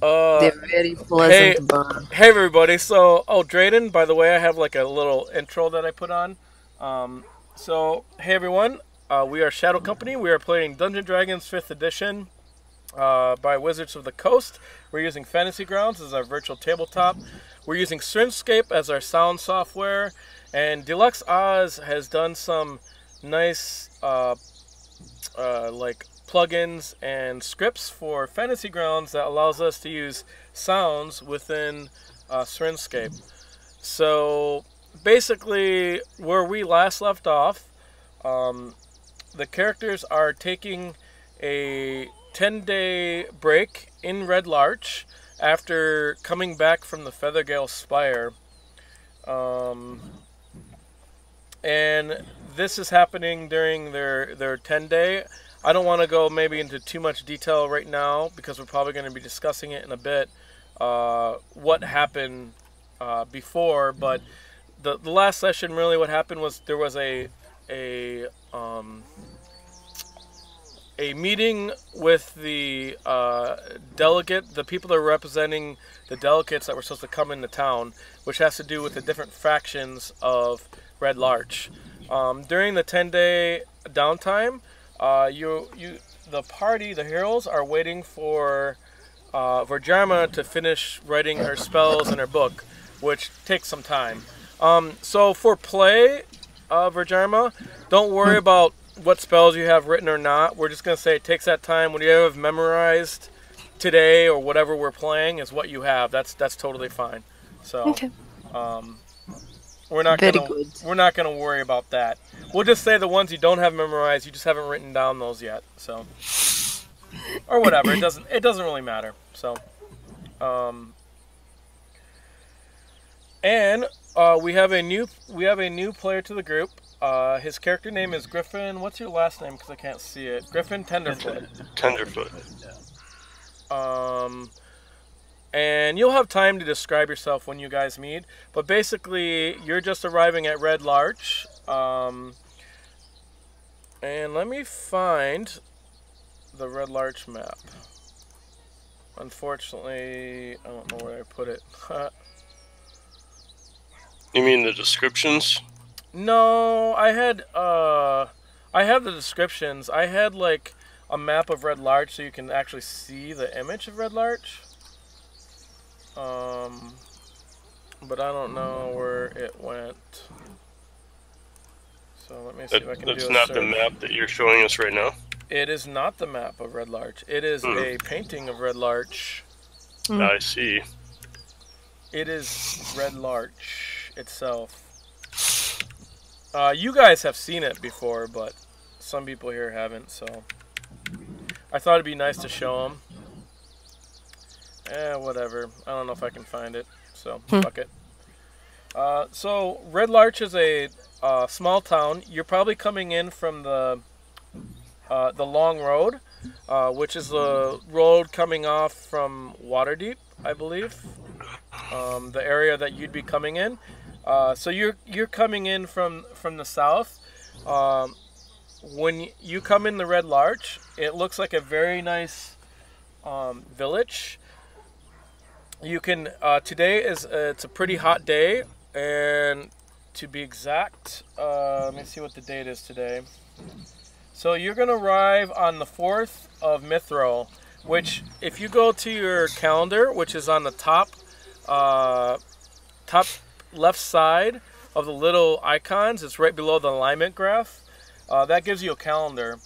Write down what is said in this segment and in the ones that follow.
Uh, They're very hey, pleasant to burn. hey everybody. So, Drayton, by the way, I have like a little intro that I put on. Um, hey everyone. We are Shadow Company. We are playing Dungeon Dragons 5th Edition by Wizards of the Coast. We're using Fantasy Grounds as our virtual tabletop. We're using Streamscape as our sound software. And dulux-oz has done some nice like plugins and scripts for Fantasy Grounds that allows us to use sounds within Streamscape. So basically, where we last left off, um, the characters are taking a 10-day break in Redlarch after coming back from the Feathergale Spire. Um, and this is happening during their 10-day. I don't want to go maybe into too much detail right now because we're probably going to be discussing it in a bit. What happened before, but the last session really what happened was there was a um, a meeting with the the people that are representing the delegates that were supposed to come into town, which has to do with the different factions of Red Larch. During the 10-day downtime, the party, the heroes, are waiting for Vhajjharma to finish writing her spells in her book, which takes some time. So for play, Vhajjharma, don't worry about what spells you have written or not. We're just going to say it takes that time. What you have memorized today or whatever we're playing is what you have. That's totally fine. So Okay. um, we're not Very gonna good. we're not gonna worry about that. We'll just say the ones you don't have memorized, you just haven't written down those yet. So or whatever. It doesn't really matter. So um, and we have a new player to the group. His character name is Griffin. What's your last name? Because I can't see it. Griffin Tenderfoot. Tenderfoot. Um, and you'll have time to describe yourself when you guys meet. But basically, you're just arriving at Red Larch. And let me find the Red Larch map. Unfortunately, I don't know where I put it. You mean the descriptions? No, I have the descriptions. I had like a map of Red Larch so you can actually see the image of Red Larch. But I don't know where it went. So let me see if I can do a That's not search. the map that you're showing us right now? It is not the map of Red Larch. It is a painting of Red Larch. I see. It is Red Larch itself. You guys have seen it before, but some people here haven't, so I thought it'd be nice to show them. Whatever. I don't know if I can find it, so fuck it. So Red Larch is a small town. You're probably coming in from the Long Road, which is the road coming off from Waterdeep, I believe. The area that you'd be coming in. So you're coming in from the south. When you come in the Red Larch, it looks like a very nice village. You can today it's a pretty hot day, and to be exact, let me see what the date is today. So you're gonna arrive on the 4th of Mithril, which if you go to your calendar, which is on the top left side of the little icons, it's right below the alignment graph. That gives you a calendar,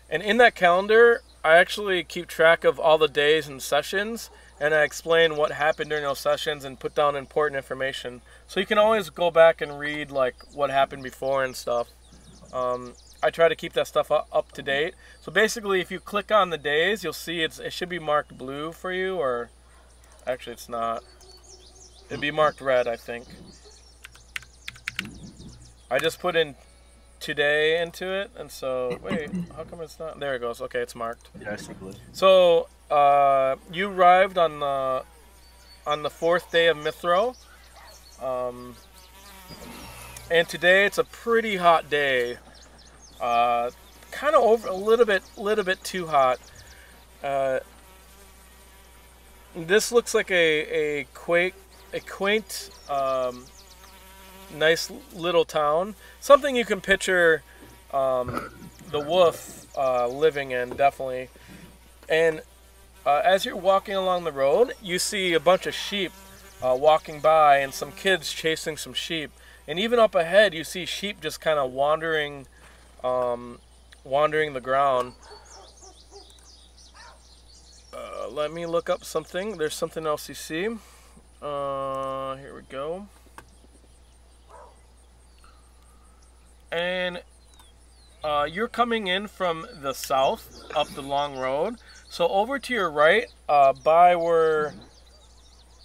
and in that calendar, I actually keep track of all the days and sessions, and I explain what happened during those sessions and put down important information. So you can always go back and read like what happened before and stuff. I try to keep that stuff up to date. So basically, if you click on the days, you'll see it should be marked blue for you, or actually it's not. It'd be marked red, I think. I just put in today into it, and so wait, how come it's not? There it goes. Okay, it's marked. Yeah, I see blue. So you arrived on the 4th day of Mithril, and today it's a pretty hot day. Kind of over a little bit too hot. this looks like a quaint, nice little town. Something you can picture the wolf living in, definitely. And as you're walking along the road, you see a bunch of sheep walking by and some kids chasing some sheep. And even up ahead, you see sheep just kind of wandering the ground. Let me look up something. There's something else you see. Here we go. And you're coming in from the south up the long road. So over to your right, by where,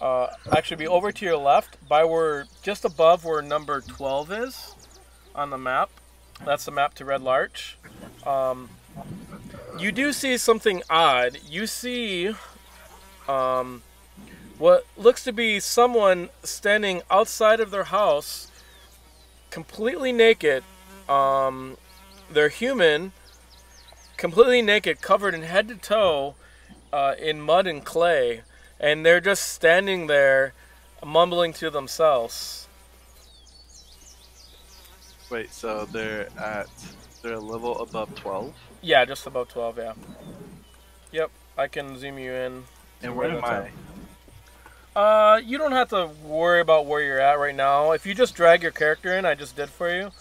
actually be over to your left, by where, just above where number 12 is on the map. That's the map to Redlarc. You do see something odd. You see what looks to be someone standing outside of their house, completely naked. They're human, completely naked, covered in head to toe in mud and clay, and they're just standing there mumbling to themselves. Wait, so they're a level above 12? Yeah, just above 12, yeah. Yep, I can zoom you in. And where am I? You don't have to worry about where you're at right now. If you just drag your character in, I just did for you,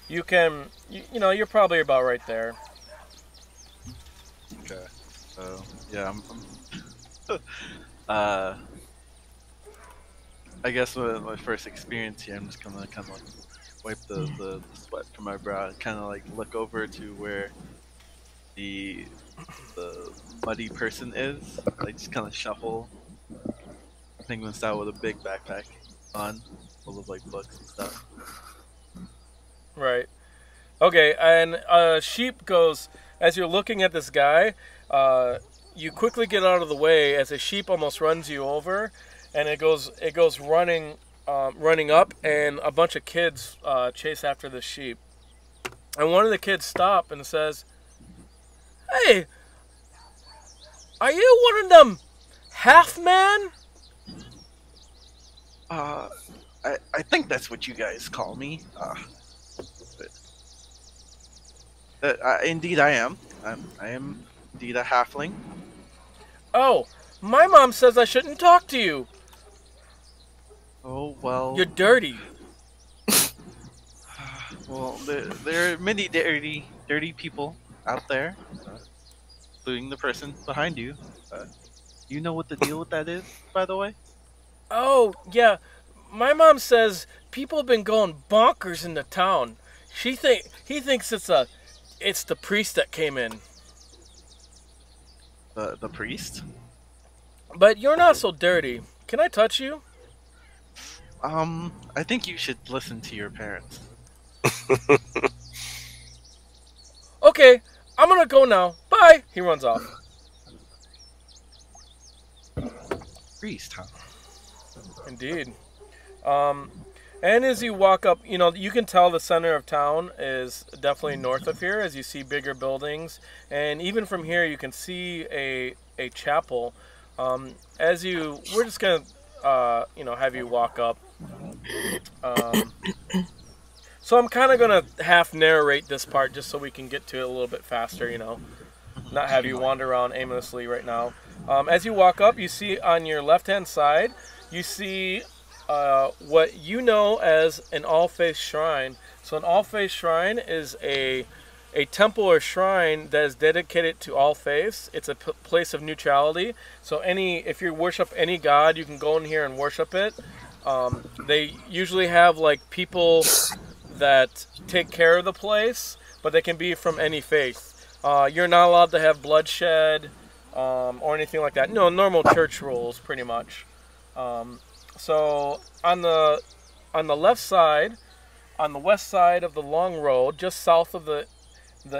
you can, you know, you're probably about right there. Okay, so, yeah, I guess with my first experience here, I'm just gonna kind of like wipe the sweat from my brow, kind of like look over to where the muddy person is, like just kind of shuffle, penguin style, with a big backpack on, full of like books and stuff. Right. Okay, and sheep goes, as you're looking at this guy, you quickly get out of the way as a sheep almost runs you over, and it goes running up, and a bunch of kids chase after the sheep. And one of the kids stops and says, "Hey, are you one of them half-man?" I think that's what you guys call me. Indeed, I am. I am indeed a halfling. Oh, my mom says I shouldn't talk to you. Oh well. You're dirty. Well, there are many dirty people out there, including the person behind you. You know what the deal with that is, by the way? Oh, yeah. My mom says people have been going bonkers in the town. He thinks it's the priest that came in. The priest? But you're not so dirty. Can I touch you? I think you should listen to your parents. Okay, I'm gonna go now. Bye. He runs off. Priest, huh? Indeed. And as you walk up, you know, you can tell the center of town is definitely north of here as you see bigger buildings. And even from here, you can see a chapel. We're just going to, have you walk up. So I'm kind of going to half narrate this part just so we can get to it a little bit faster, you know. Not have you wander around aimlessly right now. As you walk up, you see on your left-hand side, you see what you know as an all-faith shrine. So an all-faith shrine is a temple or shrine that is dedicated to all faiths. It's a place of neutrality. So if you worship any god, you can go in here and worship it. They usually have like people that take care of the place, but they can be from any faith. You're not allowed to have bloodshed or anything like that. No, normal church rules, pretty much. So on the left side, on the west side of the long road, just south of the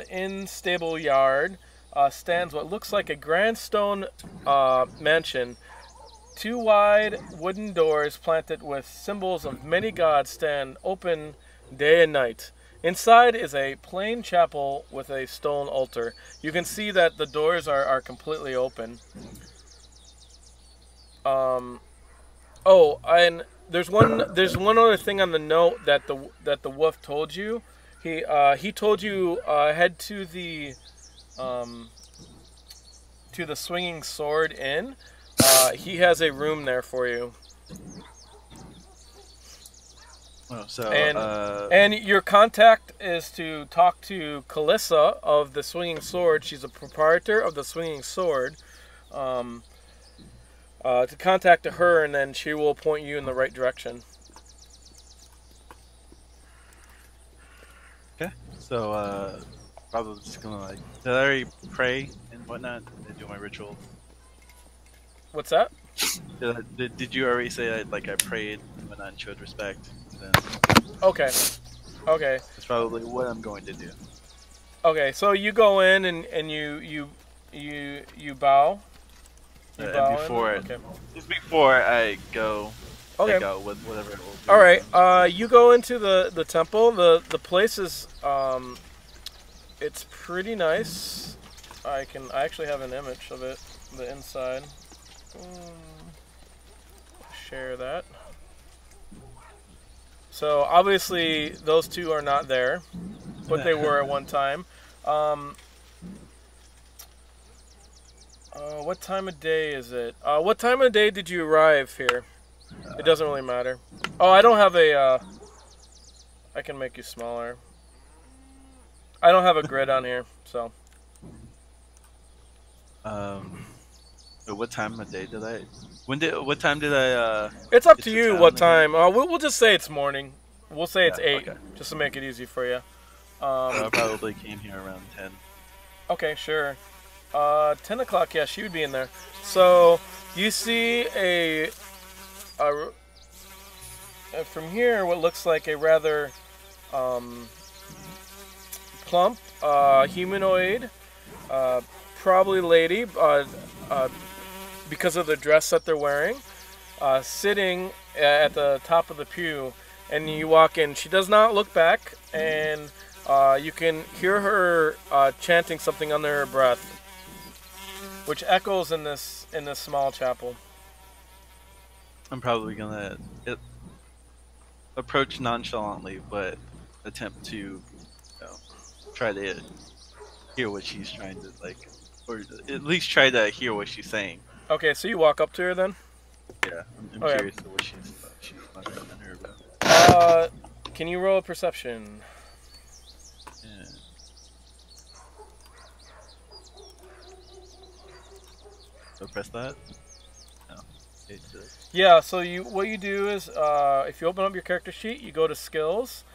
inn stable yard, stands what looks like a grand stone mansion. 2 wide wooden doors planted with symbols of many gods stand open day and night. Inside is a plain chapel with a stone altar. You can see that the doors are completely open. Oh, and there's one other thing on the note that the wolf told you. He told you head to the Swinging Sword Inn. He has a room there for you. Oh, so and your contact is to talk to Calissa of the Swinging Sword. She's a proprietor of the Swinging Sword. To contact her, and then she will point you in the right direction. okay. So probably just gonna like did I already pray and whatnot and do my ritual? What's that? Did you already say I prayed and whatnot and showed respect? Then Okay. that's probably what I'm going to do. Okay, so you go in and you bow. And before I go, Okay. check out whatever it will be. All right. You go into the temple. The place is it's pretty nice. I actually have an image of it, the inside. Share that. So obviously those two are not there, but they were at one time. What time of day is it? What time of day did you arrive here? It doesn't really matter. Oh, I don't have a... I can make you smaller. I don't have a grid on here, so... What time of day did I... What time did I, It's up get to to you town what again? time. We'll just say it's morning. We'll say it's 8, okay. just to make it easy for you. I probably came here around 10. Okay, sure. 10 o'clock, yeah, she would be in there. So, you see from here, what looks like a rather plump humanoid, probably lady, because of the dress that they're wearing, sitting at the top of the pew, and you walk in. She does not look back, and you can hear her chanting something under her breath, which echoes in this small chapel. I'm probably gonna approach nonchalantly, but attempt to, try to hear what she's trying to or at least try to hear what she's saying. Okay, so you walk up to her then. Yeah, I'm Okay. curious to what she's muttering on her about. Can you roll a perception? Yeah. So press that. No. Yeah. So what you do is, if you open up your character sheet, you go to skills.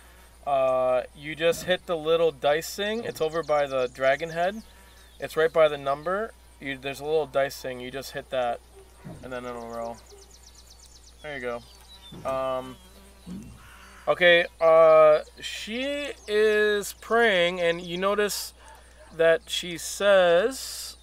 You just hit the little dice thing. It's over by the dragon head. It's right by the number. There's a little dice thing. You just hit that, and then it'll roll. There you go. Okay. She is praying, and you notice that she says.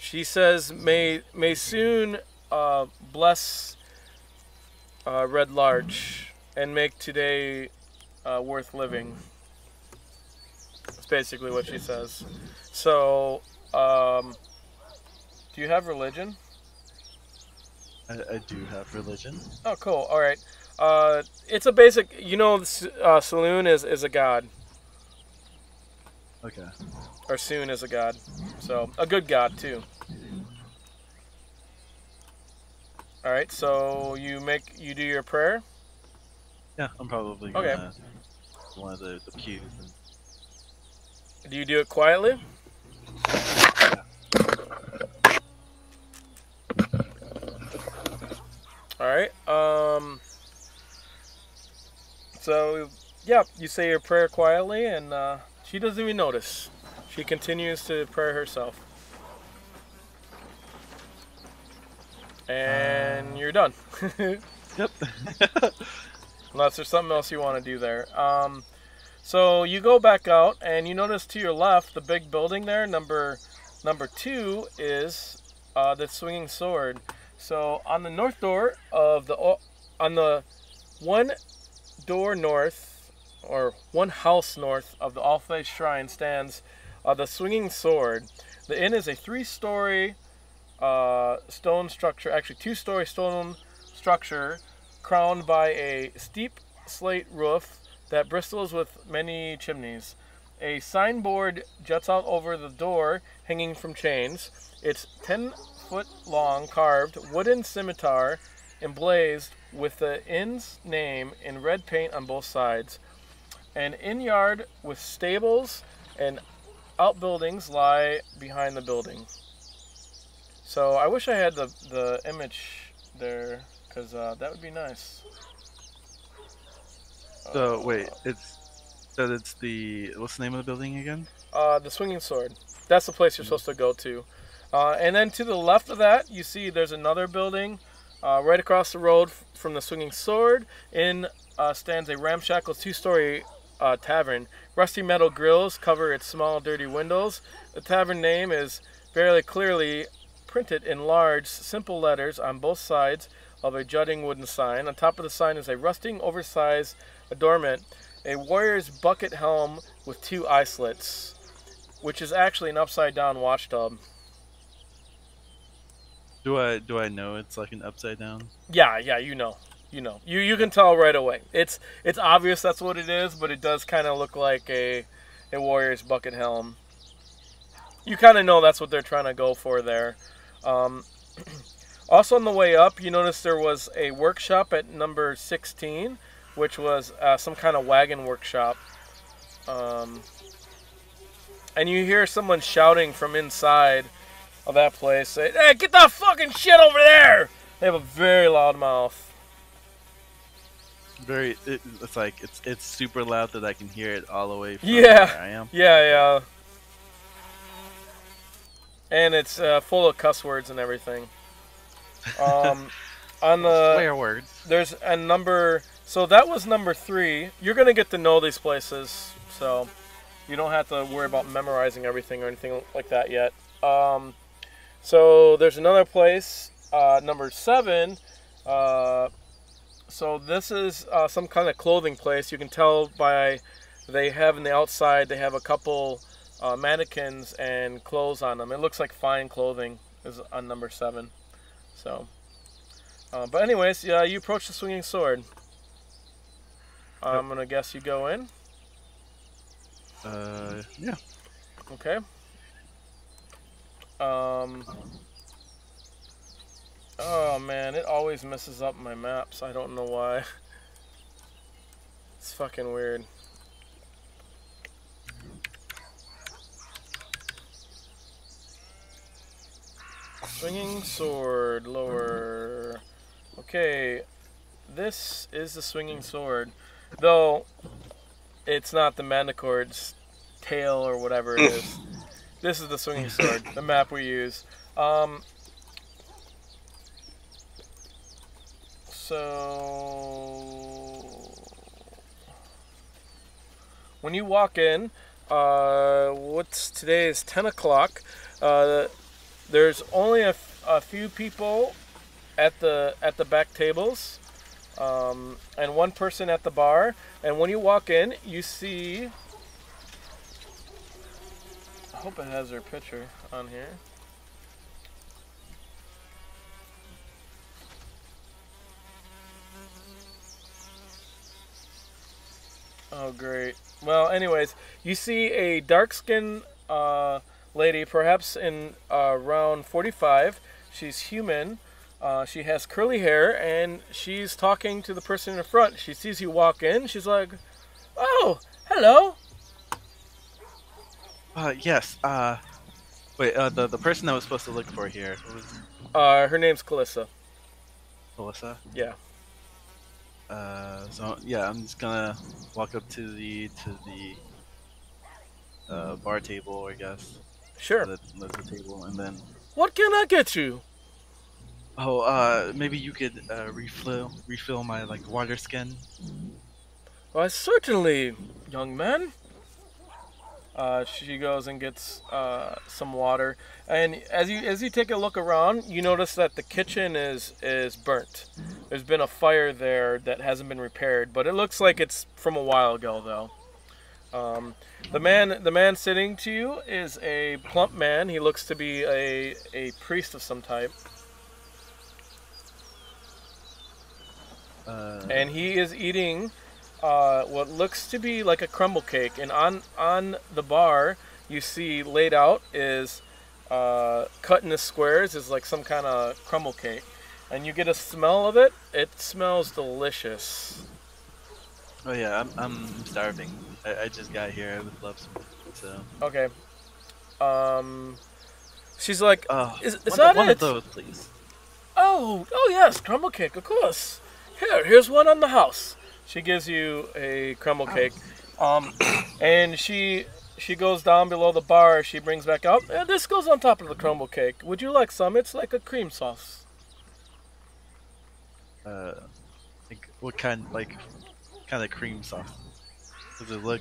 She says, "May soon bless redlarc and make today worth living." That's basically what she says. So, do you have religion? I do have religion. Oh, cool. All right. It's a basic. Saloon is a god. Okay. Or soon is a god. So, a good god, too. Alright, so you do your prayer? Yeah, I'm probably gonna one of the pews. Do you do it quietly? Alright, so, yeah, you say your prayer quietly, and she doesn't even notice. She continues to pray herself. And you're done. Yep. Unless there's something else you want to do there. So you go back out, and you notice to your left, the big building there, number 2, is the Swinging Sword. So on the north door of on the one door north or one house north of the All-Faith Shrine stands the Swinging Sword. The inn is a 3-story stone structure, actually 2-story stone structure, crowned by a steep slate roof that bristles with many chimneys. A signboard juts out over the door, hanging from chains. It's 10-foot long, carved wooden scimitar emblazed with the inn's name in red paint on both sides. An inn yard with stables and outbuildings lie behind the building. So I wish I had the image there, because that would be nice. So wait, it's the what's the name of the building again? The Swinging Sword. That's the place you're supposed to go to. And then to the left of that, you see there's another building right across the road from the Swinging Sword. In stands a ramshackle 2-story tavern. Rusty metal grills cover its small, dirty windows. The tavern name is fairly clearly printed in large, simple letters on both sides of a jutting wooden sign. On top of the sign is a rusting, oversized adornment, a warrior's bucket helm with 2 eye slits, which is actually an upside-down watchtub. Do I know it's like an upside down? Yeah, you know. You can tell right away. It's obvious that's what it is, but it does kind of look like a warrior's bucket helm. You kind of know that's what they're trying to go for there. Also on the way up, you notice there was a workshop at number 16, which was some kind of wagon workshop. And you hear someone shouting from inside of that place, say, "Hey, get that fucking shit over there!" They have a very loud mouth. It's like it's super loud that I can hear it all the way from Yeah. where I am. Yeah. And it's full of cuss words and everything. On the Swear words. there's a number. So that was number 3. You're gonna get to know these places, so you don't have to worry about memorizing everything or anything like that yet. So there's another place, number 7. So this is some kind of clothing place. You can tell by they have in the outside. They have a couple mannequins and clothes on them. It looks like fine clothing is on number 7. So, but anyways, yeah, you approach the Swinging Sword. I'm gonna guess you go in. Yeah. Okay. Oh man, it always messes up my maps. I don't know why. It's fucking weird. Swinging Sword, lower. Okay, this is the Swinging Sword. Though, it's not the Manticore's tail or whatever it is. This is the Swinging Sword, the map we use. So when you walk in, today is 10 o'clock. There's only a few people at the back tables, and one person at the bar. And when you walk in, you see. I hope it has their picture on here. Oh, great. Well, anyways, you see a dark-skinned lady, perhaps in around 45. She's human. She has curly hair, and she's talking to the person in the front. She sees you walk in. She's like, "Oh, hello." Yes. Wait. The person I was supposed to look for here was Her name's Calissa. Melissa. Yeah. So yeah, I'm just gonna walk up to the bar table, I guess. Sure. The table, and then. What can I get you? Oh, maybe you could refill my water skin. Why, certainly, young man. She goes and gets some water, and as you take a look around, you notice that the kitchen is burnt. There's been a fire there that hasn't been repaired, but it looks like it's from a while ago, though. The man sitting to you is a plump man. He looks to be a priest of some type, and he is eating what looks to be like a crumble cake. And on the bar, you see laid out is cut into squares is like some kind of crumble cake, and you get a smell of it. It smells delicious. Oh yeah, I'm starving. I just got here. I would love some. So Okay. She's like, is one, that one it? of those, please. Oh yes, crumble cake, of course. Here's one on the house. She gives you a crumble cake, and she goes down below the bar. She brings back up. This goes on top of the crumble cake. Would you like some? It's like a cream sauce. Like what kind of cream sauce? Does it look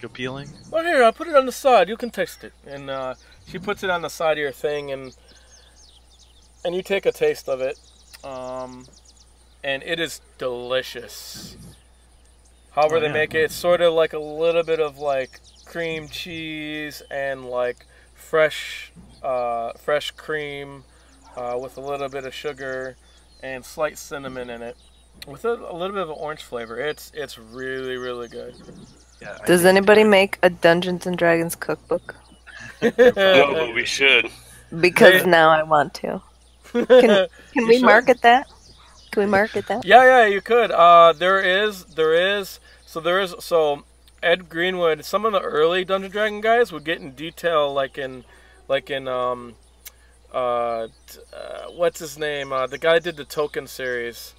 appealing? Well, here, I'll put it on the side. You can taste it. And she puts it on the side of your thing, and you take a taste of it. And it is delicious. However they make it, it's sort of like a little bit of like cream cheese and like fresh cream with a little bit of sugar and slight cinnamon in it, with a little bit of an orange flavor. It's really, really good. Yeah. Does anybody make a Dungeons and Dragons cookbook? No, but we should. Because now I want to. Can we market that? Can we market that? Yeah, you could. There is. So Ed Greenwood, some of the early Dungeon Dragon guys would get in detail, like in what's his name? The guy did the Tolkien series,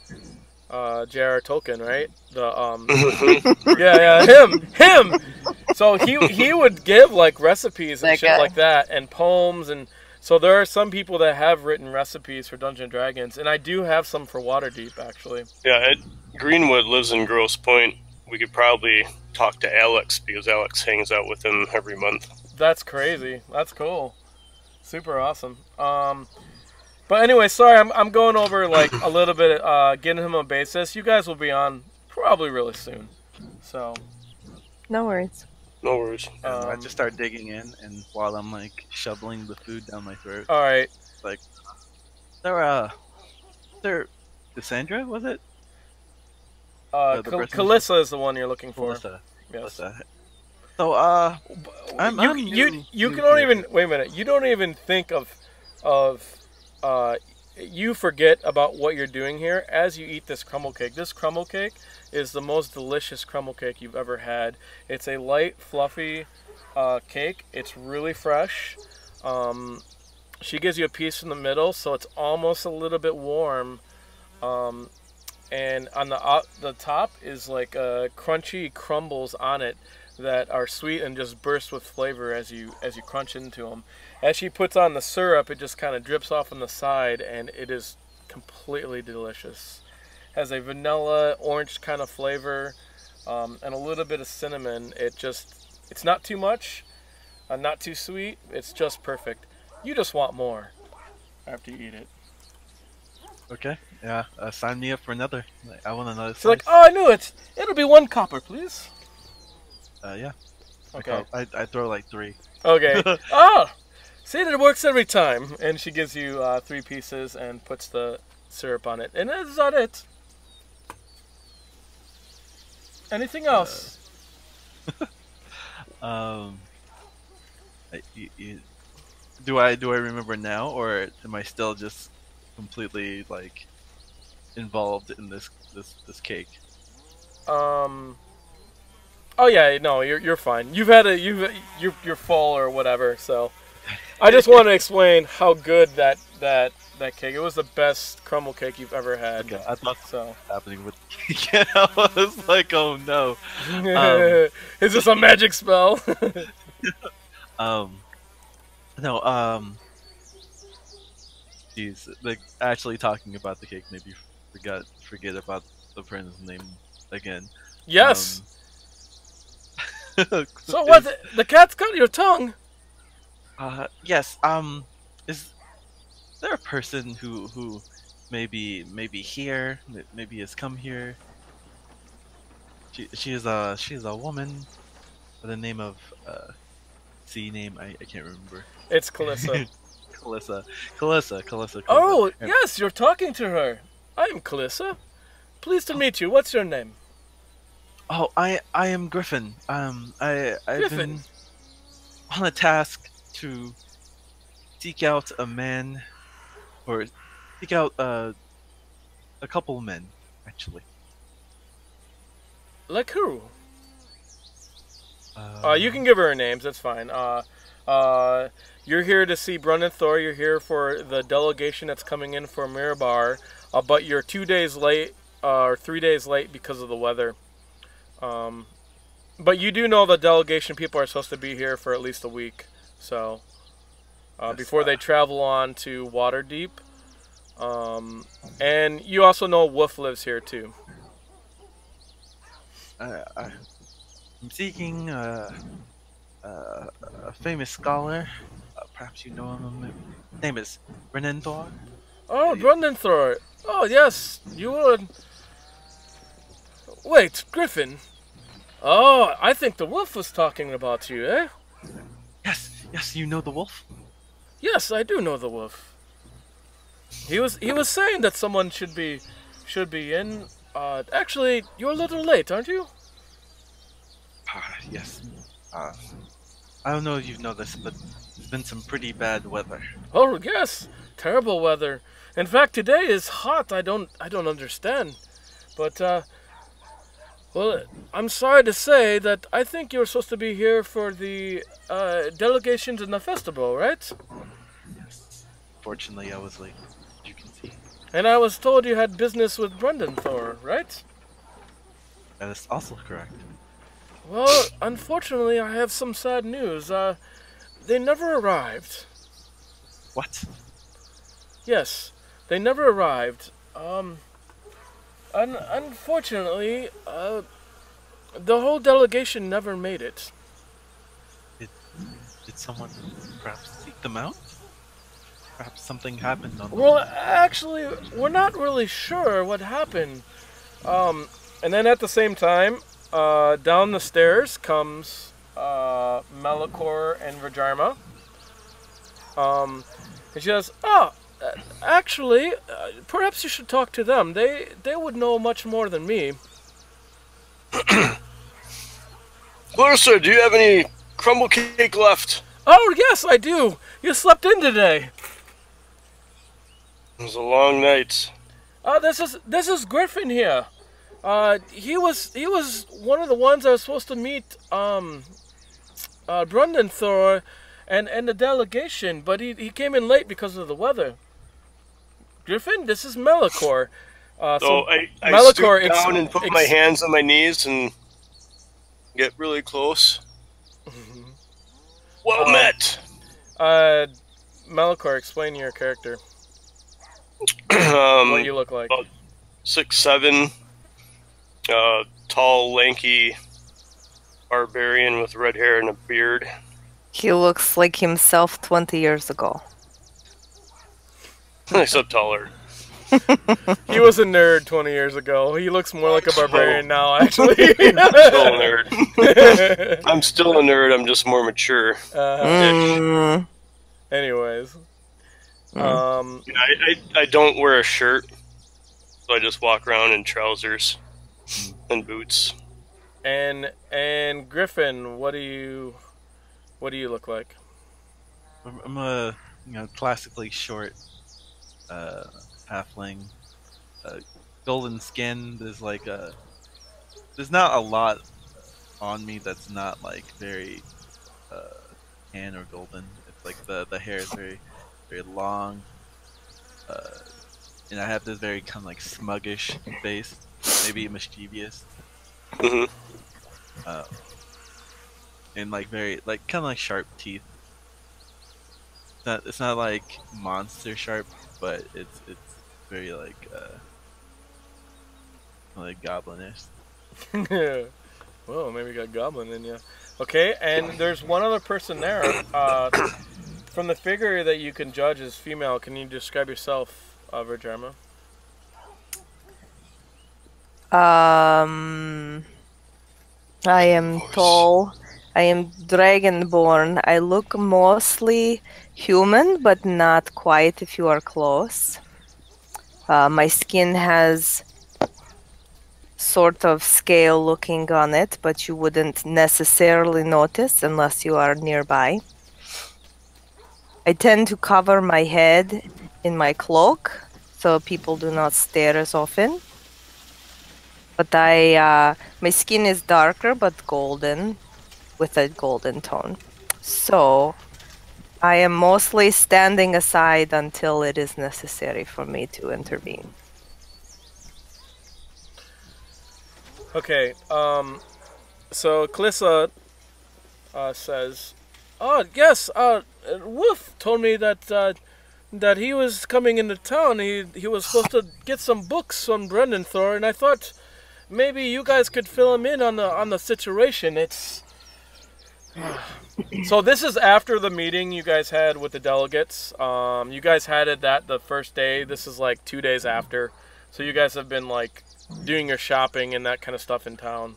J.R.R. Tolkien, right? Him. So he would give like recipes and shit like that, and poems, and so there are some people that have written recipes for Dungeons and Dragons, and I do have some for Waterdeep actually. Yeah, Ed Greenwood lives in Grosse Pointe. We could probably talk to Alex because Alex hangs out with him every month. That's crazy. That's cool. Super awesome. But anyway, sorry, I'm going over like a little bit, getting him a basis. You guys will be on probably really soon. So. No worries. No worries. I just start digging in, and while I'm like shoveling the food down my throat. All right. Like, Cassandra, was it? Calissa is the one you're looking for. Calissa. Yes. Calissa. So, you can don't even wait a minute. You don't even think of you forget about what you're doing here as you eat this crumble cake. This crumble cake is the most delicious crumble cake you've ever had. It's a light, fluffy cake. It's really fresh. She gives you a piece in the middle, so it's almost a little bit warm. And on the top is like crunchy crumbles on it that are sweet and just burst with flavor as you crunch into them. As she puts on the syrup, it just kind of drips off on the side, and it is completely delicious. Has a vanilla orange kind of flavor, and a little bit of cinnamon. It's not too much, not too sweet. It's just perfect. You just want more after you eat it. Okay, yeah, sign me up for another. I want another. She's like, oh, I knew it. It'll be 1 copper, please. Yeah. Okay. I throw like 3. Okay. Oh, see, it works every time. And she gives you 3 pieces and puts the syrup on it. And that's not it. Anything else? Do I remember now, or am I still just completely like involved in this cake? Oh yeah, no, you're fine. You're full or whatever. So, I just want to explain how good that cake. It was the best crumble cake you've ever had. Okay, I thought so happening with. Yeah, I was like, oh no. Is this a magic spell? No. Jeez, like actually talking about the cake, maybe forget about the friend's name again. Yes. So what? The cat's got your tongue. Yes. Is there a person who maybe here, maybe has come here? She is a woman by the name of C name I can't remember. It's Calissa. Calissa. Oh, yes, you're talking to her. I am Calissa. Pleased to meet you. What's your name? Oh, I am Griffin. I've Griffin. been on a task to seek out a man, or seek out a couple of men, actually. Like who? You can give her names. That's fine. You're here to see Bruldenthar. You're here for the delegation that's coming in for Mirabar, but you're 2 days late, or 3 days late because of the weather. But you do know the delegation people are supposed to be here for at least a week, so before they travel on to Waterdeep. And you also know Wolf lives here too. I'm seeking a famous scholar. Perhaps you know him. His name is Bruldenthar. Oh, Bruldenthar. Oh, yes. You would. Wait, Griffin. Oh, I think the wolf was talking about you, eh? Yes, you know the wolf? Yes, I do know the wolf. He was saying that someone should be in. Actually, you're a little late, aren't you? Yes. I don't know if you've noticed, but it's been some pretty bad weather. Oh, yes. Terrible weather. In fact, today is hot. I don't understand. But, well, I'm sorry to say that I think you're supposed to be here for the delegations in the festival, right? Yes. Fortunately, I was late, as you can see. And I was told you had business with Bruldenthar, right? That is also correct. Well, unfortunately, I have some sad news. They never arrived. What? Yes, they never arrived. Unfortunately, the whole delegation never made it. Did someone perhaps seek them out? Perhaps something happened on the Well, actually, we're not really sure what happened. And then at the same time, down the stairs comes Malichor and Vhajjharma. And she says, actually, perhaps you should talk to them. They would know much more than me. Clarissa, do you have any crumble cake left? Oh, yes, I do. You slept in today. It was a long night. This is Griffin here. He was one of the ones I was supposed to meet, Bruldenthar and the delegation, but he came in late because of the weather. Griffin, this is Malichor. I Malichor stoop down and put my hands on my knees and get really close. Well met. Malichor, explain your character. What you look like. About 6'7", tall, lanky barbarian with red hair and a beard. He looks like himself 20 years ago. Except taller. He was a nerd 20 years ago. He looks more like a barbarian now, actually. I'm still a nerd. I'm still a nerd. I'm just more mature. Anyways. I don't wear a shirt, so I just walk around in trousers and boots. And Griffin, what do you look like? I'm a classically short halfling, golden skin. There's not a lot on me that's not like very tan or golden. It's like the hair is very very long, and I have this very kind of like smuggish face, maybe mischievous. And like very like kind of like sharp teeth. It's not like monster sharp, but it's very like goblinish. Well, maybe you got goblin in you. Okay, and there's one other person there. From the figure that you can judge as female, can you describe yourself, Vhajjharma? I am tall. I am dragonborn. I look mostly human, but not quite if you are close. My skin has sort of scale looking on it, but you wouldn't necessarily notice unless you are nearby. I tend to cover my head in my cloak, so people do not stare as often. But my skin is darker but golden, with a golden tone. So I am mostly standing aside until it is necessary for me to intervene. Okay, so Kalissa says, "Oh, yes, Wolf told me that that he was coming into town. He was supposed to get some books from Bruldenthar, and I thought maybe you guys could fill him in on the situation. It's so this is after the meeting you guys had with the delegates. You guys had it that the first day. This is like 2 days after. So you guys have been like doing your shopping and that kind of stuff in town."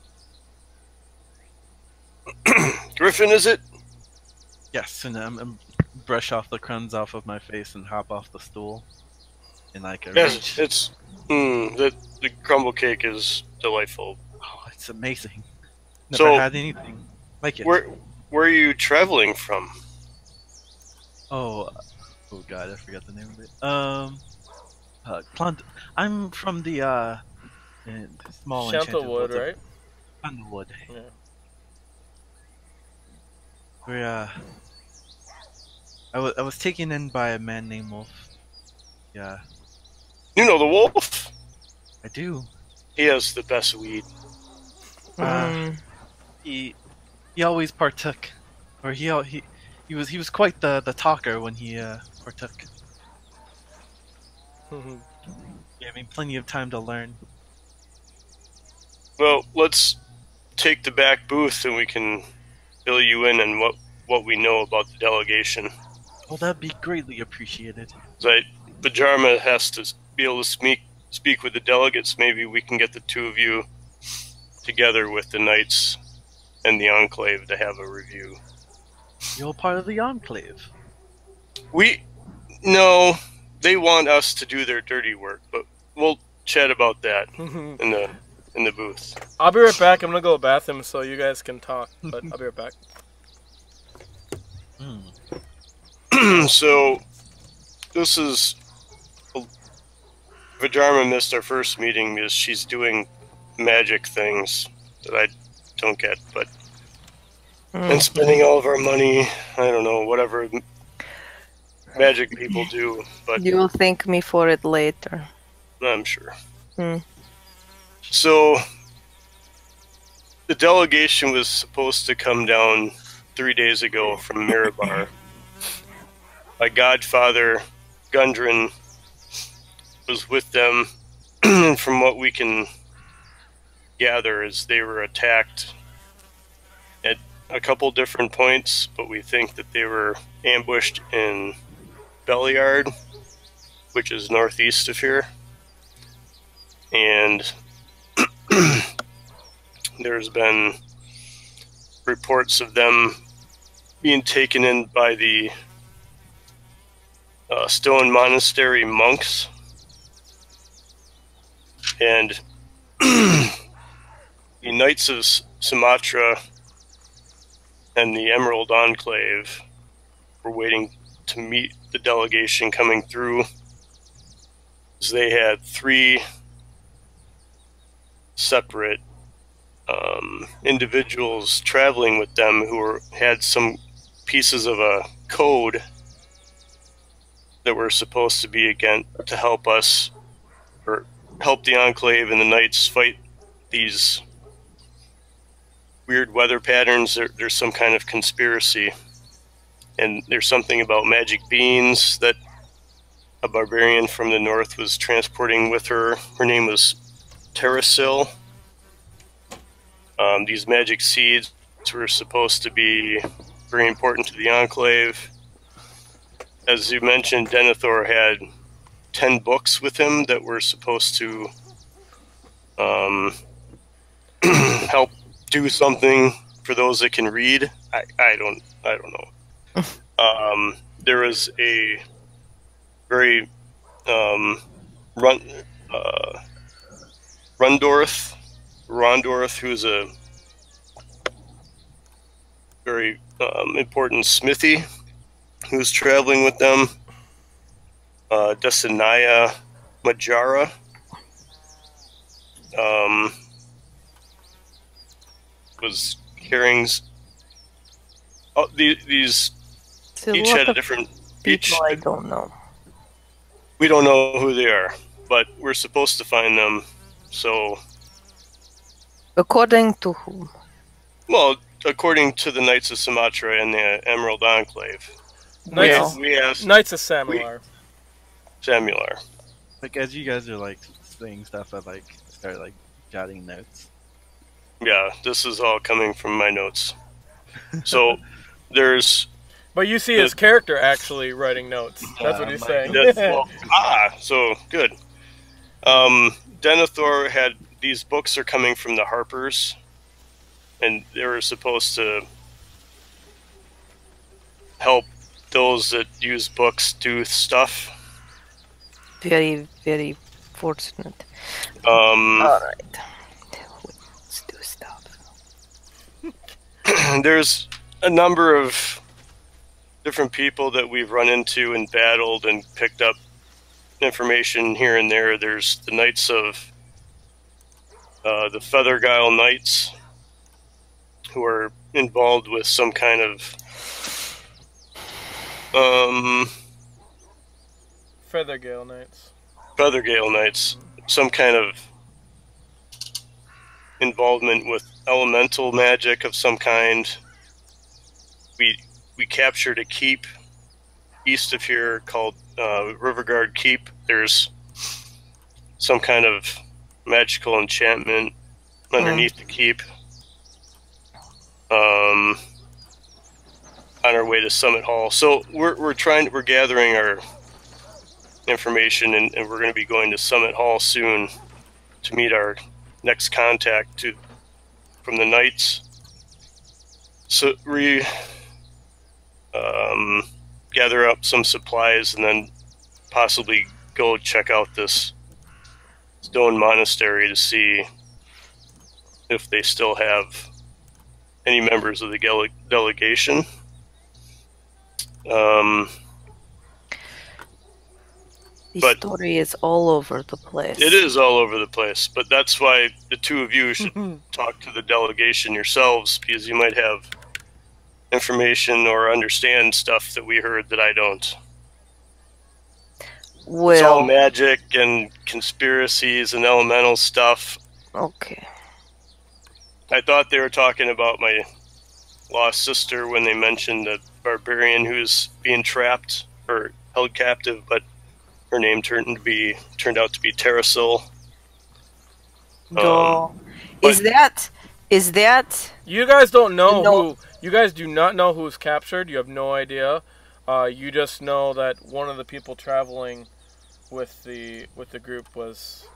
Griffin, is it? Yes, and I'm brush off the crumbs off of my face and hop off the stool. And like a Yes, it's the crumble cake is delightful. Oh, it's amazing. Never So, had anything like it. Where are you traveling from? Oh god, I forgot the name of it. I'm from the small enchanted Shantlewood, woods of right? Underwood. Yeah. Where I was taken in by a man named Wolf. Yeah, You know the wolf. I do. He has the best weed. He always partook, or he was quite the talker when he partook. Gave me plenty of time to learn. Well, let's take the back booth and we can fill you in on what we know about the delegation. Oh, that'd be greatly appreciated. Vhajjharma has to be able to speak with the delegates. Maybe we can get the two of you together with the knights and the enclave to have a review. You're part of the enclave. No, they want us to do their dirty work, but we'll chat about that in the booth. I'll be right back. I'm gonna go to the bathroom so you guys can talk, but I'll be right back. So, this is... Vhajjharma missed our first meeting because she's doing magic things that I don't get, but... And spending all of our money, I don't know, whatever magic people do, but... You will thank me for it later. I'm sure. So, the delegation was supposed to come down 3 days ago from Mirabar. My godfather, Gundren, was with them, and from what we can gather is they were attacked at a couple different points, but we think that they were ambushed in Belliard, which is northeast of here. And there's been reports of them being taken in by the Stone Monastery monks. And the Knights of Sumatra and the Emerald Enclave were waiting to meet the delegation coming through. They had 3 separate individuals traveling with them who had some pieces of a code that were supposed to be again to help us, or help the Enclave and the Knights fight these weird weather patterns. There's some kind of conspiracy, and there's something about magic beans that a barbarian from the north was transporting with her. Her name was Terrasil. These magic seeds were supposed to be very important to the Enclave. As you mentioned, Denethor had 10 books with him that were supposed to help do something for those that can read. I don't know. There was a very Rondorth, who's a very important smithy, who's traveling with them. Desanaya Majara. Was carrying. These each had a different. I don't know. We don't know who they are, but we're supposed to find them. So, according to whom? Well, according to the Knights of Sumatra and the Emerald Enclave. Knights of Samular. Samular. Like, as you guys are like saying stuff, I like start like jotting notes. Yeah, this is all coming from my notes. So there's. But you see his character actually writing notes. That's what he's saying. So good. Denethor had these books are coming from the Harpers, and they were supposed to help those that use books do stuff. Very, very fortunate. All right. Let's do stuff. There's a number of different people that we've run into and battled and picked up information here and there. There's the Knights of the Feathergile Knights, who are involved with some kind of Feathergale Knights. Feathergale Knights, some kind of involvement with elemental magic of some kind. We captured a keep east of here called Riverguard Keep. There's some kind of magical enchantment underneath the keep. On our way to Summit Hall. So we're gathering our information, and we're going to be going to Summit Hall soon to meet our next contact from the Knights. So we gather up some supplies and then possibly go check out this stone monastery to see if they still have any members of the delegation. The story is all over the place. It is all over the place, but that's why the two of you should talk to the delegation yourselves, because you might have information or understand stuff that we heard that I don't. Well, it's all magic and conspiracies and elemental stuff. Okay. I thought they were talking about my lost sister when they mentioned the barbarian who's being trapped or held captive, but her name turned out to be Terrasil. Is that? You guys don't know who. You guys do not know who's captured. You have no idea. You just know that one of the people traveling with the group was.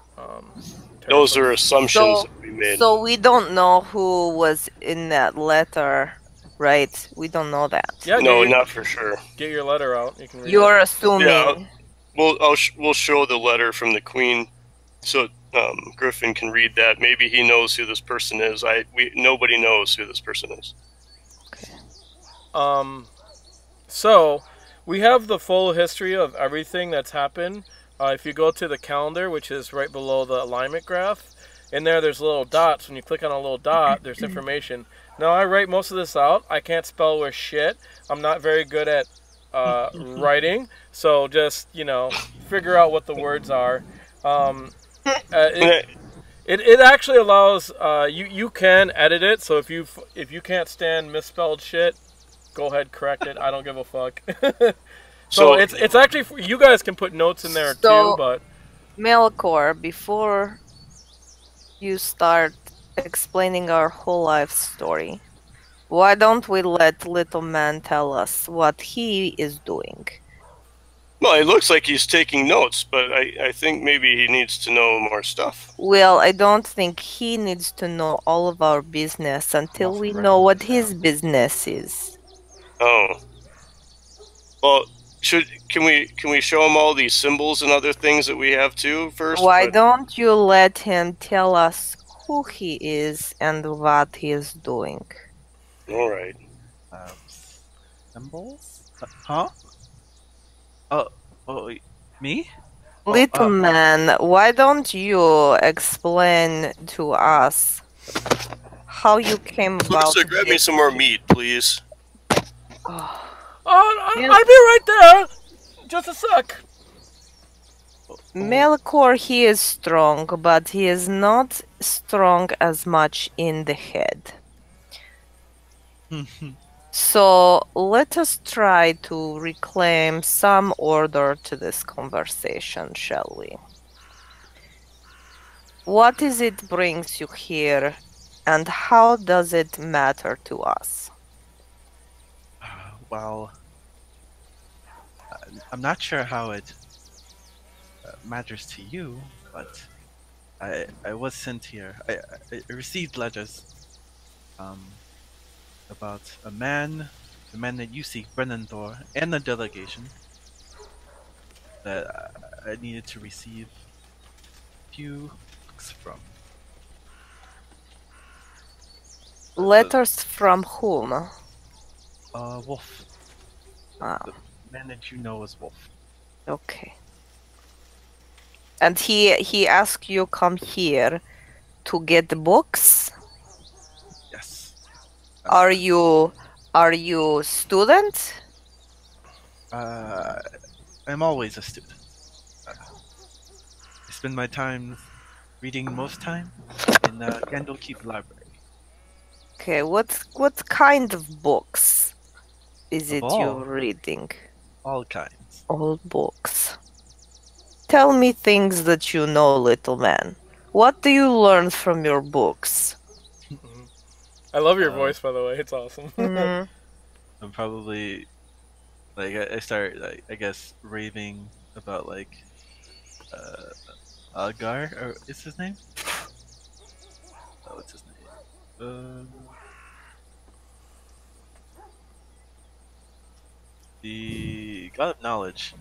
Those are assumptions that we made. So we don't know who was in that letter, right? We don't know that. Yeah, no, not for sure. Get your letter out. You can read You're it. assuming. Yeah, we'll show the letter from the Queen, so Griffin can read that. Maybe he knows who this person is. Nobody knows who this person is. Okay. So we have the full history of everything that's happened. If you go to the calendar, which is right below the alignment graph, in there's little dots. When you click on a little dot, there's information. Now, I write most of this out. I can't spell worth shit. I'm not very good at writing, so just, figure out what the words are. It actually allows, you can edit it, so if you can't stand misspelled shit, go ahead, correct it. I don't give a fuck. So it's actually you guys can put notes in there too, but Malichor, before you start explaining our whole life story, Why don't we let little man tell us what he is doing? Well, it looks like he's taking notes, but I think maybe he needs to know more stuff. Well, I don't think he needs to know all of our business until we know what his business is. Oh. Well, can we show him all these symbols and other things that we have too first? Why don't you let him tell us who he is and what he is doing? All right. Symbols? Huh? Oh, me? Little man, why don't you explain to us how you came about Clarissa, grab me some more meat, please. I'll be right there. Just a sec. Malichor, he is strong, but he is not strong as much in the head. So let us try to reclaim some order to this conversation, shall we? What is it brings you here, and how does it matter to us? Well, I'm not sure how it matters to you, but I was sent here. I received letters about the man that you seek, Bruldenthar, and the delegation that I needed to receive a few books from. Letters from whom? Wolf. Ah, The man that you know as Wolf. okay. And he asked you come here to get books? Yes. Are you student? I'm always a student. I spend my time reading most time in the Candlekeep Library. Okay, what kind of books is Of it all. you're reading? All kinds. All books. Tell me things that you know, little man. What do you learn from your books? I love your voice, by the way. It's awesome. Mhm. I'm probably like I start like I guess raving about like Agar or is his name? Oh, what's his name? The God of Knowledge.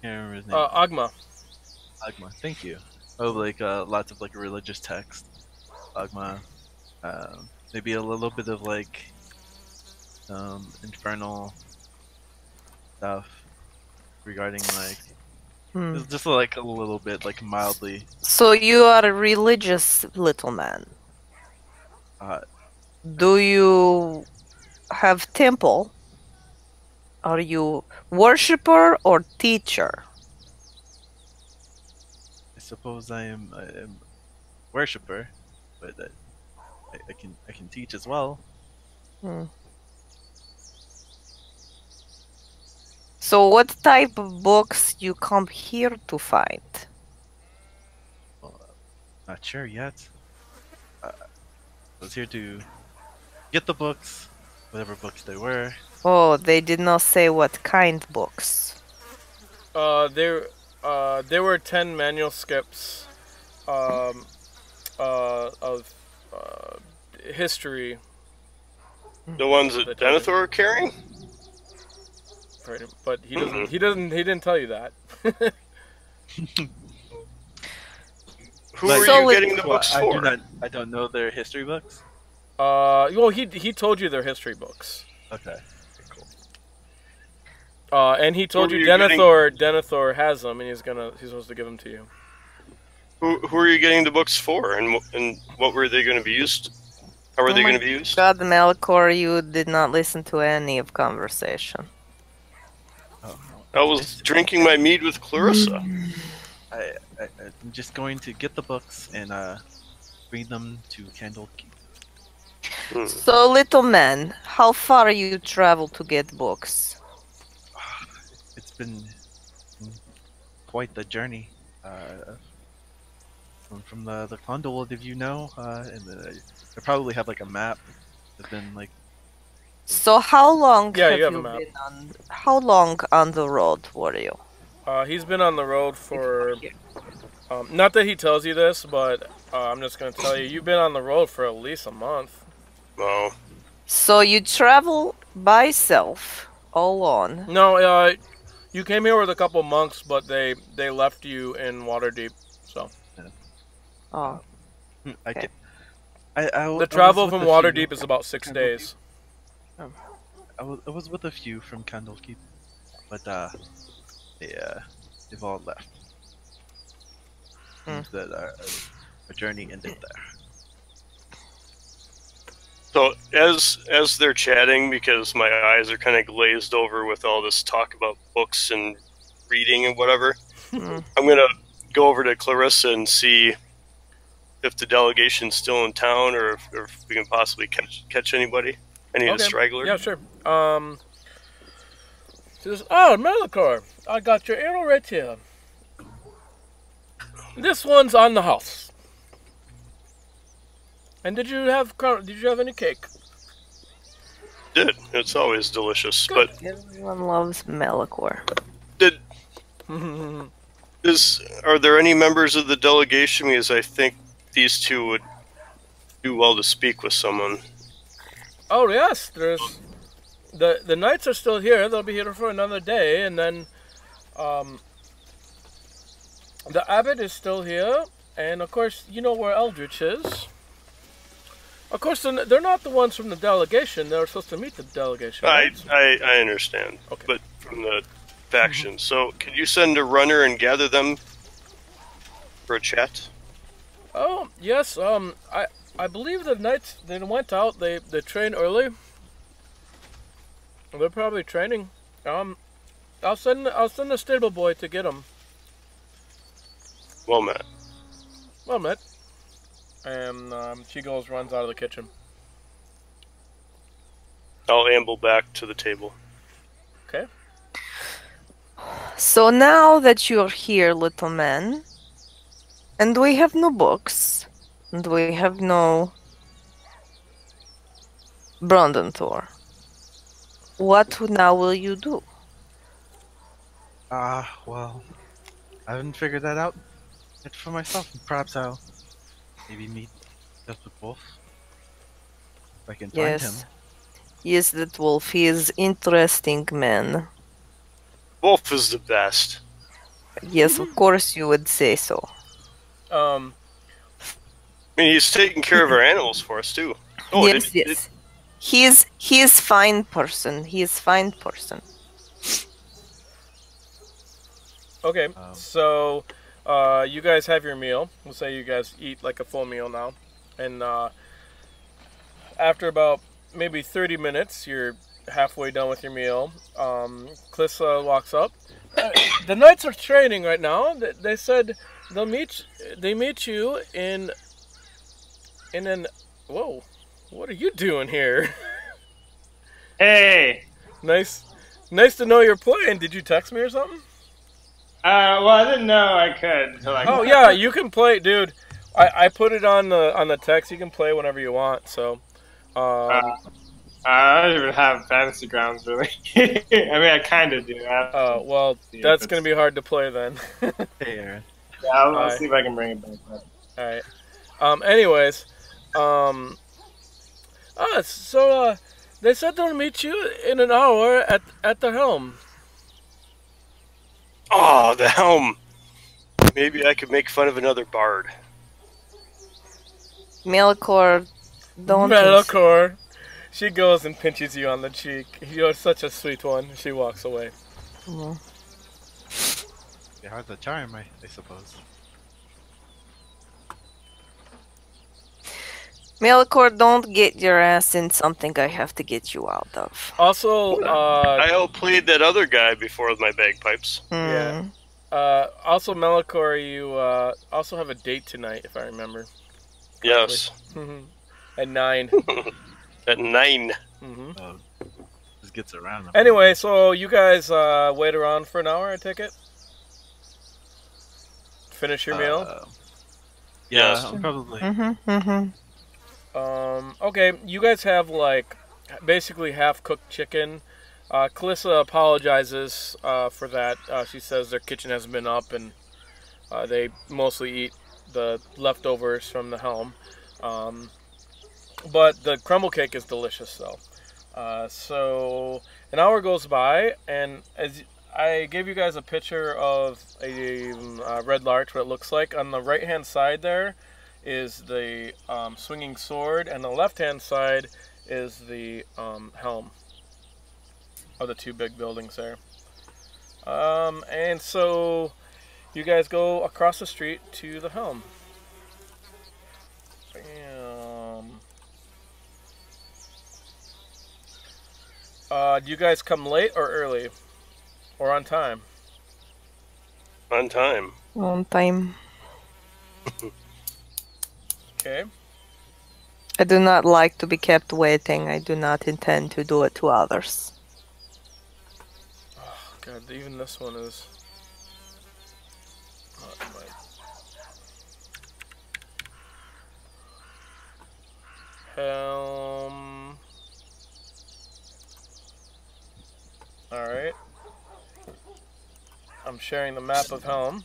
Can't remember his name. Agma. Agma. Thank you. Oh, like lots of like religious text. Agma. Maybe a little bit of like infernal stuff regarding like just like a little bit like mildly. So you are a religious little man. Do you have temple? Are you worshipper or teacher? I suppose I am worshipper, but I can teach as well. So what type of books you come here to find? Well, not sure yet. I was here to get the books, whatever books they were. Oh, they did not say what kind books. There were 10 manuscripts of history. The ones that Denethor are carrying? Right, but he didn't tell you that. Who are you getting the books for? I don't know their history books. Well, he told you their history books. Okay, cool. And he told you Denethor has them, and he's supposed to give them to you. Who are you getting the books for, and what were they going to be used? How are they going to be used? God, Malichor, you did not listen to any of conversation. I was drinking my mead with Clarissa. I'm just going to get the books and bring them to Candlekeep. So, little man, how far you travel to get books? It's been quite the journey. From the Condor, if you know, and I probably have like a map. I've been like So how long Yeah, have you have a you map. been on? How long on the road were you? He's been on the road for. Here. Not that he tells you this, but I'm just gonna tell you, you've been on the road for at least a month. Wow. So you travel by yourself, alone. No, you came here with a couple monks, but they left you in Waterdeep. So Oh, I Okay. can. the travel from Waterdeep is about 6 days. I was with a few from Candlekeep, but they've all left. Seems that our journey ended there. So as they're chatting, because my eyes are kind of glazed over with all this talk about books and reading and whatever, Mm. I'm gonna go over to Clarissa and see if the delegation's still in town, or if we can possibly catch anybody, any of the stragglers. Yeah, sure. Says, oh, Malichor, I got your arrow right here. This one's on the house. And did you have any cake? Did it's always delicious, Good. but Everyone loves Malichor. did are there any members of the delegation? Because I think these two would do well to speak with someone. Oh yes, there's the knights are still here. They'll be here for another day, and then the abbot is still here, and of course you know where Eldritch is. Of course, they're not the ones from the delegation. They were supposed to meet the delegation. Right? I understand, Okay. but from the faction. So, could you send a runner and gather them for a chat? Oh yes. I believe the knights they went out. They trained early. They're probably training. I'll send a stable boy to get them. Well met. Well met. And she runs out of the kitchen. I'll amble back to the table. Okay. So now that you're here, little man, and we have no books, and we have no Bruldenthar, what now will you do? Well, I haven't figured that out yet for myself. Perhaps I'll maybe meet just with Wolf. If I can find him. Yes, that wolf. He is interesting man. Wolf is the best. Yes, of course you would say so. I mean, he's taking care of our animals for us too. Oh, yes. He is fine person. He is fine person. Okay. So, you guys have your meal. We'll say you guys eat like a full meal now, and after about maybe 30 minutes, you're halfway done with your meal. Clissa walks up. The knights are training right now. They said they meet you in an. Whoa, what are you doing here? Hey! Nice to know you're playing. Did you text me or something? Well, I didn't know I could until I... Oh yeah, you can play, dude. I put it on the text. You can play whenever you want. So. I don't even have fantasy grounds, really. I mean, I kind of do. Well, that's going to be hard to play then. Hey, Aaron. Yeah, I'll see if I can bring it back up. Alright. Anyways. So, they said they'll meet you in an hour at the helm. Oh, the helm. Maybe I could make fun of another bard. Malichor, don't... Malichor. She goes and pinches you on the cheek. You're such a sweet one. She walks away. Mm. Yeah, hard to charm, I suppose. Malichor, don't get your ass in something I have to get you out of. Also, I outplayed that other guy before with my bagpipes. Yeah. Also, Malichor, you also have a date tonight, if I remember. Yes. At 9. At 9. Oh, this gets around. Anyway, so you guys wait around for an hour, I take it? Finish your meal? Yeah, Yes. probably. Okay, you guys have like basically half-cooked chicken. Calissa apologizes for that. She says their kitchen hasn't been up, and they mostly eat the leftovers from the helm. But the crumble cake is delicious, though. So an hour goes by, and as I gave you guys a picture of a red larch, what it looks like. On the right-hand side there is the swinging sword, and the left-hand side is the helm of the two big buildings there. And so you guys go across the street to the helm. Bam. Do you guys come late or early? Or on time? On time. On time. Okay. I do not like to be kept waiting. I do not intend to do it to others. Oh, God, even this one is... Helm... Alright. I'm sharing the map of Helm.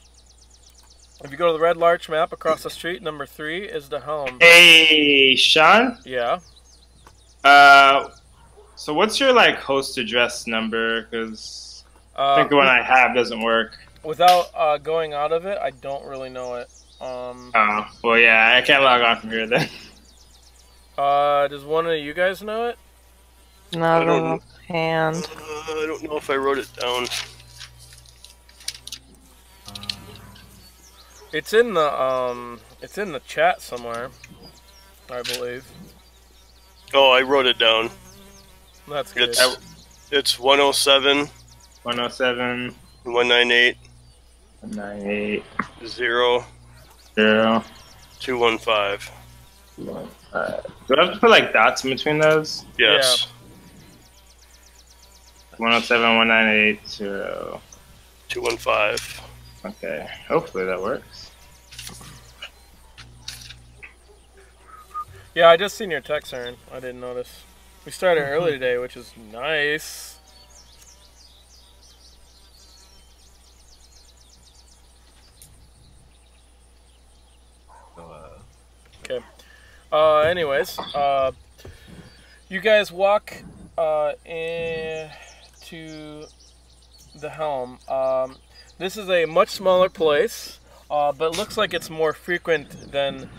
If you go to the Red Larch map across the street, number 3 is the Helm. Hey, Shawn? Yeah. So what's your, like, host address number? Because I think the one I have doesn't work. Without going out of it, I don't really know it. Oh, well, yeah, I can't log on from here then. Does one of you guys know it? Not don't- offhand. I don't know if I wrote it down. It's in the chat somewhere, I believe. Oh, I wrote it down. That's good. It's 107 107 198 98 0 0 215. Do I have to put, like, dots in between those? Yes. 107 198 0. 215. Okay, hopefully that works. Yeah, I just seen your text, Aaron. I didn't notice. We started early today, which is nice. Okay. Anyways, you guys walk into the helm. This is a much smaller place, but it looks like it's more frequent than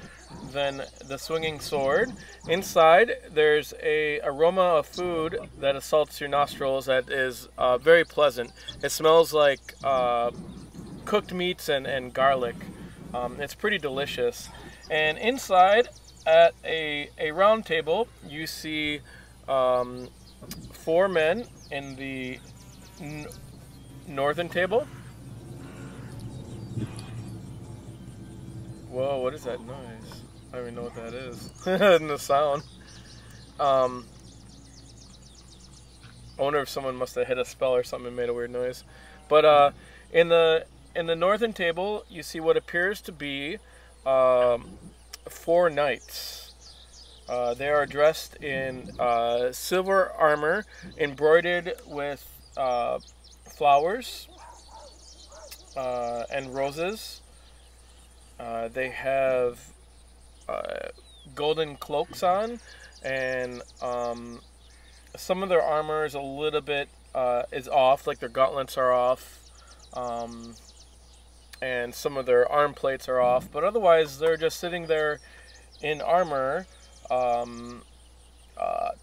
the swinging sword. Inside, there's a aroma of food that assaults your nostrils that is very pleasant. It smells like cooked meats and garlic. It's pretty delicious. And inside, at a round table, you see 4 men in the northern table. Whoa, what is that noise? I don't even know what that is. And the sound. I wonder if someone must have hit a spell or something and made a weird noise. But in the northern table, you see what appears to be 4 knights. They are dressed in silver armor embroidered with flowers and roses. They have golden cloaks on, and some of their armor is a little bit is off, like their gauntlets are off, and some of their arm plates are off, but otherwise they're just sitting there in armor,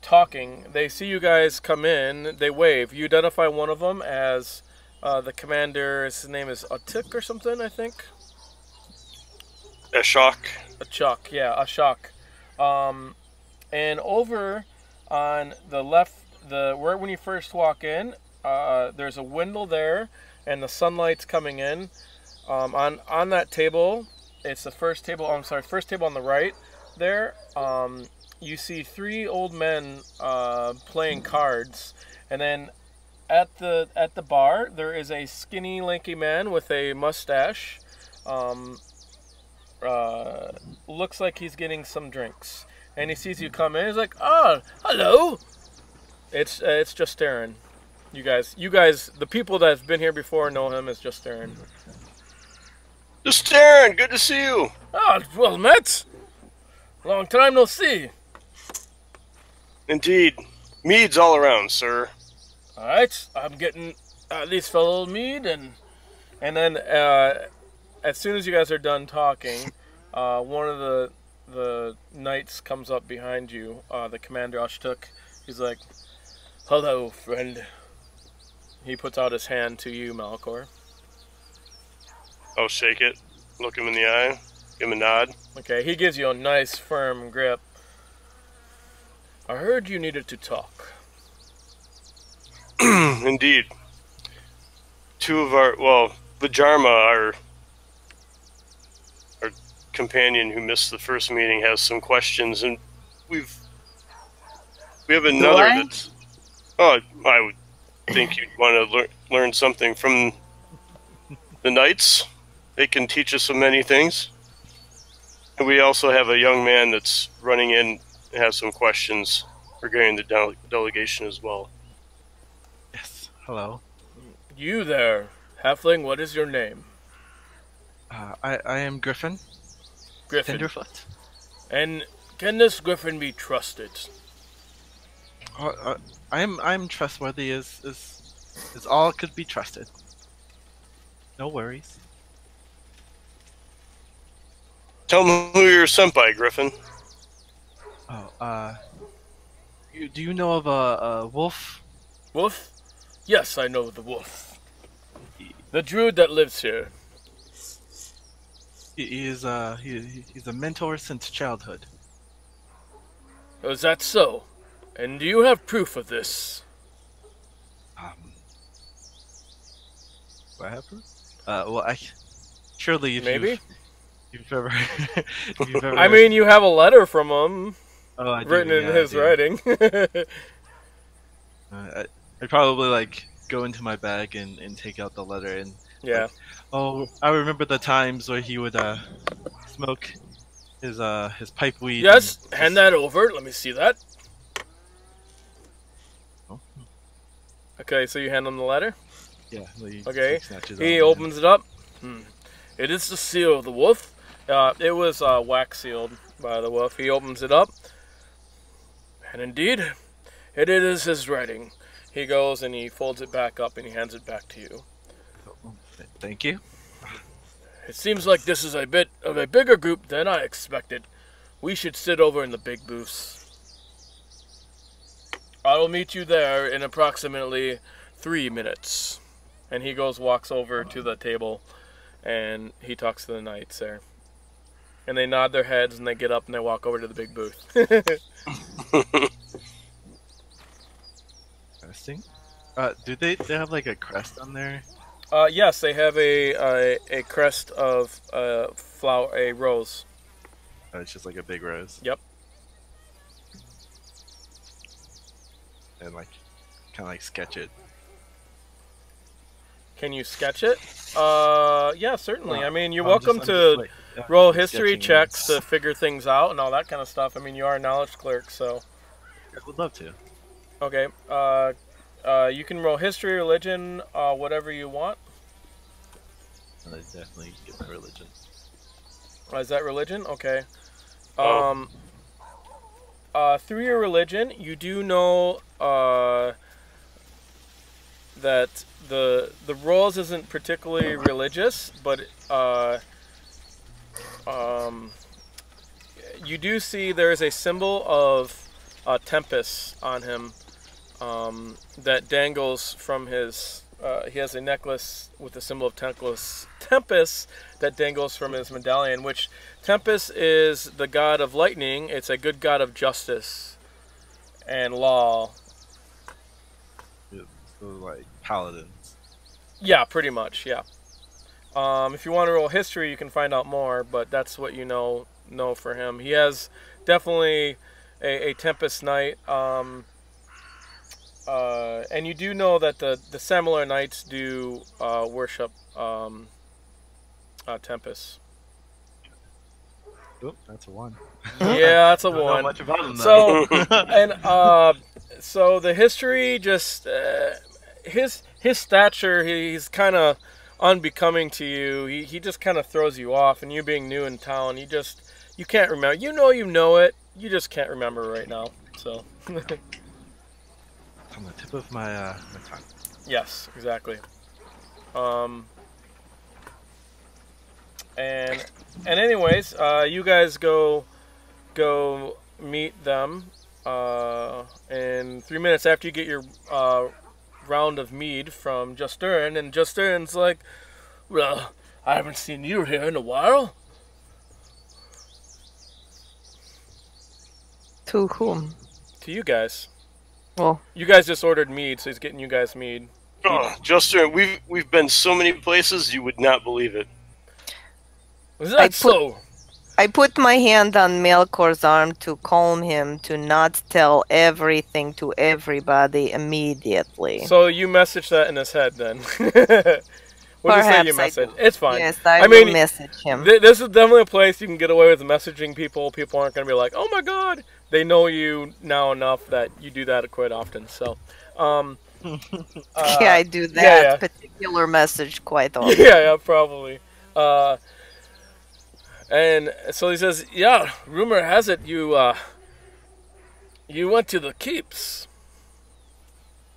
talking. They see you guys come in, they wave. You identify one of them as the commander. His name is Atik or something, I think. Ashok. Ashok, yeah, Ashok. And over on the left, right when you first walk in, there's a window there, and the sunlight's coming in. On that table, it's the first table. I'm sorry, first table on the right. There, you see 3 old men playing cards, and then at the bar there is a skinny, lanky man with a mustache. Looks like he's getting some drinks, and he sees you come in. He's like, "Oh, hello! It's just Aaron. You guys, the people that have been here before know him as just Aaron. Just Aaron, good to see you. Ah, well met. Long time no see. Indeed. Mead's all around, sir. All right, I'm getting at least a little mead, and then as soon as you guys are done talking, one of the knights comes up behind you. The commander Ashtuk. He's like, "Hello, friend." He puts out his hand to you, Malichor. I'll shake it, look him in the eye, give him a nod. Okay, he gives you a nice firm grip. I heard you needed to talk. Indeed. Two of Vhajjharma, our companion who missed the first meeting, has some questions, and we have another that's... Oh, I would think you'd want to learn something from the knights. They can teach us so many things. And we also have a young man that's running in and has some questions regarding the delegation as well. Yes. Hello. You there, halfling, what is your name? I am Griffin. Griffin. Tenderfoot. And can this Griffin be trusted? I'm trustworthy as all could be trusted. No worries. Tell them who you're sent by, Griffin. Oh, do you know of a wolf? Wolf? Yes, I know the wolf. The druid that lives here. He's a mentor since childhood. Is that so? And do you have proof of this? What happened? Well, surely if Maybe? you've ever, if you've ever... I mean, you have a letter from him. Oh, I do, written in his writing. I'd probably go into my bag and take out the letter and I remember the times where he would smoke his pipe weed. Yes, hand that over. Let me see that. Oh. Okay, so you hand him the letter. Yeah. Okay. He opens it up. It is the seal of the wolf. It was wax sealed by the wolf. He opens it up. And indeed, it is his writing. He goes and he folds it back up and he hands it back to you. Thank you. It seems like this is a bit of a bigger group than I expected. We should sit over in the big booths. I will meet you there in approximately 3 minutes. And he walks over to the table and he talks to the knights there. And they nod their heads and they get up and they walk over to the big booth. Interesting. Do they have a crest on there? Yes, they have a crest of a rose. Oh, it's just like a big rose. Yep. And kind of sketch it. Can you sketch it? Yeah, certainly. I mean, you're welcome to roll history checks to figure things out and all that kind of stuff. I mean, you are a knowledge cleric, so. I would love to. Okay. You can roll history, religion, whatever you want. I definitely get my religion. Is that religion? Okay. Through your religion, you do know that the rose isn't particularly religious, but you do see there is a symbol of Tempest on him that dangles from his. He has a necklace with the symbol of Tempest that dangles from his medallion, which Tempest is the god of lightning. It's a good god of justice and law. Yeah, so paladins. Yeah, pretty much, yeah. If you want to roll history, you can find out more, but that's what you know for him. He has definitely a Tempest Knight. And you do know that the Similar Knights do worship Tempest. Oh, that's a 1. Yeah, that's a 1. Not much about him, so, and so the history just his stature, he's kind of unbecoming to you. He just kind of throws you off, and you being new in town, you can't remember. You know it. You just can't remember right now. So. On the tip of my my tongue. Yes, exactly. And anyways, you guys go meet them in 3 minutes after you get your round of mead from Justerin, and Justerin's like, well, I haven't seen you here in a while. To whom? To you guys. Oh. You guys just ordered mead, so he's getting you guys mead. Oh, Juster, we've been so many places you would not believe it. Was that so? I put my hand on Melkor's arm to calm him to not tell everything to everybody immediately. So you messaged that in his head then. What do you say you message? It's fine. Yes, I will message him. This is definitely a place you can get away with messaging people. People aren't going to be like, oh my god. They know you now enough that you do that quite often. So, yeah, I do that particular message quite often. Yeah, probably. And so he says, yeah, rumor has it you went to the keeps.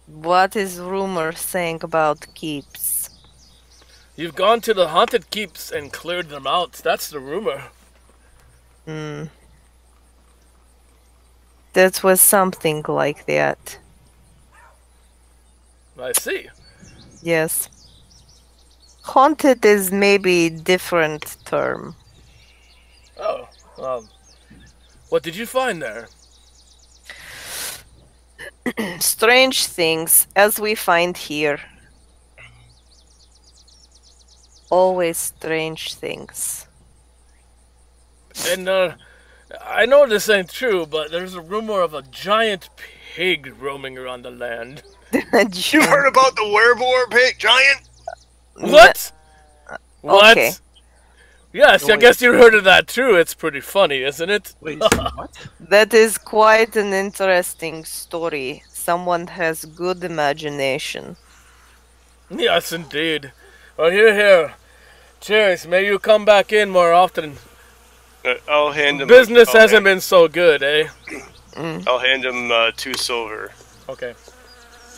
What is rumor saying about keeps? You've gone to the haunted keeps and cleared them out. That's the rumor. That was something like that. I see. Yes. Haunted is maybe different term. Oh, what did you find there? Strange things, as we find here. Always strange things. And, I know this ain't true, but there's a rumor of a giant pig roaming around the land. You heard about the werewolf pig giant? What? What? Okay. Yes, I guess you heard of that too. It's pretty funny, isn't it? Wait, what? That is quite an interesting story. Someone has good imagination. Yes, indeed. Well, here. Cheers. May you come back in more often. I'll hand him. Business hasn't been so good, eh? I'll hand him 2 silver. Okay.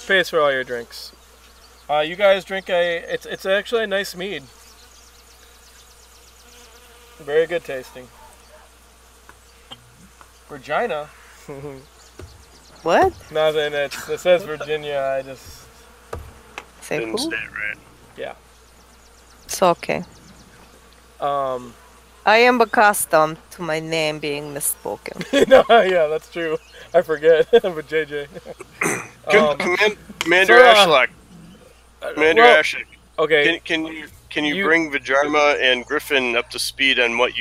Pays for all your drinks. You guys drink it's actually a nice mead. Very good tasting. Virginia. What? Nothing. It says Virginia. I just Say Didn't who? say it right. yeah. It's okay. I am accustomed to my name being misspoken. No, yeah, that's true. I forget. But JJ. Commander Ashlock. Commander well, Ashlock. Okay. Can you bring Vhajjharma and Griffin up to speed on what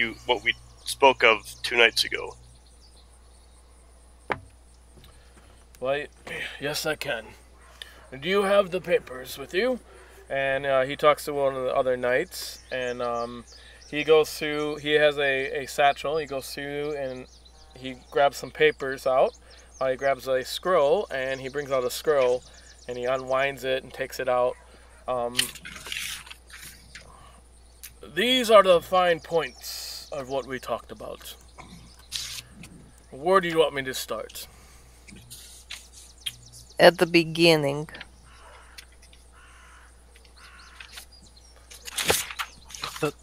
we spoke of 2 nights ago? Well, yes, I can. Do you have the papers with you? And he talks to one of the other knights, and he goes through. He has a satchel. He goes through and he grabs some papers out. He grabs a scroll, and he brings out a scroll, and he unwinds it and takes it out. These are the fine points of what we talked about. Where do you want me to start? At the beginning.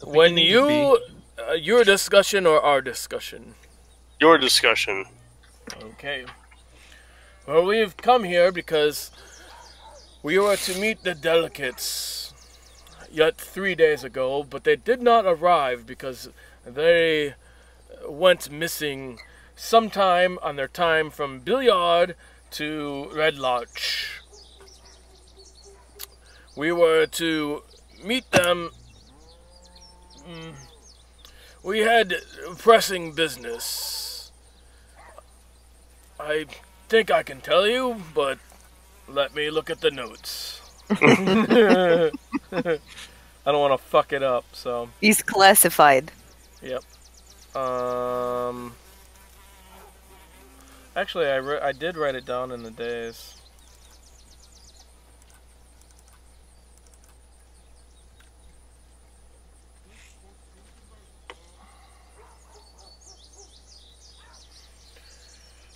When you... your discussion or our discussion? Your discussion. Okay. Well, we've come here because we were to meet the delegates yet 3 days ago, but they did not arrive because they went missing sometime on their time from Billiard to redlarc. We were to meet them. We had pressing business. I think I can tell you, but let me look at the notes. I don't want to fuck it up, so... He's classified. Yep. Actually, I did write it down in the days.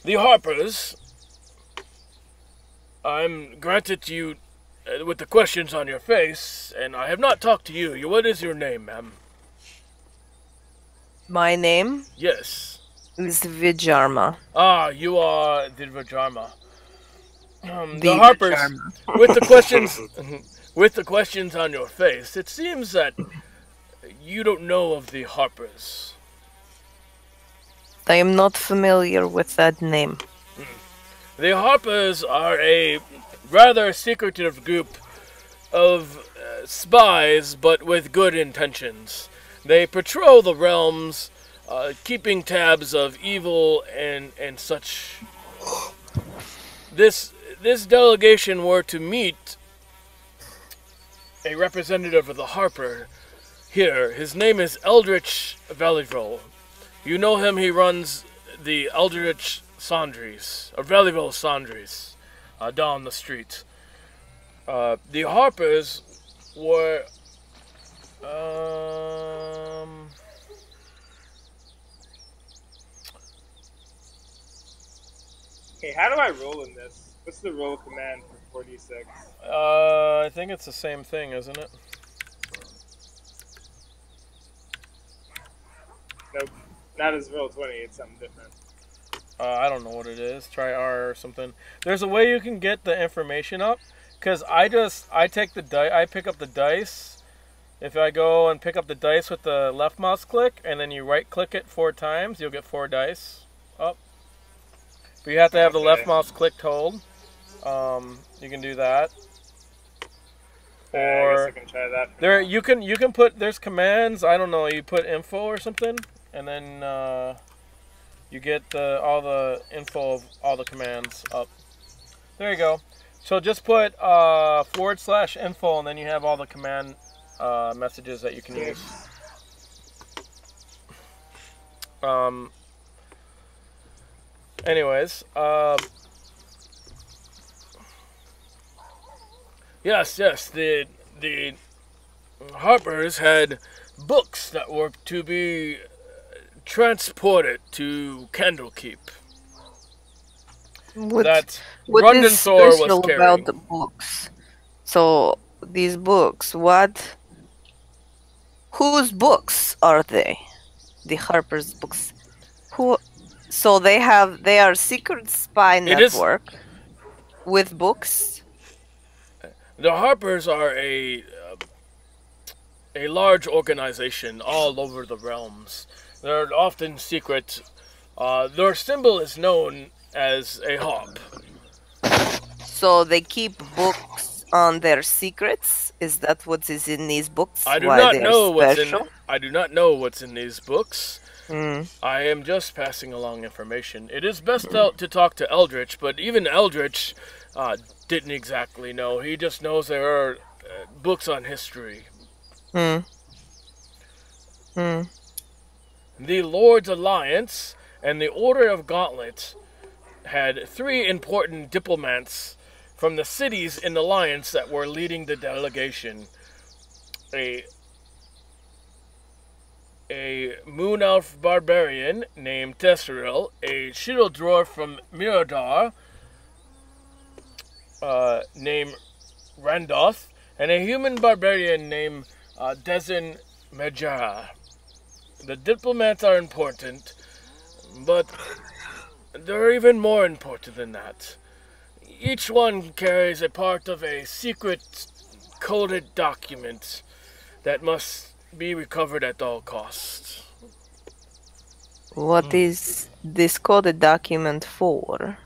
The Harpers. I'm granted to you with the questions on your face, and I have not talked to you. What is your name, ma'am? My name Yes. is Vhajjharma. Ah, you are the Vhajjharma. The The Harpers, Vhajjharma. with the questions, with the questions on your face, it seems that you don't know of the Harpers. I am not familiar with that name. The Harpers are a rather secretive group of spies, but with good intentions. They patrol the realms, keeping tabs of evil and such. This delegation were to meet a representative of the Harper here. His name is Eldritch Valivrol. You know him, he runs the Eldritch Sandries, or Valivrol Sandries, down the street. The Harpers were... Hey, how do I roll in this? What's the roll command for 4d6? I think it's the same thing, isn't it? Nope. Not as roll 20, it's something different. I don't know what it is. Try R or something. There's a way you can get the information up. Because I take the die. I pick up the dice. If I go and pick up the dice with the left mouse click, and then you right click it 4 times, you'll get 4 dice up. But you have to have the left mouse clicked hold. You can do that. I Or guess I can try that. there you can put, there's commands. I don't know. You put info or something, and then you get all the info of all the commands up. There you go. So just put /info, and then you have all the command messages that you can use. Anyways, yes, the Harpers had books that were to be transported to Candlekeep. That What is Bruldenthar was special carrying. about the books? So these books, whose books are they? The Harper's books. Who? So they are secret spy network with books. The Harpers are a large organization all over the realms. They're often secret. Their symbol is known as a harp. So they keep books on their secrets. Is that what is in these books? I do Why not they're know what's in. special? I do not know what's in these books. Mm. I am just passing along information. It is best to talk to Eldritch, but even Eldritch didn't exactly know. He just knows there are books on history. Mm. Mm. The Lord's Alliance and the Order of Gauntlet had 3 important diplomats from the cities in the Alliance that were leading the delegation. A moon elf barbarian named Kevril, a shield dwarf from Miradar named Randoth, and a human barbarian named Dezen Majara. The diplomats are important, but they're even more important than that. Each one carries a part of a secret coded document that must be recovered at all costs. What is this coded document for?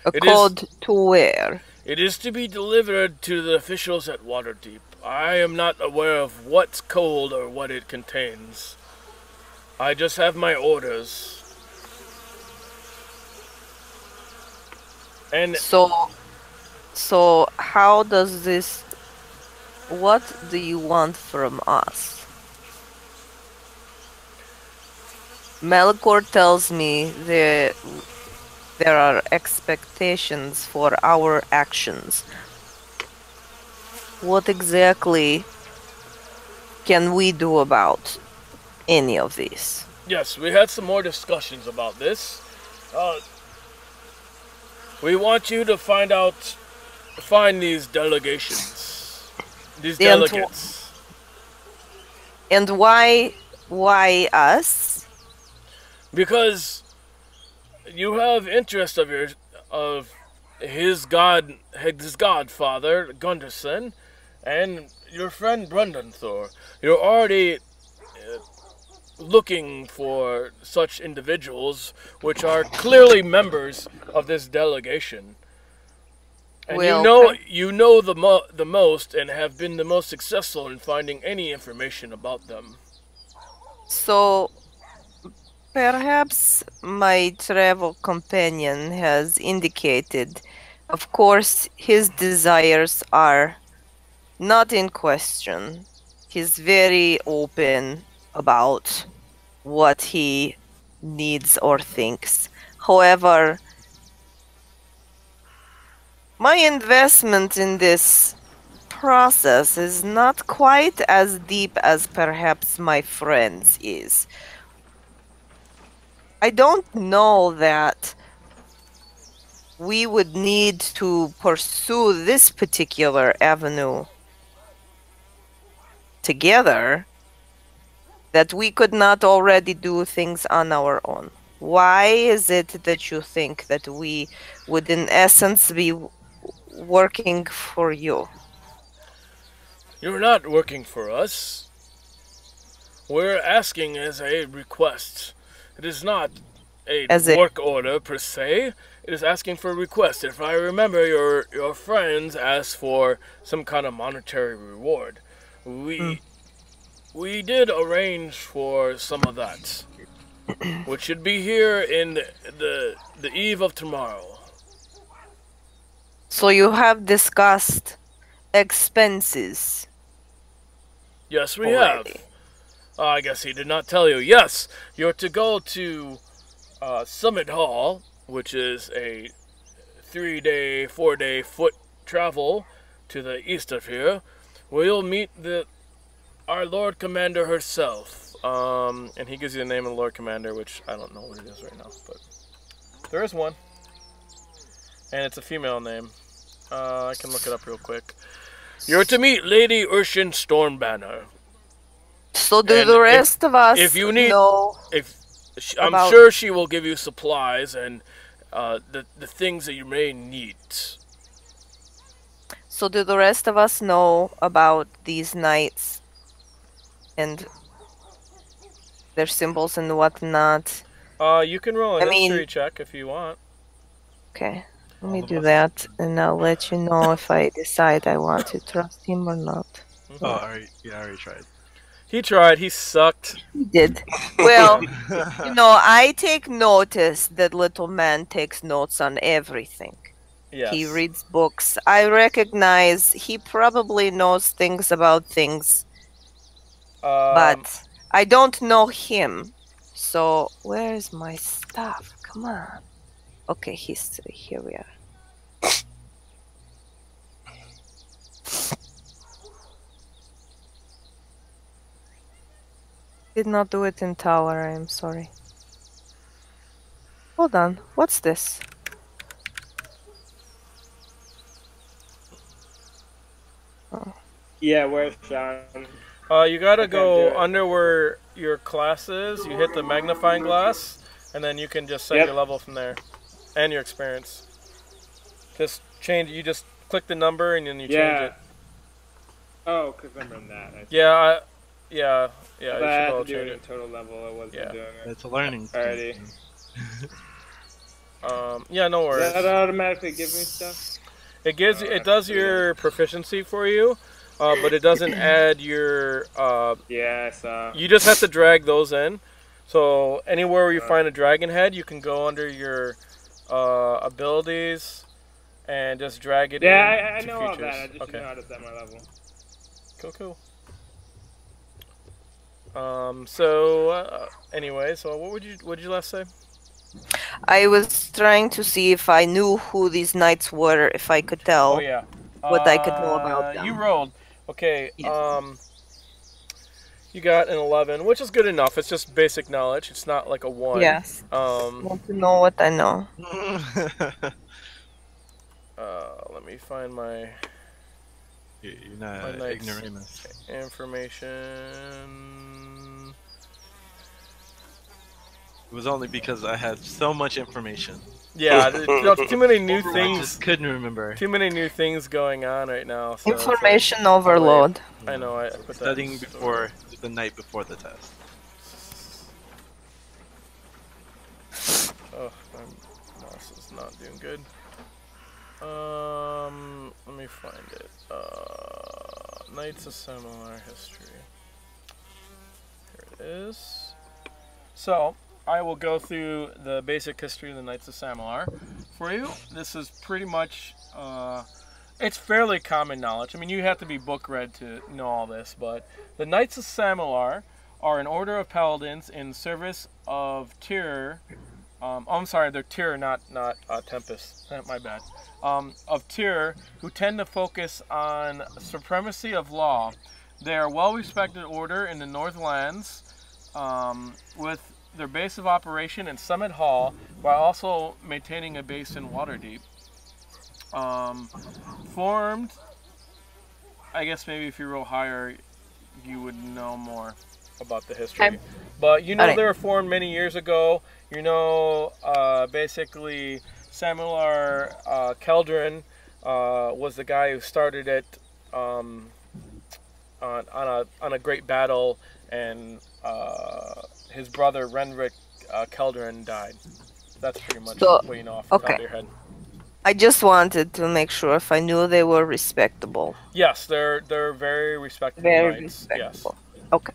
A It code to where? It is to be delivered to the officials at Waterdeep. I am not aware of what's code or what it contains. I just have my orders. And So how does this... What do you want from us? Malichor tells me there are expectations for our actions. What exactly can we do about any of these? Yes, we had some more discussions about this. We want you to find these delegations, these delegates. And why us? Because you have interest of his godfather Gunderson, and your friend Bruldenthar. You're already looking for such individuals, which are clearly members of this delegation. And you know the most, and have been the most successful in finding any information about them. So, perhaps my travel companion has indicated, of course, his desires are not in question. He's very open about what he needs or thinks. However, my investment in this process is not quite as deep as perhaps my friend's is. I don't know that we would need to pursue this particular avenue together, that we could not already do things on our own. Why is it that you think that we would in essence be working for you? You're not working for us. We're asking as a request. It is not a work order per se. It is asking for a request. If I remember, your friends asked for some kind of monetary reward. We did arrange for some of that, which should be here in the eve of tomorrow. So you have discussed expenses. Yes, we have. I guess he did not tell you. Yes, you're to go to Summit Hall, which is a 3-day, 4-day foot travel to the east of here, where you'll meet our Lord Commander herself. And he gives you the name of the Lord Commander, which I don't know what it is right now, but there is one. And it's a female name. I can look it up real quick. You're to meet Lady Urshan Stormbanner. So do the rest of us know? I'm sure she will give you supplies and the things that you may need. So do the rest of us know about these knights and their symbols and whatnot? You can roll a history check if you want. Okay, let me do that, and I'll let you know if I decide I want to trust him or not. Oh, alright. Yeah, I already tried. He tried. He sucked. He did. Well, I take notice that little man takes notes on everything. Yes. He reads books. I recognize he probably knows things about things. But I don't know him. So, where is my stuff? Come on. Okay, history. Here we are. Did not do it in tower, I am sorry. Hold on. What's this? Oh. Yeah, where's Shawn? You gotta go under where your class is. You hit the magnifying glass, and then you can just set your level from there, and your experience. Just change. You just click the number, and then you change it. Oh, because I'm in that. Yeah. But you should I had go to do change it in total level. I wasn't doing it. It's a learning already. Yeah, no worries. Does that automatically give me stuff? It gives it does your proficiency for you, but it doesn't add your. Yeah, I saw. You just have to drag those in. So anywhere where you find a dragon head, you can go under your abilities and just drag it in. Yeah, I to know features. all that. I just know how to set my level. Cool. So anyway, so what would you last say? I was trying to see if I knew who these knights were, if I could tell. Oh yeah. What I could know about them. You rolled. Okay. Yes. You got an 11, which is good enough. It's just basic knowledge. It's not like a 1. Yes. Want to know what I know. Let me find my. You're not my ignoramus. Information. It was only because I had so much information. Yeah, too many new I things. just couldn't remember. Too many new things going on right now. So Information overload. I know. I put Studying that before the night before the test. Oh, my mouse is not doing good. Let me find it. Knights of Similar History. Here it is. So, I will go through the basic history of the Knights of Samilar for you. This is pretty much, it's fairly common knowledge. I mean, you have to be book read to know all this, but the Knights of Samilar are an order of paladins in service of Tyr. I'm sorry, they're Tyr, not Tempest. My bad. Of Tyr, who tend to focus on supremacy of law. They are a well-respected order in the Northlands, with their base of operation in Summit Hall, while also maintaining a base in Waterdeep. Formed, I guess maybe if you roll higher, you would know more about the history. But you know they were formed many years ago. You know, basically, Samular Keldrin was the guy who started it on a great battle, and his brother Renric Keldrin died. That's pretty much what you know off the top of your head. I just wanted to make sure if I knew they were respectable. Yes, they're very respectable knights. Respectable. Yes. Okay.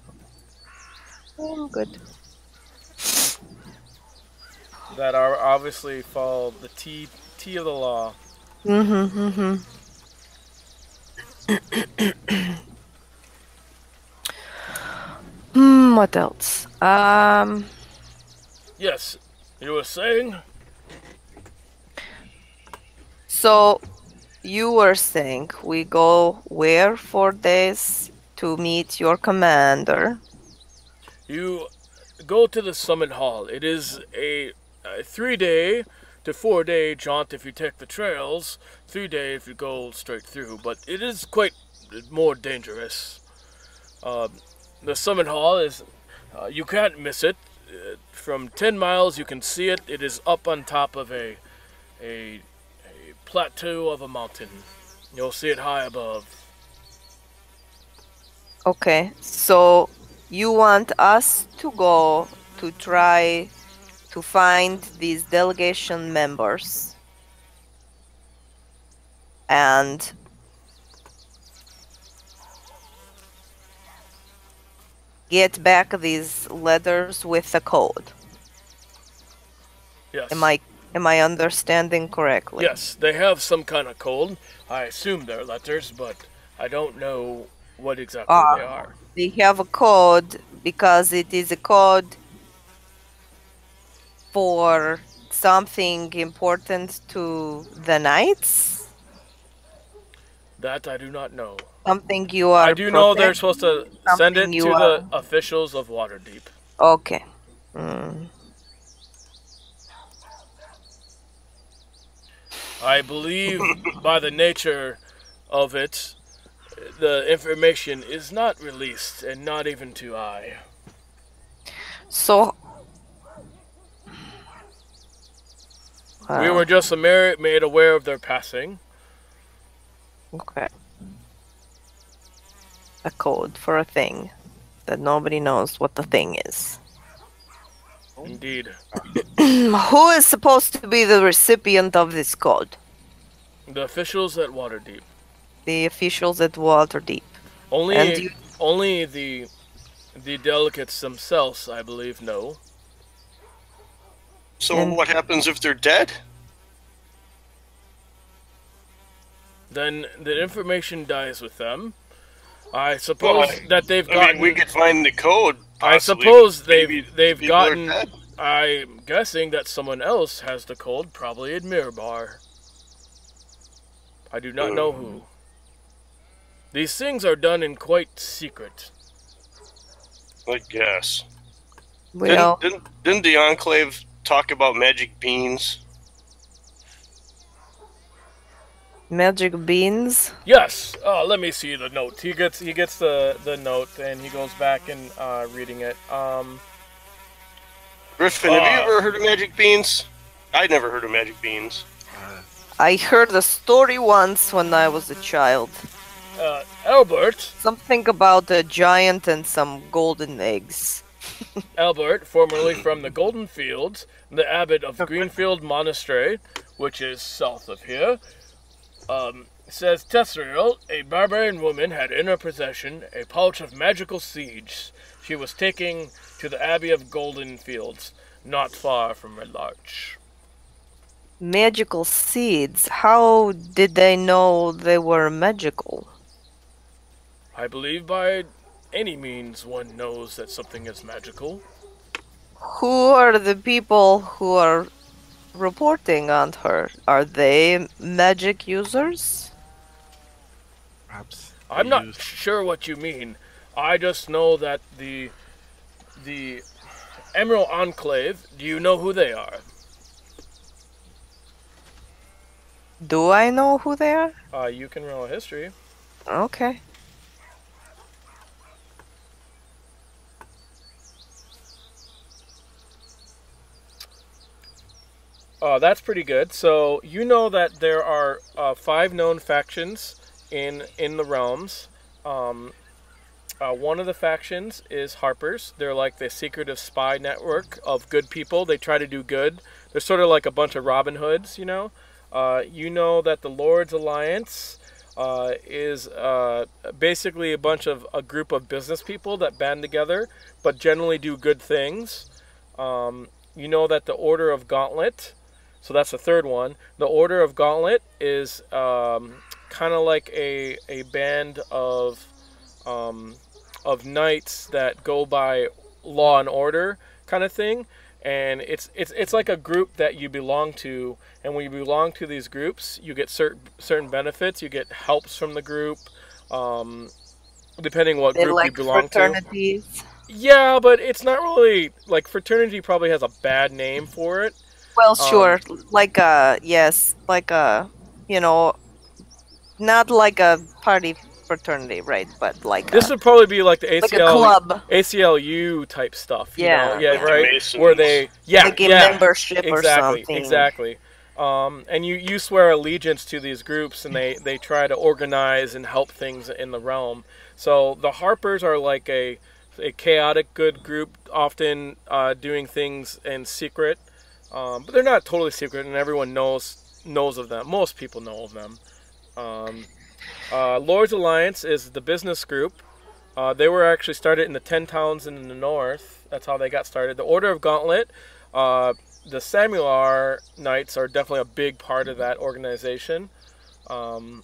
I'm good. That are obviously follow the T of the law. What else? Yes, you were saying? So, you were saying we go where for this to meet your commander? You go to the Summit Hall. It is a 3-day to 4-day jaunt if you take the trails, 3-day if you go straight through, but it is quite more dangerous. The Summit Hall is, you can't miss it. From 10 miles you can see it. It is up on top of a plateau of a mountain. You'll see it high above. Okay, so you want us to go to try to find these delegation members and get back these letters with the code. Yes. Am I understanding correctly? Yes, they have some kind of code. I assume they're letters, but I don't know what exactly they are. They have a code because it is a code for something important to the knights? That I do not know. Something you are I do know they're supposed to send it to the officials of Waterdeep. Okay. I believe by the nature of it, the information is not released, and not even to I. So... we were just made aware of their passing. Okay. A code for a thing that nobody knows what the thing is. Indeed. Who is supposed to be the recipient of this code? The officials at Waterdeep. The officials at Waterdeep. Only the delegates themselves, I believe, know. So what happens if they're dead? Then the information dies with them. I suppose that they've gotten... I mean, we could find the code. I suppose they've gotten I'm guessing that someone else has the cold, probably in Mirabar. I do not know who. These things are done in quite secret. I guess. Well, Didn't the Enclave talk about magic beans? magic beans. Yes. Let me see the note. He gets the note and he goes back and reading it. Griffin, have you ever heard of magic beans? I'd never heard of magic beans. I heard a story once when I was a child. Albert. Something about a giant and some golden eggs. Albert, formerly from the Golden Fields, the abbot of Greenfield Monastery, which is south of here, says Tesseriel, a barbarian woman, had in her possession a pouch of magical seeds she was taking to the Abbey of Golden Fields, not far from redlarc. Magical seeds? How did they know they were magical? I believe by any means one knows that something is magical. Who are the people who are reporting on her? Are they magic users? Perhaps. I'm not sure what you mean. I just know that the Emerald Enclave, do you know who they are? Do I know who they are? You can roll a history. Okay. That's pretty good. So you know that there are 5 known factions in the realms. One of the factions is Harpers. They're like the secretive spy network of good people. They try to do good. They're sort of like a bunch of Robin Hoods, you know. You know that the Lord's Alliance is basically a group of business people that band together, but generally do good things. You know that the Order of Gauntlet, so that's the third one. The Order of Gauntlet is kind of like a band of knights that go by law and order kind of thing, and it's like a group that you belong to, and when you belong to these groups, you get certain benefits. You get helps from the group, depending what They group like you belong fraternities. to. Yeah, but it's not really like fraternity. Probably has a bad name for it. Well, sure. Like a, yes, like a, you know, not like a party fraternity, right? But like this would probably be like the like a club. ACLU type stuff. You Yeah, know? Yeah, yeah. right. Masons. Where they, Like a membership or something. Exactly. And you swear allegiance to these groups, and they try to organize and help things in the realm. So the Harpers are like a chaotic good group, often doing things in secret, but they're not totally secret, and everyone knows of them. Most people know of them. Lord's Alliance is the business group. They were actually started in the 10 towns in the north. That's how they got started. The Order of Gauntlet, the Samular Knights are definitely a big part of that organization. And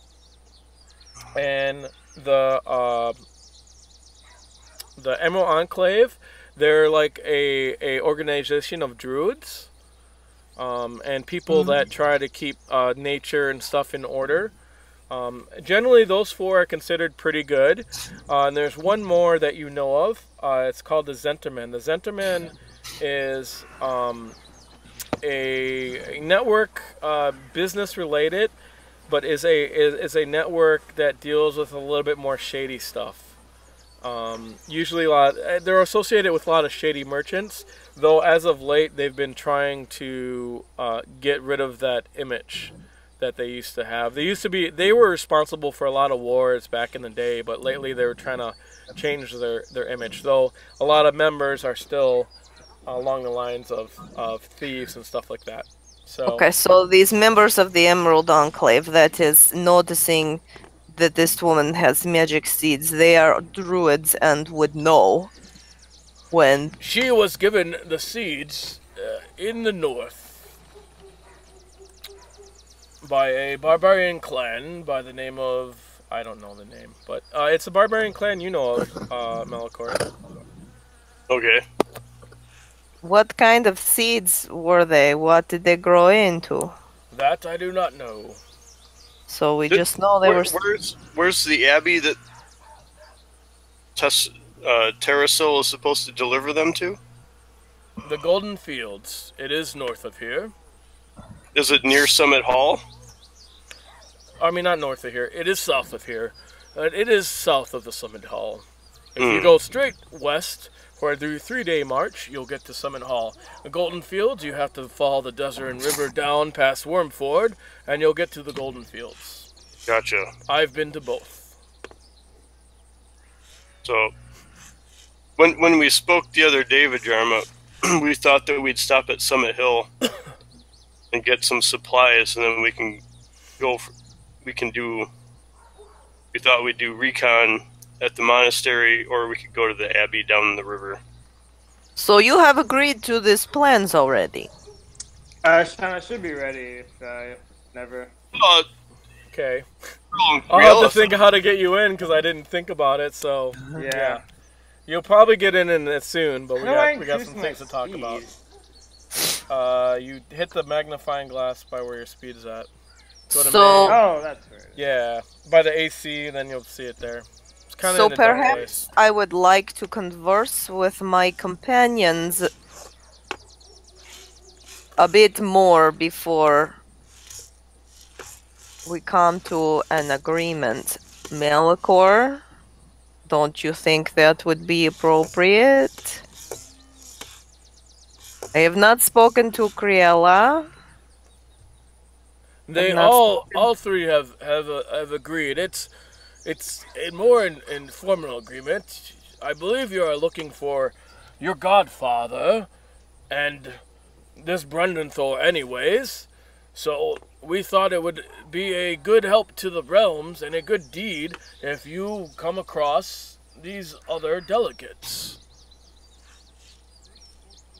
the Emerald Enclave, they're like a organization of druids, and people that try to keep nature and stuff in order. Generally, those 4 are considered pretty good. And there's one more that you know of. It's called the Zenterman. The Zenterman is a network, business related, but is a network that deals with a little bit more shady stuff. Usually, they're associated with a lot of shady merchants. Though as of late, they've been trying to get rid of that image that they used to have. They were responsible for a lot of wars back in the day, but lately they were trying to change their image. Though a lot of members are still along the lines of thieves and stuff like that. So Okay, so these members of the Emerald Enclave that is noticing that this woman has magic seeds, they are druids and would know when... she was given the seeds in the north by a barbarian clan by the name of, I don't know the name, but it's a barbarian clan you know of, Malichor. Okay. What kind of seeds were they? What did they grow into? That I do not know. So we just know they were. Where's the abbey that Terrasil is supposed to deliver them to? The Golden Fields. It is north of here. Is it near Summit Hall? I mean, not north of here. It is south of here. It is south of the Summit Hall. If you go straight west for a 3-day march, you'll get to Summit Hall. The Golden Fields, you have to follow the desert and river down past Wormford, and you'll get to the Golden Fields. Gotcha. I've been to both. So, when we spoke the other day, Vhajjharma, we thought that we'd stop at Summit Hill and get some supplies, and then we can go. We thought we'd do recon at the monastery, or we could go to the abbey down the river. So you have agreed to these plans already? Shawn, I should be ready if I never. Okay. I'll I'll have to think of how to get you in, because I didn't think about it, so... Yeah. You'll probably get in it soon, but we got increase some my things to talk speed? about. You hit the magnifying glass by where your speed is at. Go to So- main. Oh, that's weird. Yeah, by the AC, then you'll see it there. It's kind of So in a dark perhaps place. I would like to converse with my companions a bit more before we come to an agreement. Malichor, don't you think that would be appropriate? I have not spoken to Criella. They I'm not all three have agreed. It's a more informal agreement. I believe you are looking for your godfather and this Bruldenthar anyways. So we thought it would be a good help to the realms and a good deed if you come across these other delegates.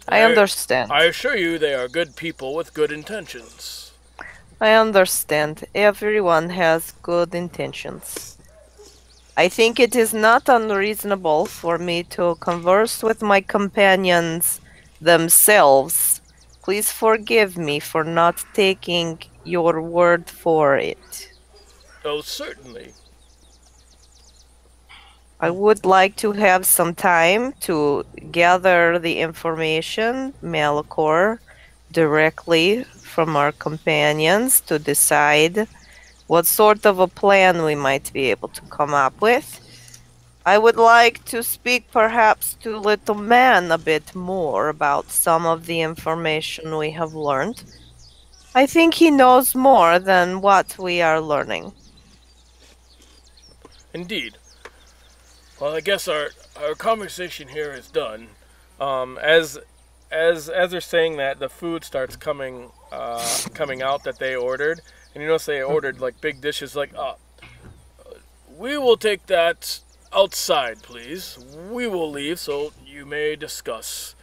I understand. I assure you they are good people with good intentions. I understand. Everyone has good intentions. I think it is not unreasonable for me to converse with my companions themselves. Please forgive me for not taking your word for it. Oh, certainly. I would like to have some time to gather the information, Malichor, directly from our companions to decide what sort of a plan we might be able to come up with. I would like to speak perhaps to Little Man a bit more about some of the information we have learned. I think he knows more than what we are learning. Indeed. Well, I guess our conversation here is done. As they're saying that, the food starts coming out that they ordered, and you notice they ordered like big dishes. Like, we will take that outside, please. We will leave, so you may discuss.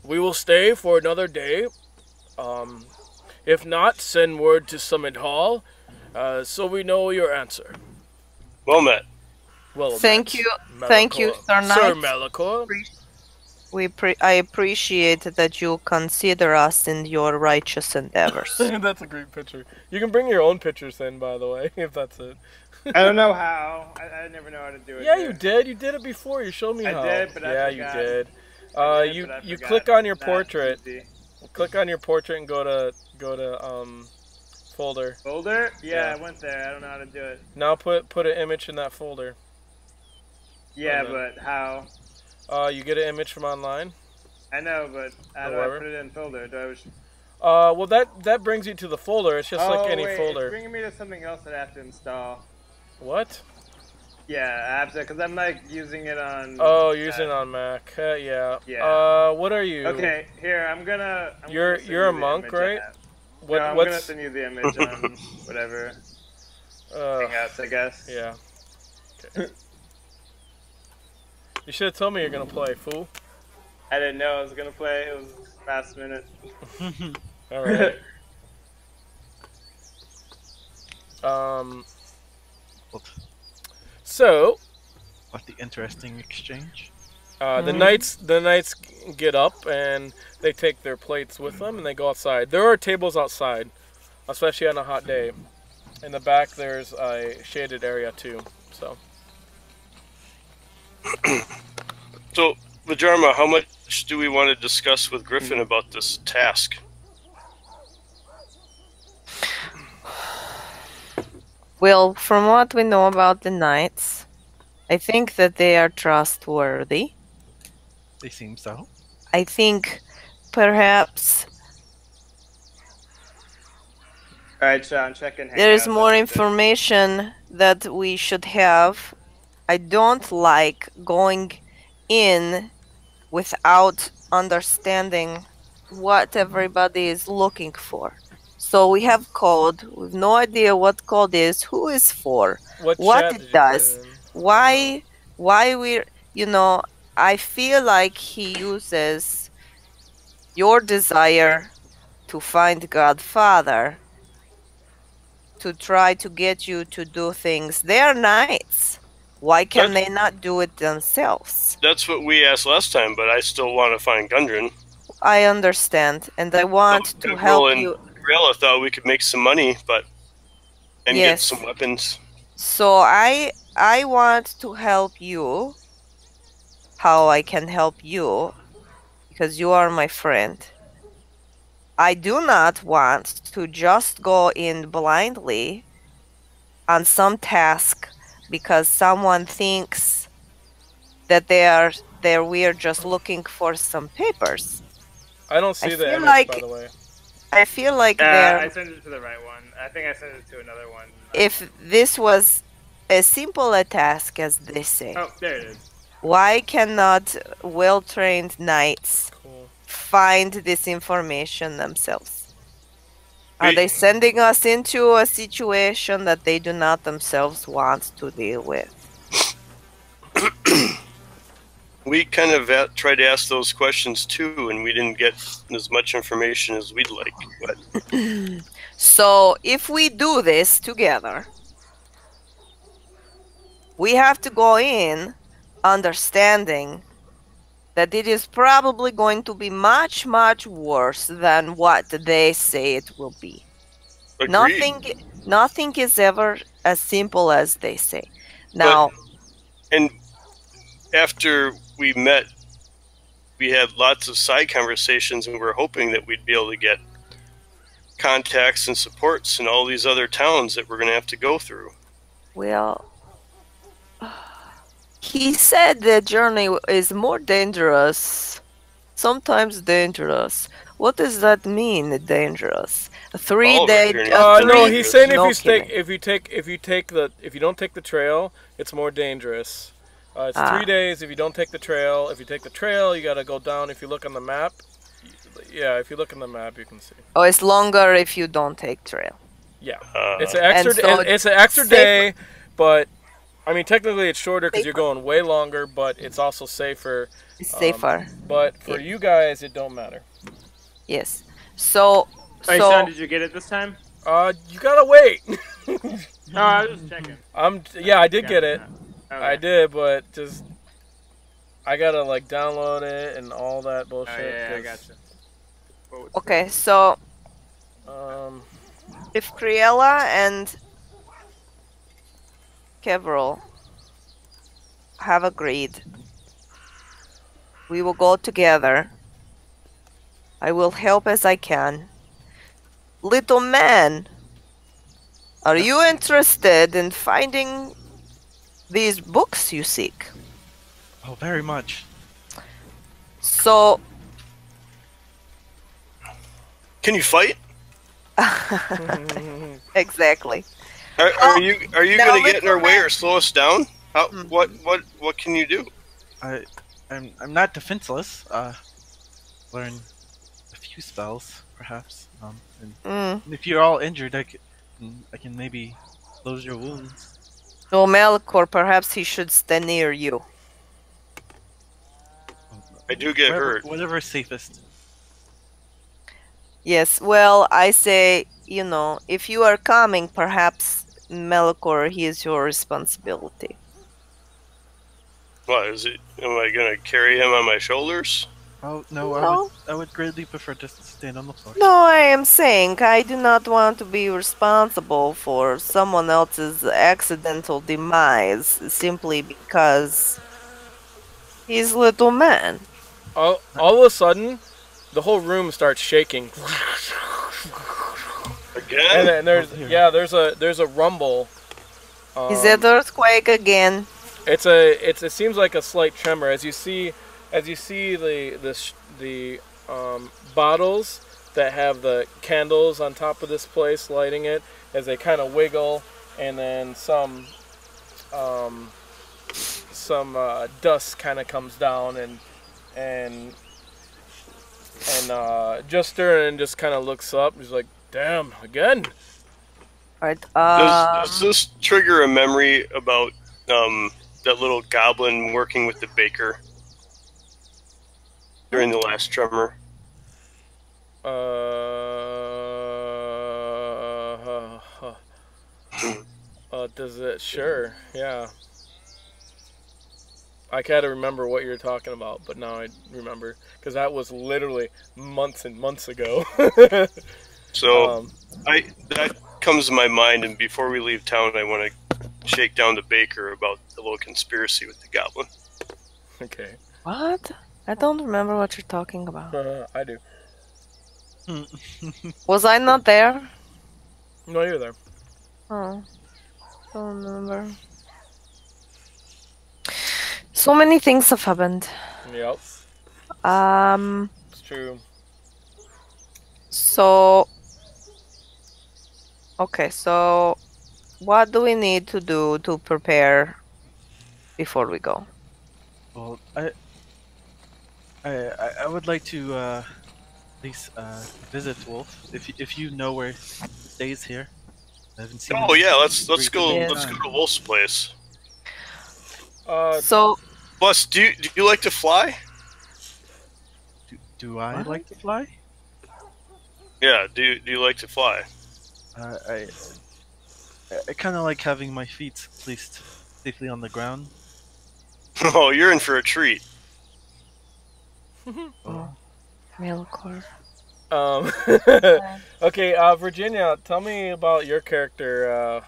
We will stay for another day. If not, send word to Summit Hall, so we know your answer. Well met. Well, Thank you, Sir Knight. Sir Malichor. I appreciate that you consider us in your righteous endeavors. That's a great picture. You can bring your own pictures in, by the way, if that's it. I don't know how. I never know how to do it. Yeah, you did. You did it before. You showed me how. I did, but I yeah, forgot. you did. You forgot. click on your It's not portrait. easy. Click on your portrait and go to folder. Folder? Yeah, Yeah. I went there. I don't know how to do it. Now put an image in that folder. Yeah, then- but how? You get an image from online. I know, but how do I However. put it in folder? Do I was... Well that brings you to the folder. It's just like any wait, folder. It's bringing me to something else that I have to install. What? Yeah, I have to, because I'm like using it on... Oh, using it on Mac. Yeah. Yeah. What are you? Okay, here, I'm gonna You're send a you the monk, image I right? have. What? No, I'm gonna What's? send you the image on whatever. Hangouts, I guess. Yeah. Okay. You should have told me you're gonna play, fool. I didn't know I was gonna play. It was last minute. All right. What, So what the interesting exchange? The knights get up and they take their plates with them and they go outside. There are tables outside, especially on a hot day. In the back, there's a shaded area too. So, So, Vhajjharma, how much do we want to discuss with Griffin about this task? Well, from what we know about the knights, I think that they are trustworthy. They seem so. I think perhaps Alright, Shawn, check in. there is more information that we should have. I don't like going in without understanding what everybody is looking for. So we have code. We have no idea what code is, who is for, what chat did it you does, put in? why we're, I feel like he uses your desire to find Godfather to try to get you to do things. They are knights. Why can they not do it themselves? That's what we asked last time, but I still want to find Gundren. I understand, and I want to Kevril help and you. Criella thought we could make some money, and get Yes. some weapons. So I want to help you. How I can help you, because you are my friend. I do not want to just go in blindly on some task because someone thinks that we're just looking for some papers. I don't see I the feel image, like- by the way. I feel like I sent it to the right one. I think I sent it to another one. if this was as simple a task as they say, Oh, there it is. why cannot well-trained knights Cool. find this information themselves? Are they sending us into a situation that they do not themselves want to deal with? We kind of tried to ask those questions too, and we didn't get as much information as we'd like. But So, if we do this together, we have to go in understanding that it is probably going to be much, much worse than what they say it will be. agreed. Nothing is ever as simple as they say. Now, And after we met, we had lots of side conversations, and we were hoping that we'd be able to get contacts and supports in all these other towns that we're going to have to go through. well, he said the journey is more dangerous. Sometimes dangerous. What does that mean, dangerous? A 3-day. journeys No, he's saying No if you don't take the trail, it's more dangerous. It's 3 days if you don't take the trail. If you take the trail, you gotta go down. If you look on the map, if you look on the map, you can see. Oh, it's longer if you don't take trail. Yeah, it's an extra. so It's an extra safer. day, but I mean technically it's shorter because you're going way longer, but it's also safer. It's safer. But for you guys, it don't matter. Yes. So. Hey, So. Shawn, did you get it this time? You gotta wait. No, I was just checking. I did get it. Okay. I did, but just I gotta like download it and all that bullshit. Oh, yeah, I 'cause, gotcha. Okay, so if Criella and Kevril have agreed, we will go together. I will help as I can. Little man, are you interested in finding these books you seek? Oh, very much. So, Can you fight? exactly. Are you now going to get in our little way man- or slow us down? How, what can you do? I'm not defenseless. Learn a few spells, perhaps. And if you're all injured, I can maybe close your wounds. So Malichor, perhaps he should stay near you. I do get hurt. Whatever's safest. Yes, well, I say, if you are coming, perhaps Malichor, he is your responsibility. What is it? Am I gonna carry him on my shoulders? Oh no, No. I would greatly prefer just to stand on the floor. No, I am saying I do not want to be responsible for someone else's accidental demise simply because he's little man. All of a sudden, the whole room starts shaking. Again? And then there's a rumble. Is it earthquake again? It seems like a slight tremor as you see the bottles that have the candles on top of this place lighting it as they kind of wiggle, and then some dust kind of comes down and Juster and just kind of looks up. He's like, "Damn, again." Right. Does this trigger a memory about that little goblin working with the baker during the last tremor? Does it? Sure, yeah. I gotta remember what you're talking about, but now I remember because that was literally months and months ago. So that comes to my mind, and before we leave town, I want to shake down the baker about the little conspiracy with the goblin. Okay. What? I don't remember what you're talking about. I do. Was I not there? No, you're there. Oh, don't remember. So many things have happened. Yep, It's true. So, okay, so what do we need to do to prepare before we go? Well, I would like to at least visit Wolf if you know where he stays here. I haven't seen. Oh yeah, let's go. Yeah. Let's go to Wolf's place. So, Plus, do you like to fly? Do I like to fly? Yeah. Do you like to fly? I kind of like having my feet at least safely on the ground. Oh, you're in for a treat. oh, Malichor. Okay, Virginia, tell me about your character.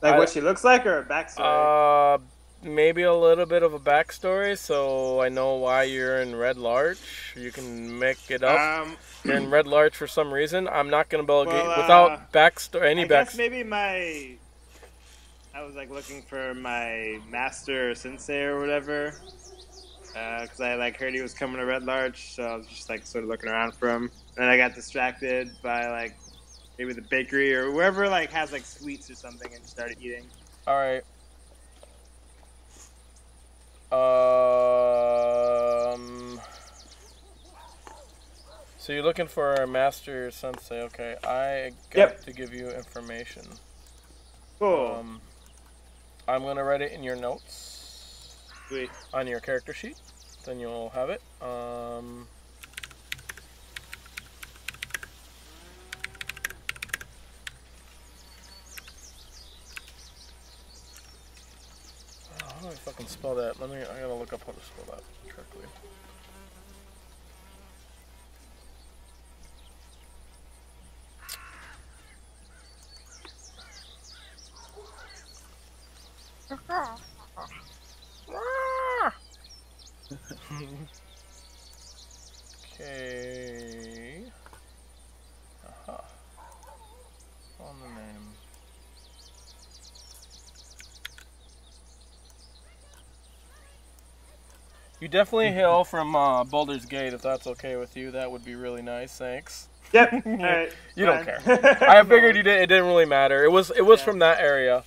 Like what she looks like or a backstory? Maybe a little bit of a backstory, so I know why you're in redlarc. You can make it up. You're in redlarc for some reason. I'm not gonna be able to get without backstory. I guess maybe I was like looking for my master or sensei or whatever, because I like heard he was coming to redlarc, so I was just like sort of looking around for him, and I got distracted by like maybe the bakery or wherever like has like sweets or something, and started eating. All right. So you're looking for a master sensei. Okay, I got to give you information. Cool. I'm gonna write it in your notes. Sweet. On your character sheet. Then you'll have it. How do I fucking spell that? I gotta look up how to spell that correctly. Okay. Aha. On the name. You definitely hail from Baldur's Gate, if that's okay with you. That would be really nice. Thanks. Yep. All right. You don't care. I figured you did. It didn't really matter. It was from that area.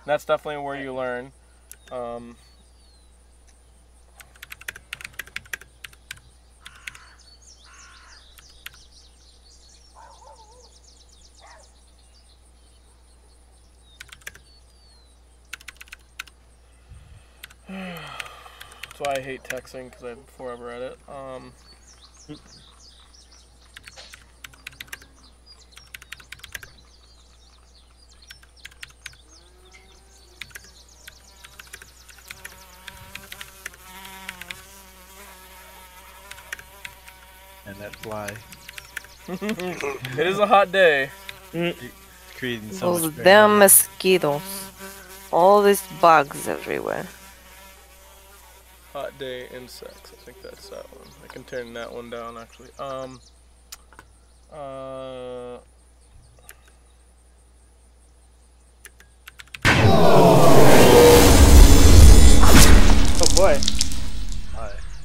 That's definitely where you learn. That's why I hate texting, because before I've read it. and that fly. It is a hot day. Creating so Those much damn mosquitoes. All these bugs everywhere. Hot day insects. I think that's that one. I can turn that one down actually. Oh boy.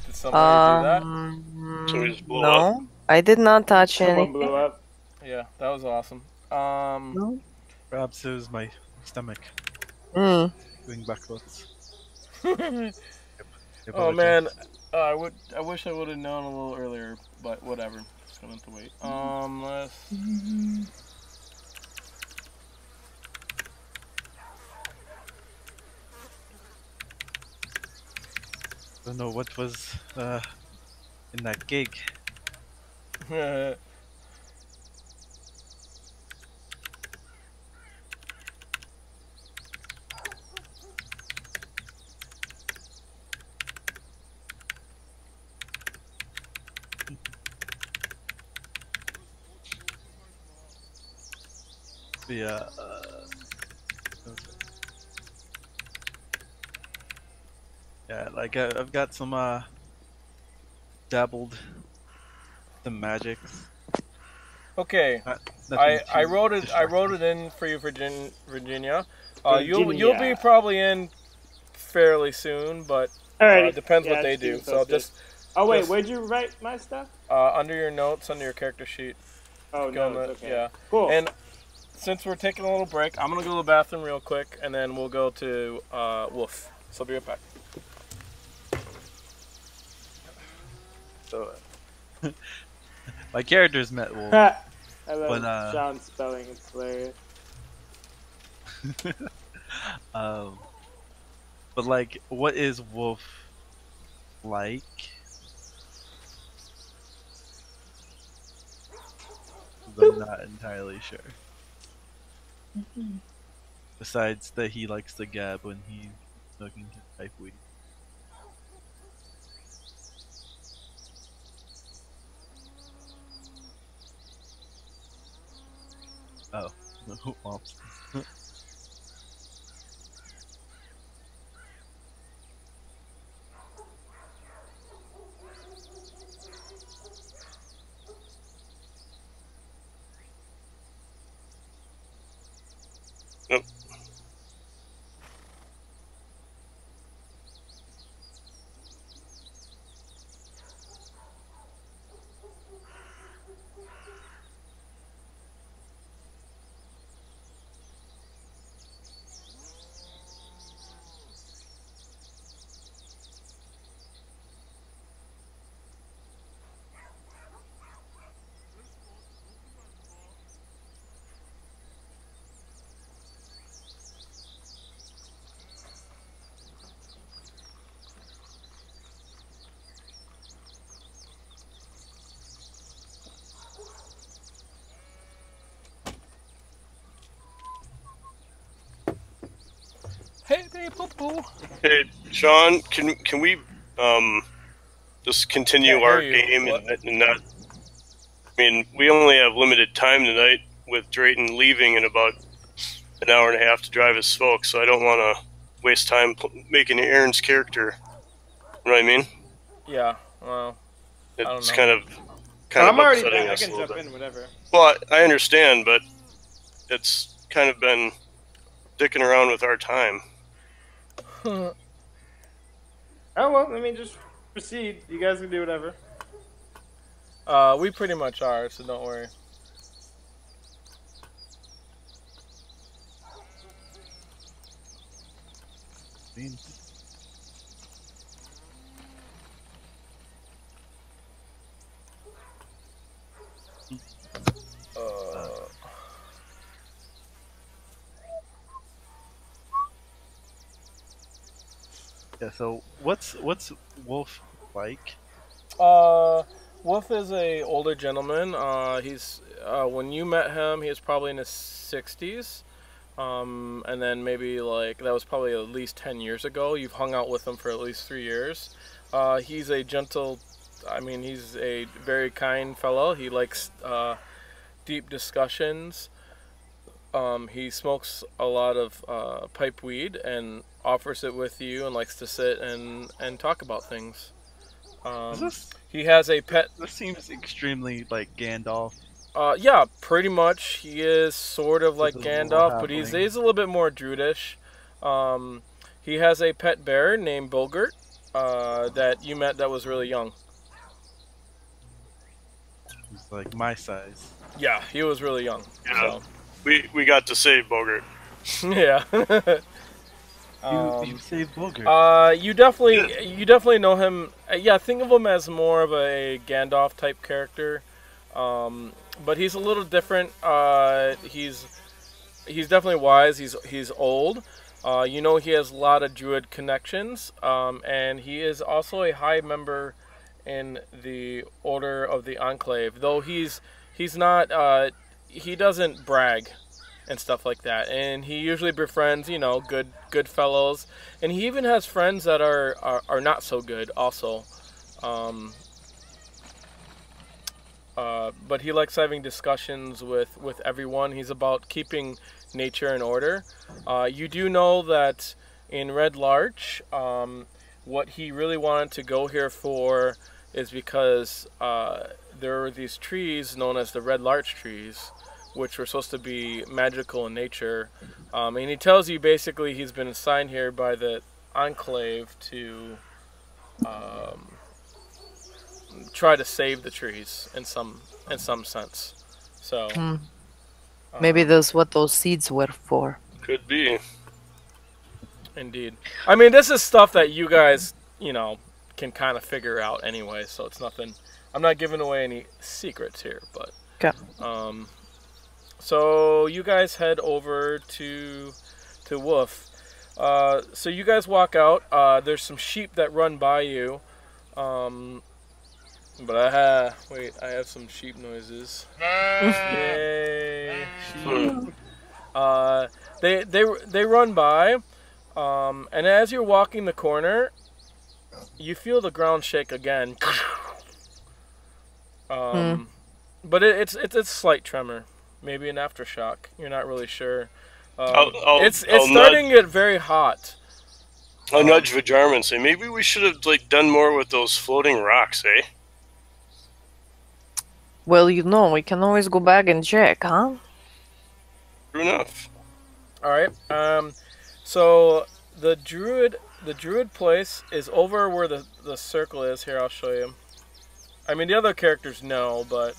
Did somebody do that? So we just blew up. No, I did not touch Someone anything. blew up. Yeah, that was awesome. No. Perhaps it was my stomach Mm. doing backwards. Oh man, I wish I would have known a little earlier, but whatever. Just gonna have to wait. Let's. Don't know what was in that gig. Yeah. Yeah, like I've got some dabbled some magics. Okay, Nothing I too wrote it. I destructive. wrote it in for you, Virginia. You'll be Virginia. probably in fairly soon, but Alright. depends Yeah, what they just keep do. me So posted. just Oh wait, just- where'd you write my stuff? under your notes, under your character sheet. Oh Go no, on it's the- okay. Yeah. Cool. And since we're taking a little break, I'm gonna go to the bathroom real quick, and then we'll go to Wolf. So I'll be right back. So my character's met wolf. I love But, Shawn's spelling. It's hilarious. But like, what is wolf like? I'm not entirely sure. Besides that, he likes to gab when he's smoking his pipe weed. Oh, whoops. Nope. Hey, poo poo. Hey, Shawn, can we just continue Can't our hear you. game What? and not? I mean, we only have limited time tonight with Dreyton leaving in about an hour and a half to drive his folks, so I don't want to waste time making Aaron's character. You know what I mean? Yeah. Well, don't It's know. kind of I'm already upsetting back. I us a can little jump bit. in, whatever. Well, I understand, but it's kind of been dicking around with our time. Oh well, I mean, just proceed. You guys can do whatever. we pretty much are, so don't worry. Yeah. So what's wolf like? Wolf is a older gentleman. He's when you met him, he was probably in his 60s. And then maybe like that was probably at least 10 years ago. You've hung out with him for at least 3 years. He's a gentle I mean, he's a very kind fellow. He likes deep discussions. He smokes a lot of pipe weed and offers it with you, and likes to sit and talk about things. He has a pet. This seems extremely like Gandalf. Yeah, pretty much. He is sort of like This is a little Gandalf, but he's halfling. a little bit more druidish. He has a pet bear named Bogart that you met that was really young. He's like my size. Yeah, he was really young. Yeah. We got to save Bogart. So. Yeah. You saved Bogart. You definitely know him. Yeah, think of him as more of a Gandalf type character. But he's a little different. He's definitely wise. He's old. You know, he has a lot of druid connections. And he is also a high member in the Order of the Enclave. Though he's not. He doesn't brag and stuff like that. And he usually befriends, you know, good fellows. And he even has friends that are not so good also. But he likes having discussions with everyone. He's about keeping nature in order. You do know that in redlarc, what he really wanted to go here for is because there are these trees known as the redlarc trees, which were supposed to be magical in nature. And he tells you basically he's been assigned here by the Enclave to try to save the trees in some sense. So Maybe that's what those seeds were for. Could be. Indeed. I mean, this is stuff that you guys, you know, can kind of figure out anyway, so it's nothing. I'm not giving away any secrets here, but Okay. So you guys head over to Wolf. So you guys walk out. There's some sheep that run by you. But wait, I have some sheep noises. Yay, sheep. They run by, and as you're walking the corner, you feel the ground shake again. But it's a slight tremor, maybe an aftershock. You're not really sure. It's starting to get very hot. I'll nudge Vhajjharma and say, maybe we should have done more with those floating rocks, eh? Well, you know, we can always go back and check, huh? True enough. All right. So the druid place is over where the circle is. Here, I'll show you. I mean, the other characters know, but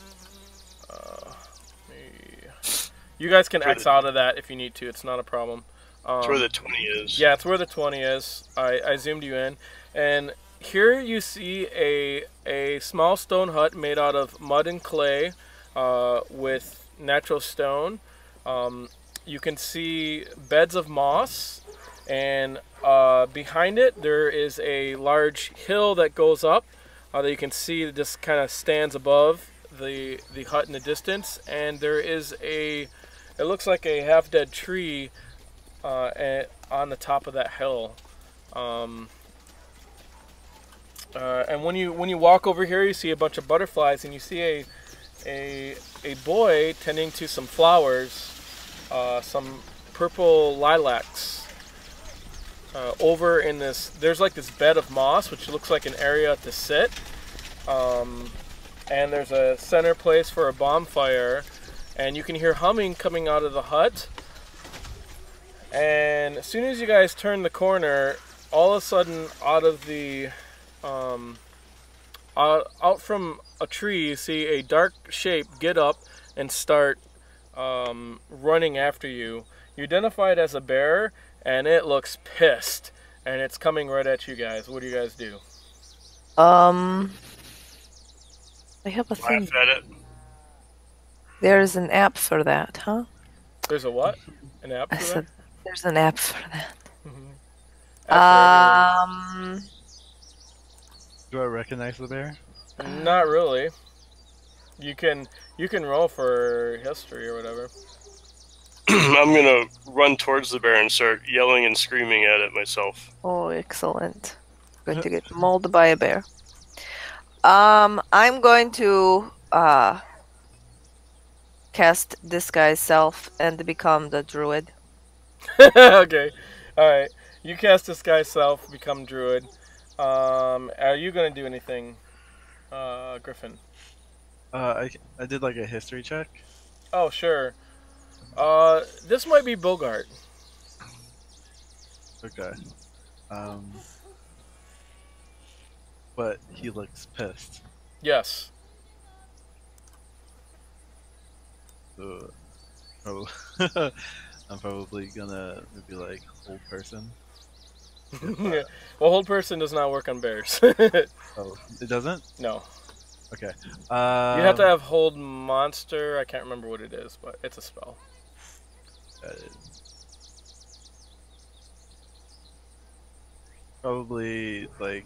you guys can X out of that if you need to. It's not a problem. It's where the 20 is. Yeah, it's where the 20 is. I zoomed you in, and here you see a small stone hut made out of mud and clay with natural stone. You can see beds of moss, and behind it there is a large hill that goes up that you can see that just kind of stands above the hut in the distance, and there is it looks like a half-dead tree on the top of that hill. And when you walk over here, you see a bunch of butterflies, and you see a boy tending to some flowers, some purple lilacs. Over in this, there's like this bed of moss, which looks like an area to sit. And there's a center place for a bonfire, and you can hear humming coming out of the hut. And as soon as you guys turn the corner, all of a sudden, out of the out from a tree, you see a dark shape get up and start running after you. You identify it as a bear, and it looks pissed, and it's coming right at you guys. What do you guys do? I have a thing. Laugh at it. There's an app for that, huh? There's a what? An app I for said that? there's an app for that. Do I recognize the bear? Not really. You can roll for history or whatever. I'm gonna run towards the bear and start yelling and screaming at it myself. Oh, excellent. Going to get mauled by a bear. I'm going to cast disguise self and become the druid. Okay. Alright. You cast Disguise Self, become Druid. Are you going to do anything, Griffin? I did like a history check. Oh, sure. This might be Bogart. Okay. But he looks pissed. Yes. So, oh, I'm probably gonna maybe like hold person. Yeah. Well, hold person does not work on bears. Oh, it doesn't? No. Okay. You have to have hold monster. I can't remember what it is, but it's a spell. Probably like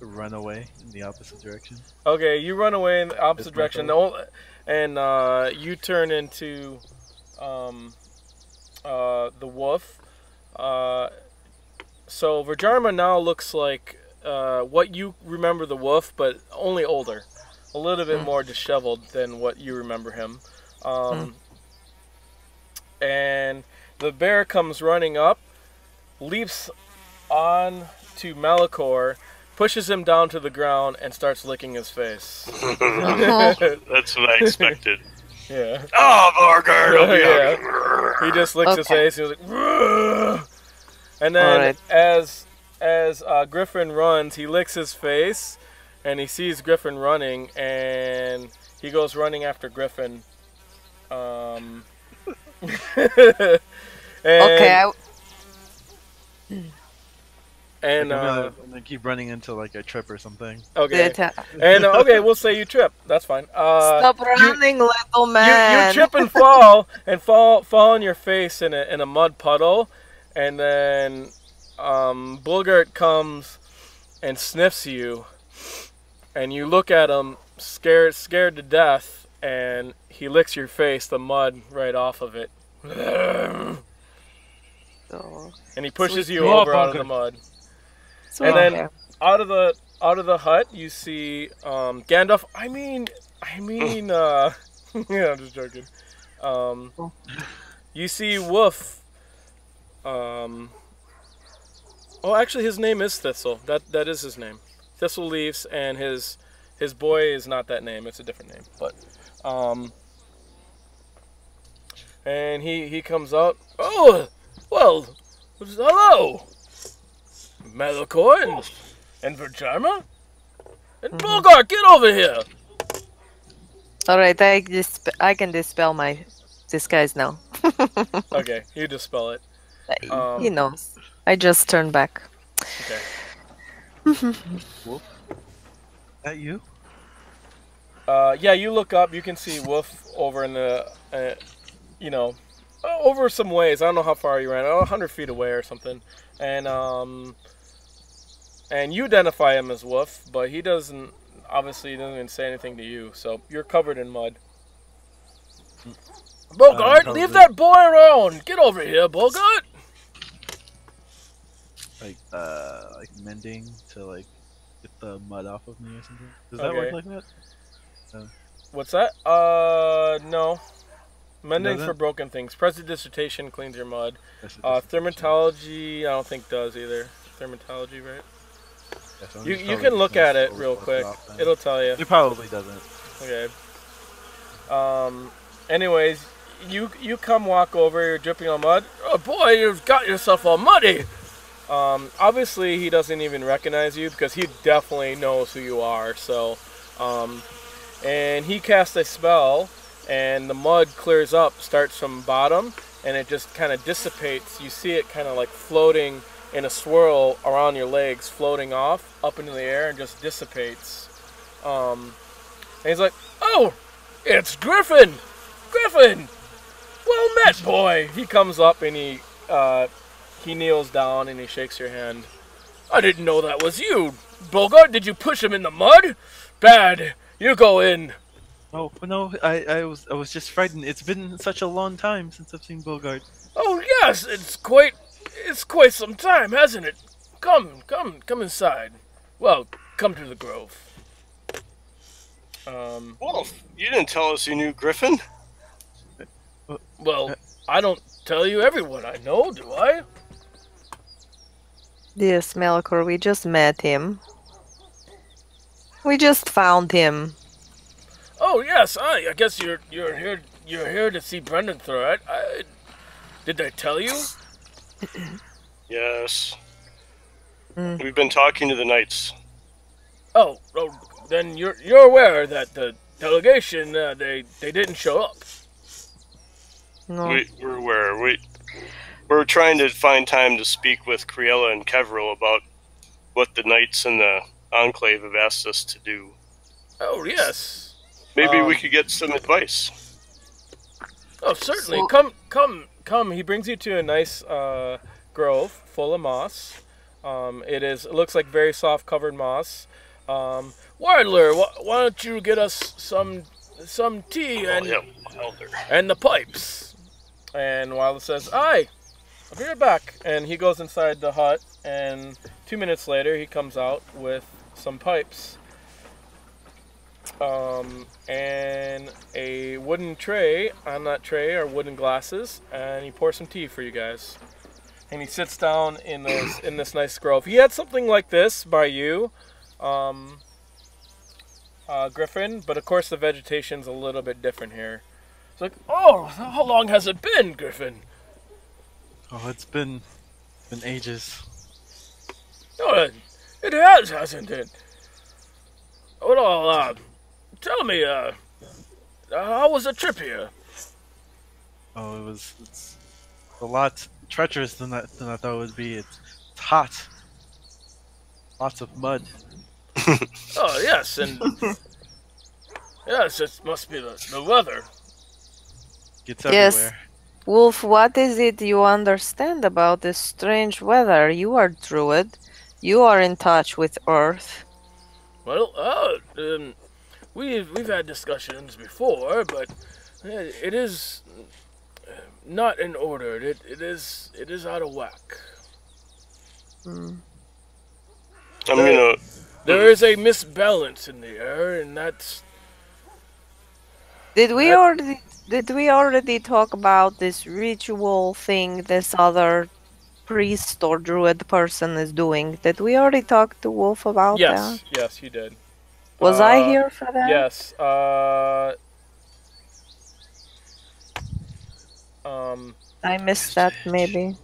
run away in the opposite direction. Okay, you run away in the opposite It's my direction, and you turn into the wolf. So Vhajjharma now looks like what you remember the wolf, but only older, a little bit more disheveled than what you remember him. And the bear comes running up, leaps on to Malichor, pushes him down to the ground, and starts licking his face. That's what I expected. Yeah. Oh, Margaret! Yeah. He just licks his face. He was like, "Rrrr!" And then as Griffin runs, he licks his face, and he sees Griffin running, and he goes running after Griffin. Okay. And I'm gonna keep running into like a trip or something. okay. And okay, we'll say you trip. That's fine. Stop running, little man. You trip and fall on your face in a mud puddle, and then Bulgart comes and sniffs you, and you look at him scared to death, and he licks your face, the mud right off of it. Oh. And he pushes you over out of the mud. And then out of the hut you see Gandalf. I mean yeah, I'm just joking. You see Wolf. Oh, actually his name is Thistle. That is his name. Thistle leaves, and his boy is not that name, it's a different name. But and he comes out. Oh, well, hello, Malichor and Vhajjharma and Bulgar, get over here. All right, I can dispel my disguise now. Okay, you dispel it. He knows. I just turned back. Okay. Wolf? That you? Yeah, you look up. You can see Wolf over in the, over some ways. I don't know how far you ran. 100 feet away or something. And you identify him as Wolf, but he doesn't. Obviously, he doesn't even say anything to you. So you're covered in mud. Bogart, leave that boy alone. Get over here, Bogart. Like mending to like get the mud off of me or something. Does that work like that? What's that? No. Mending's for broken things. Prestidigitation cleans your mud. Thermatology, I don't think does either. Thermatology, right? Yeah, you can look at it real quick. It'll tell you. It probably doesn't. Okay. Anyways, you come walk over. You're dripping on mud. Oh boy, you've got yourself all muddy. Obviously, he doesn't even recognize you because he definitely knows who you are. So, and he casts a spell, and the mud clears up, starts from bottom, and it just kind of dissipates. You see it kind of like floating in a swirl around your legs, floating off up into the air, and just dissipates. And he's like, "Oh, it's Griffin! Griffin! Well met, boy!" He comes up and he kneels down and he shakes your hand. "I didn't know that was you. Bogart, did you push him in the mud? Bad. You go in." Oh no, I was just frightened. It's been such a long time since I've seen Bogart. "Oh yes, it's quite some time, hasn't it? Come inside. Well, come to the grove." Wolf, you didn't tell us you knew Griffin. Well, I don't tell you everyone I know, do I? Yes, Malichor, we just met him. We just found him. Oh yes, I guess you're here to see Bruldenthar. Did I tell you? Yes. We've been talking to the knights. Oh, then you're aware that the delegation they didn't show up. No. We're aware. We're trying to find time to speak with Criella and Kevril about what the knights and the Enclave have asked us to do. Oh yes. Maybe we could get some advice. Oh certainly. Come. He brings you to a nice grove full of moss. It looks like very soft covered moss. Wilder, why don't you get us some tea and the pipes? And Wilder says, "Aye, I'll be right back." And he goes inside the hut, and 2 minutes later he comes out with some pipes. And a wooden tray. On that tray are wooden glasses, and he pours some tea for you guys. And he sits down in this nice grove. He had something like this by you, Griffin, but of course the vegetation's a little bit different here. It's like, oh, how long has it been, Griffin? Oh, it's been ages. No, it has, hasn't it? Well, tell me, how was the trip here? Oh, it's a lot treacherous than I thought it would be. It's hot. Lots of mud. Oh, yes, and yes, it must be the weather. Gets Yes. everywhere. Wolf, what is it you understand about this strange weather? You are druid. You are in touch with Earth. Well, we've had discussions before, but it is not in order. It is out of whack. There is a misbalance in the air, and that's. Did we already talk about this ritual thing this other priest or druid person is doing? Did we already talk to Wolf about that? Yes, you did. Was I here for that? Yes. I missed that maybe.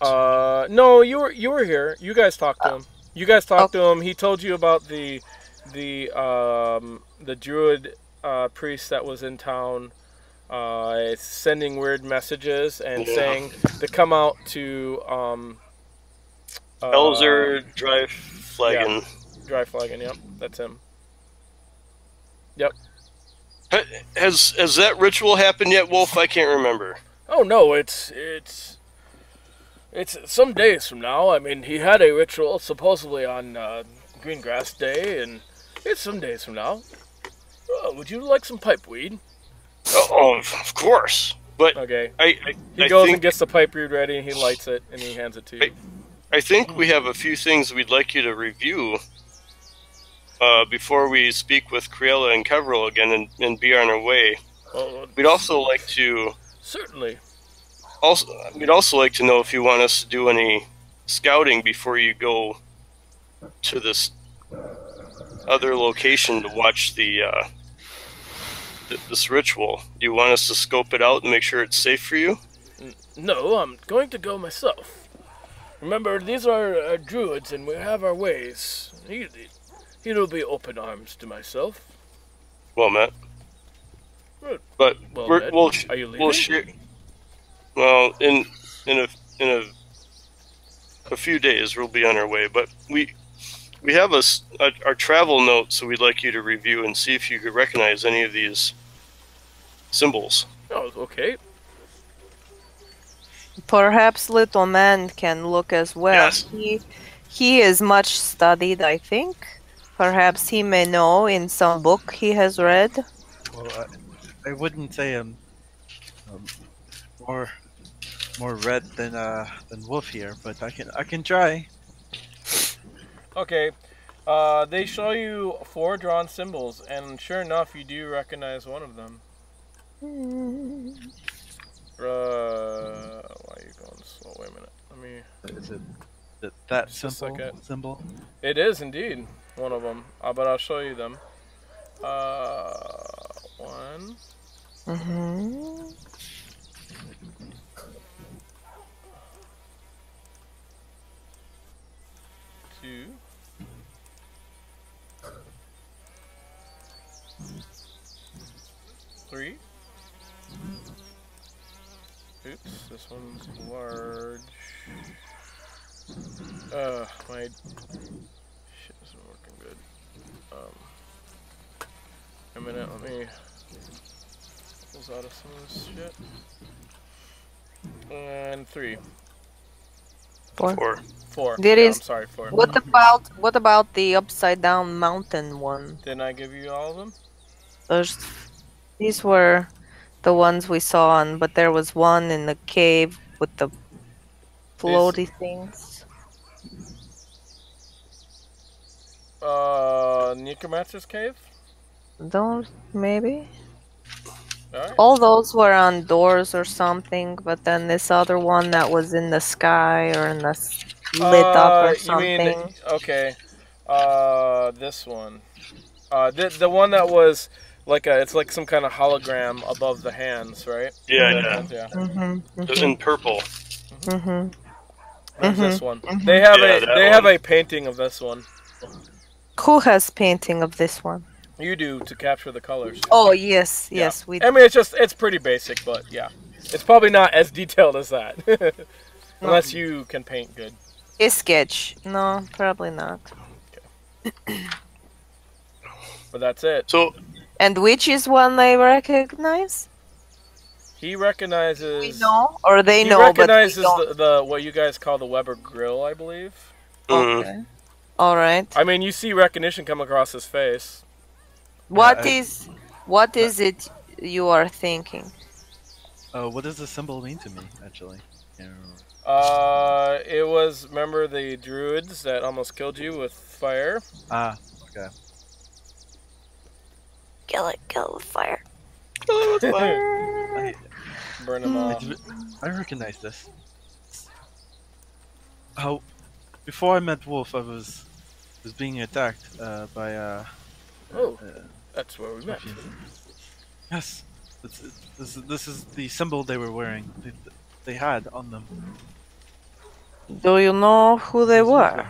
No, you were here. You guys talked to him. To him. He told you about the druid priest that was in town, sending weird messages and saying to come out to Elzer Dry Flagon. Yeah, Dry Flagon. Yep, that's him. Yep. Has that ritual happened yet, Wolf? I can't remember. Oh no, it's some days from now. I mean, he had a ritual supposedly on Greengrass Day, and it's some days from now. Would you like some pipe weed? Oh, of course. But okay. He goes and gets the pipe weed ready, and he lights it, and he hands it to you. I think we have a few things we'd like you to review before we speak with Criella and Kevril again and be on our way. We'd also like to... Certainly. We'd also like to know if you want us to do any scouting before you go to this other location to watch this ritual. Do you want us to scope it out and make sure it's safe for you? No, I'm going to go myself. Remember, these are druids, and we have our ways. He'll be open arms to myself. Well met. But we'll share. Well, in a few days we'll be on our way. But we have our travel note, so we'd like you to review and see if you could recognize any of these symbols. Oh, okay. Perhaps little man can look as well. Yes. He is much studied, I think. Perhaps he may know in some book he has read. Well, I wouldn't say I'm more red than Wolf here, but I can try. Okay. They show you 4 drawn symbols, and sure enough, you do recognize one of them. Why are you going slow? Wait a minute. Let me. Is it that Just a second. symbol? It is indeed one of them, but I'll show you them. One. Mm-hmm. 2. 3. Oops, this one's large. My shit isn't working good. A minute, let me close out of some of this shit. And 3. 4. 4. There Yeah, is. I'm sorry, 4. What about the upside down mountain one? Didn't I give you all of them? These were the ones we saw on, but there was one in the cave with the floaty things. Necromancer's Cave? Those, maybe? Alright. All those were on doors or something, but then this other one that was in the sky or in the lit up or something. You mean, okay. This one. The one that was like it's like some kind of hologram above the hands, right? Yeah. Mm-hmm, It was in purple. mm-hmm. That's this one. They have have a painting of this one. Who has painting of this one? You do, to capture the colors. Oh yes, Yeah. yes, we. I mean, it's pretty basic, but yeah, it's probably not as detailed as that, unless you can paint good. A sketch? No, probably not. But that's it. So, And which is one they recognize? He recognizes. We know, or they He know, recognizes but we don't. the what you guys call the Weber grill, I believe. Okay. All right. I mean, you see recognition come across his face. What is it you are thinking? What does the symbol mean to me, actually? Can't remember. It was, remember the druids that almost killed you with fire? Ah, okay. Kill it with fire. Burn them all. I recognize this. How before I met Wolf, I was being attacked by That's where we met. Yes, this is the symbol they were wearing. They had on them. Do you know who they were?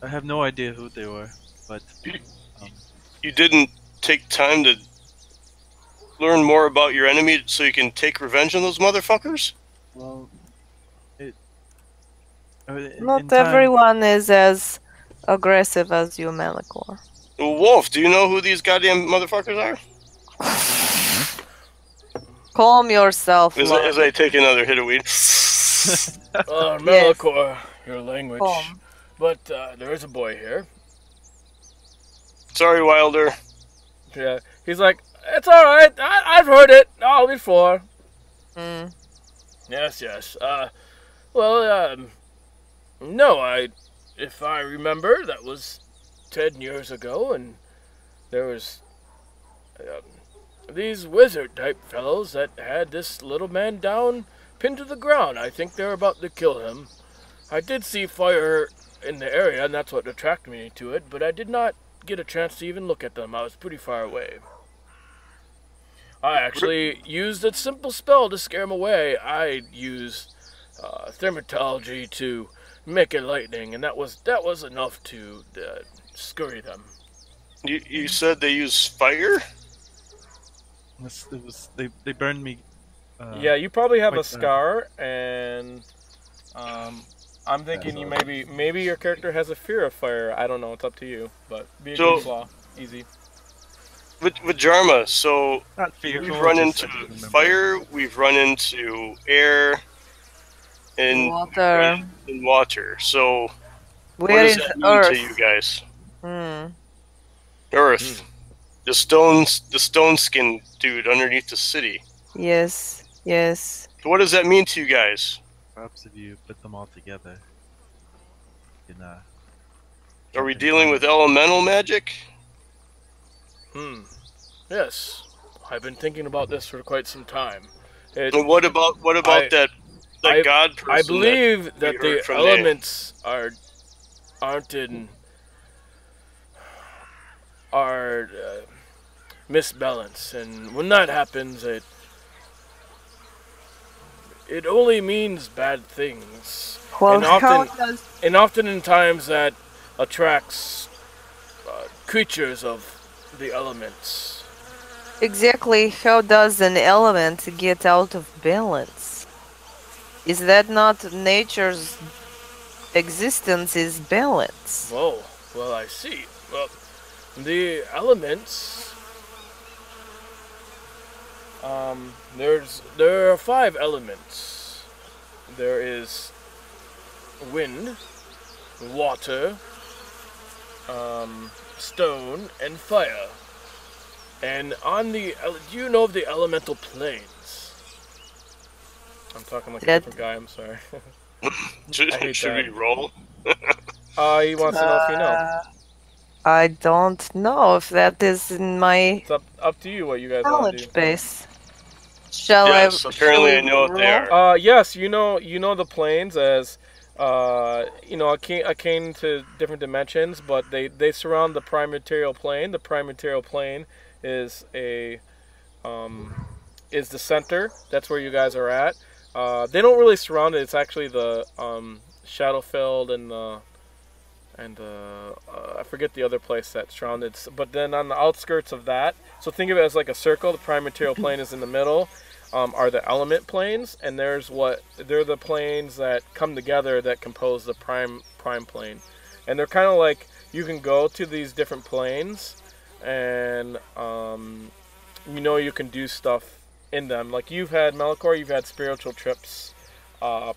I have no idea who they were, but you didn't take time to learn more about your enemy so you can take revenge on those motherfuckers? well, Not everyone is as aggressive as you, Malichor. Wolf, do you know who these goddamn motherfuckers are? Calm yourself. As I take another hit of weed. Malichor, your language. Calm. But there is a boy here. Sorry, Wilder. Yeah, he's like, it's all right. I've heard it all before. Mm. Yes. No, if I remember, that was 10 years ago, and there was these wizard-type fellows that had this little man down, pinned to the ground. I think they're about to kill him. I did see fire in the area, and that's what attracted me to it, but I did not get a chance to even look at them. I was pretty far away. I actually used a simple spell to scare them away. I used thermatology to make it lightning, and that was enough to scurry them. You said they use fire? They burned me. Yeah, you probably have a scar, and I'm thinking you maybe your character has a fear of fire. I don't know. It's up to you, but be a good flaw. Easy. With Vhajjharma, so Not fear, we've run into fire, we've run into air, and water. So what does that mean to you guys? Earth. The stone skin dude underneath the city. Yes. So what does that mean to you guys? Perhaps if you put them all together, you can Are we dealing with elemental magic? Yes. I've been thinking about this for quite some time. And what about that god person? I believe that we heard the from elements are misbalanced, and when that happens, it only means bad things. Well, And often in times that attracts creatures of the elements. exactly how does an element get out of balance? Is that not nature's existence is balance? Well, I see. Well, the elements. There are 5 elements. There is wind, water, stone, and fire. And do you know of the elemental planes? I'm talking like a different guy. I'm sorry. Should we roll? He wants to know if you know. I don't know if that is in my It's up to you what you guys want to knowledge do. base. Yes, apparently I know what they are. Yes, you know the planes as akin to different dimensions, but they surround the prime material plane. The prime material plane is the center. That's where you guys are at. They don't really surround it. It's actually the Shadowfeld and I forget the other place that's surrounded. But then on the outskirts of that, so think of it as like a circle. The prime material plane is in the middle. Are the element planes, and they're the planes that come together that compose the prime plane, and they're kind of like you can go to these different planes, and you can do stuff in them. Like you've had Malichor, you've had spiritual trips,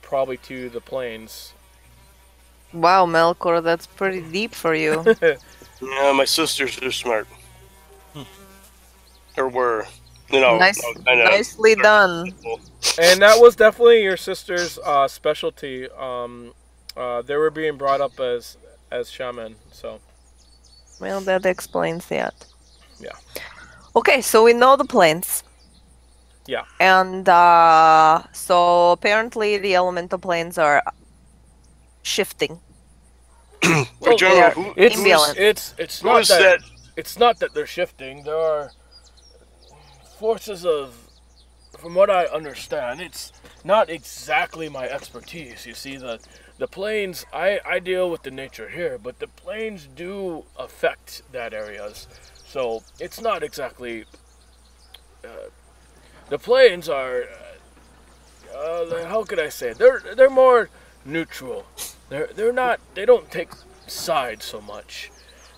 probably to the planes. Wow, Malichor, that's pretty deep for you. Yeah, my sisters are smart, or were. Nicely done. And that was definitely your sister's specialty. They were being brought up as shaman, so. Well, that explains that. Yeah. Okay, so we know the planes. Yeah. And so apparently the elemental planes are shifting. Well, that? It's not that they're shifting. There are forces from what I understand, it's not exactly my expertise. You see, the planes, I deal with the nature here, but the planes do affect that areas. So it's not exactly. The planes are. How could I say? They're more neutral. They're not. They don't take sides so much,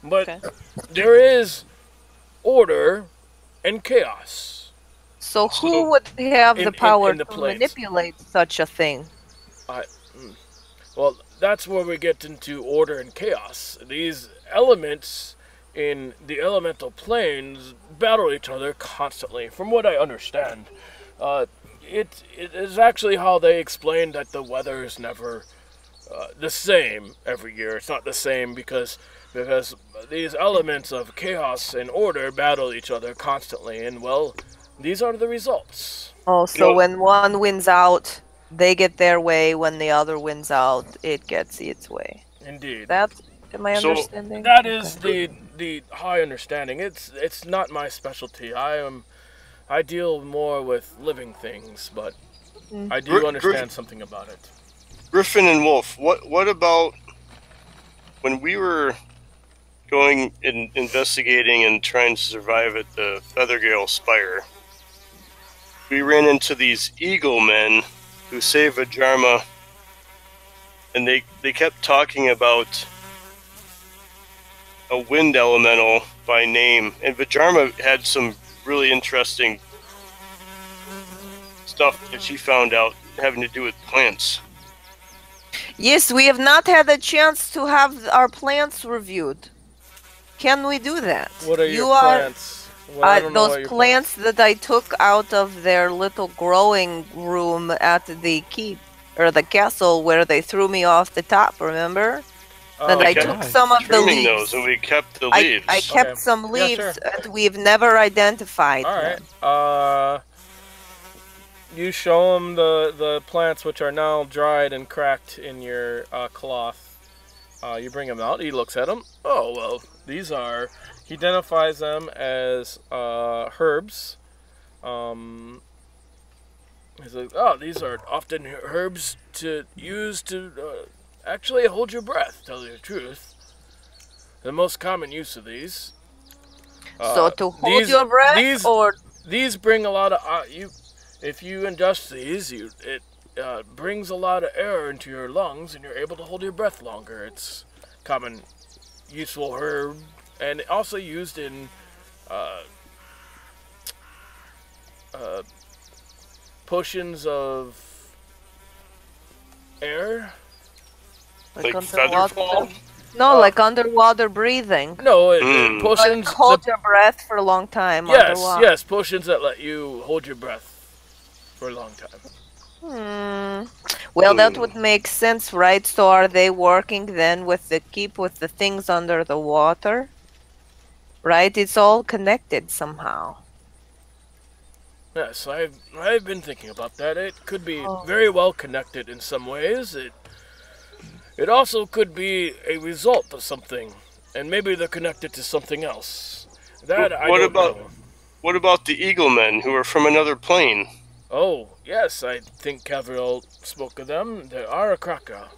but there is order and chaos. So who would have the power to manipulate such a thing? Well, that's where we get into order and chaos. These elements in the elemental planes battle each other constantly, from what I understand. It is actually how they explain that the weather is never the same every year. It's not the same because these elements of chaos and order battle each other constantly, and well, these are the results. Oh, so when one wins out, they get their way. When the other wins out, it gets its way. Indeed. Am I understanding? That is the high understanding. It's not my specialty. I deal more with living things, but I do understand something about it. Griffin and Wolf, what about when we were going and investigating and trying to survive at the Feathergale Spire? We ran into these eagle men who saved Vhajjharma, and they kept talking about a wind elemental by name, and Vhajjharma had some really interesting stuff that she found out having to do with plants. Yes, we have not had a chance to have our plants reviewed. Can we do that? What are your plants? Those plants that I took out of their little growing room at the keep, or the castle, where they threw me off the top, remember? And I okay. took some of the Trimming leaves. those, and we kept the leaves. I kept Okay. some Yeah, leaves, sure. and we've never identified All them. right. You show him the plants which are now dried and cracked in your cloth. You bring him out. He looks at them. Oh well, these are. He identifies them as herbs. He's like, oh, these are often herbs to use to actually hold your breath. Tell you the truth, the most common use of these. So to hold your breath, or these bring a lot of you. If you ingest these, it brings a lot of air into your lungs, and you're able to hold your breath longer. It's common, useful herb, and also used in potions of air. Like underwater. featherfall? No, like underwater breathing. No, Like potions. hold your breath for a long time Yes, underwater. yes, potions that let you hold your breath for a long time. Well, that would make sense, right? So are they working then with the things under the water? Right? It's all connected somehow. Yes, I've been thinking about that. It could be very well connected in some ways. It also could be a result of something, and maybe they're connected to something else. That I don't know. What about the eagle men who are from another plane? Oh, yes, I think Kevril spoke of them. They are a Kraka.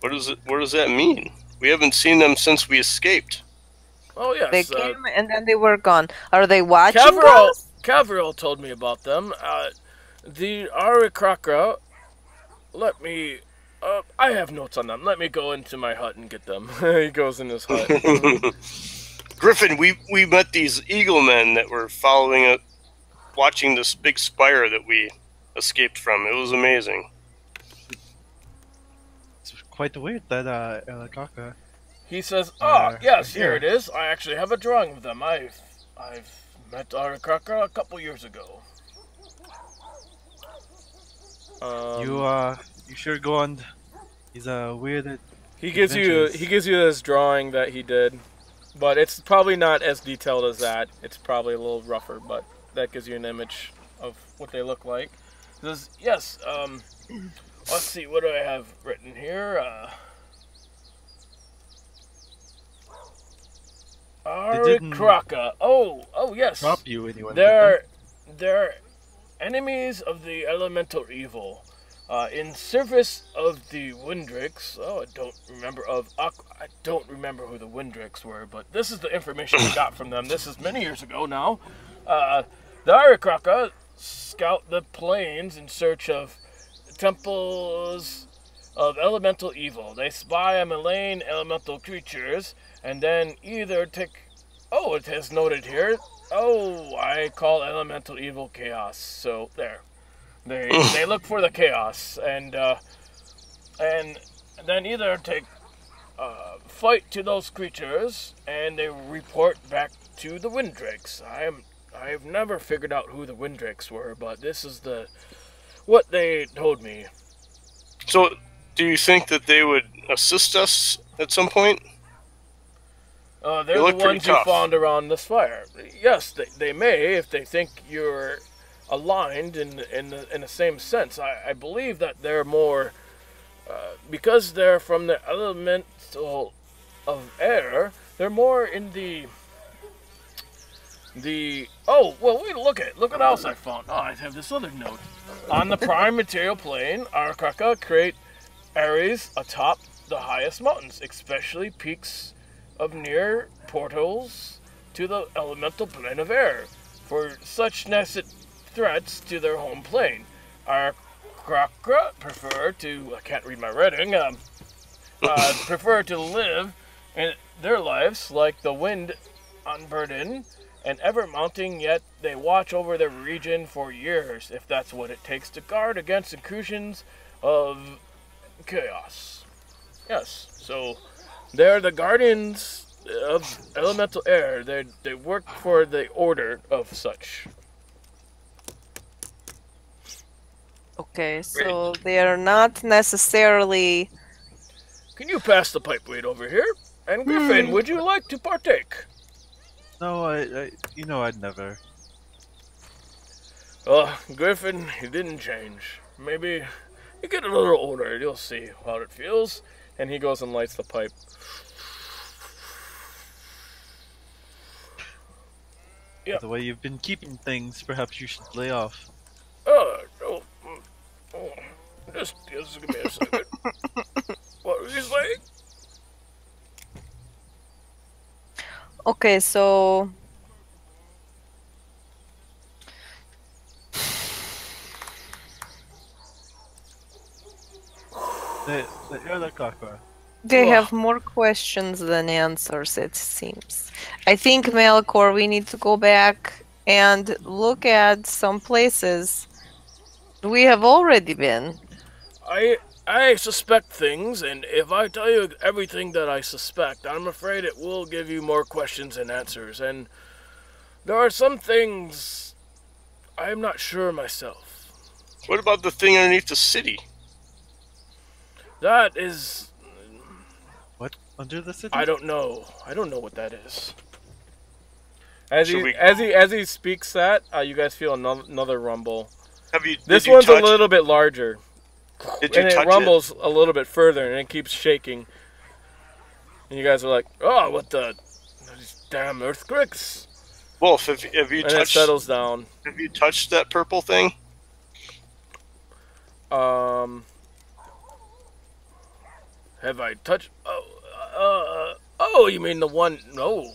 What does that mean? We haven't seen them since we escaped. Oh, yes. They came and then they were gone. Are they watching us? Kevril told me about them. The Arakrakra, let me... I have notes on them. Let me go into my hut and get them. He goes in his hut. Griffin, we met these eagle men that were following it, watching this big spire that we escaped from. It was amazing. It's quite weird that Kaka. He says, yes, here it is. I actually have a drawing of them. I've met Arakrakra a couple years ago. You sure go on. He's weird. He gives you this drawing that he did, but it's probably not as detailed as that. It's probably a little rougher, but that gives you an image of what they look like. He says, yes. Let's see. What do I have written here? Arakrakra. Oh yes. Drop you anyway. They're enemies of the elemental evil. In service of the Windrix, I don't remember who the Windrix were, but this is the information I got from them. This is many years ago now. The Arakrakra scout the plains in search of temples of elemental evil. They spy on malign elemental creatures, and then either take... Oh, it has noted here. Oh, I call elemental evil chaos. So, there. They look for the chaos, and then either take fight to those creatures, and they report back to the Windrakes. I've never figured out who the Windrakes were, but this is what they told me. So, do you think that they would assist us at some point? They're the ones you found around this fire. Yes, they may if they think you're aligned in the same sense. I believe that they're more because they're from the elemental of air. They're more in the look at what else I found. Oh, I have this other note. On the prime material plane, Arakrakra create areas atop the highest mountains, especially peaks of near portals to the elemental plane of air. For such nested threats to their home plane, Arakrakra prefer to, I can't read my writing, prefer to live in their lives like the wind unburdened and ever mounting, yet they watch over their region for years, if that's what it takes to guard against incursions of chaos. Yes, so they're the guardians of elemental air. They work for the order of such. Okay, so they are not necessarily Can you pass the pipe weight over here? And Griffin, would you like to partake? No, you know, I'd never. Griffin, you didn't change. Maybe you get a little older, you'll see how it feels. And he goes and lights the pipe. Yeah. The way you've been keeping things, perhaps you should lay off. Just give me a second. What were you saying? Okay, so You're the cockroach. they have more questions than answers, it seems. I think, Malichor, we need to go back and look at some places we have already been. I suspect things, and if I tell you everything that I suspect, I'm afraid it will give you more questions and answers, and there are some things I'm not sure myself. What about the thing underneath the city? That is... What? Under the city? I don't know. I don't know what that is. As Should he speaks that, you guys feel another rumble. This Did you one's a touch- little bit larger. Did you And touch it rumbles a little bit further, and it keeps shaking. And you guys are like, oh, what the... These damn earthquakes. Wolf, have you And it touched? settles down. Have you touched that purple thing? Have I touched... Oh, you mean the one... No,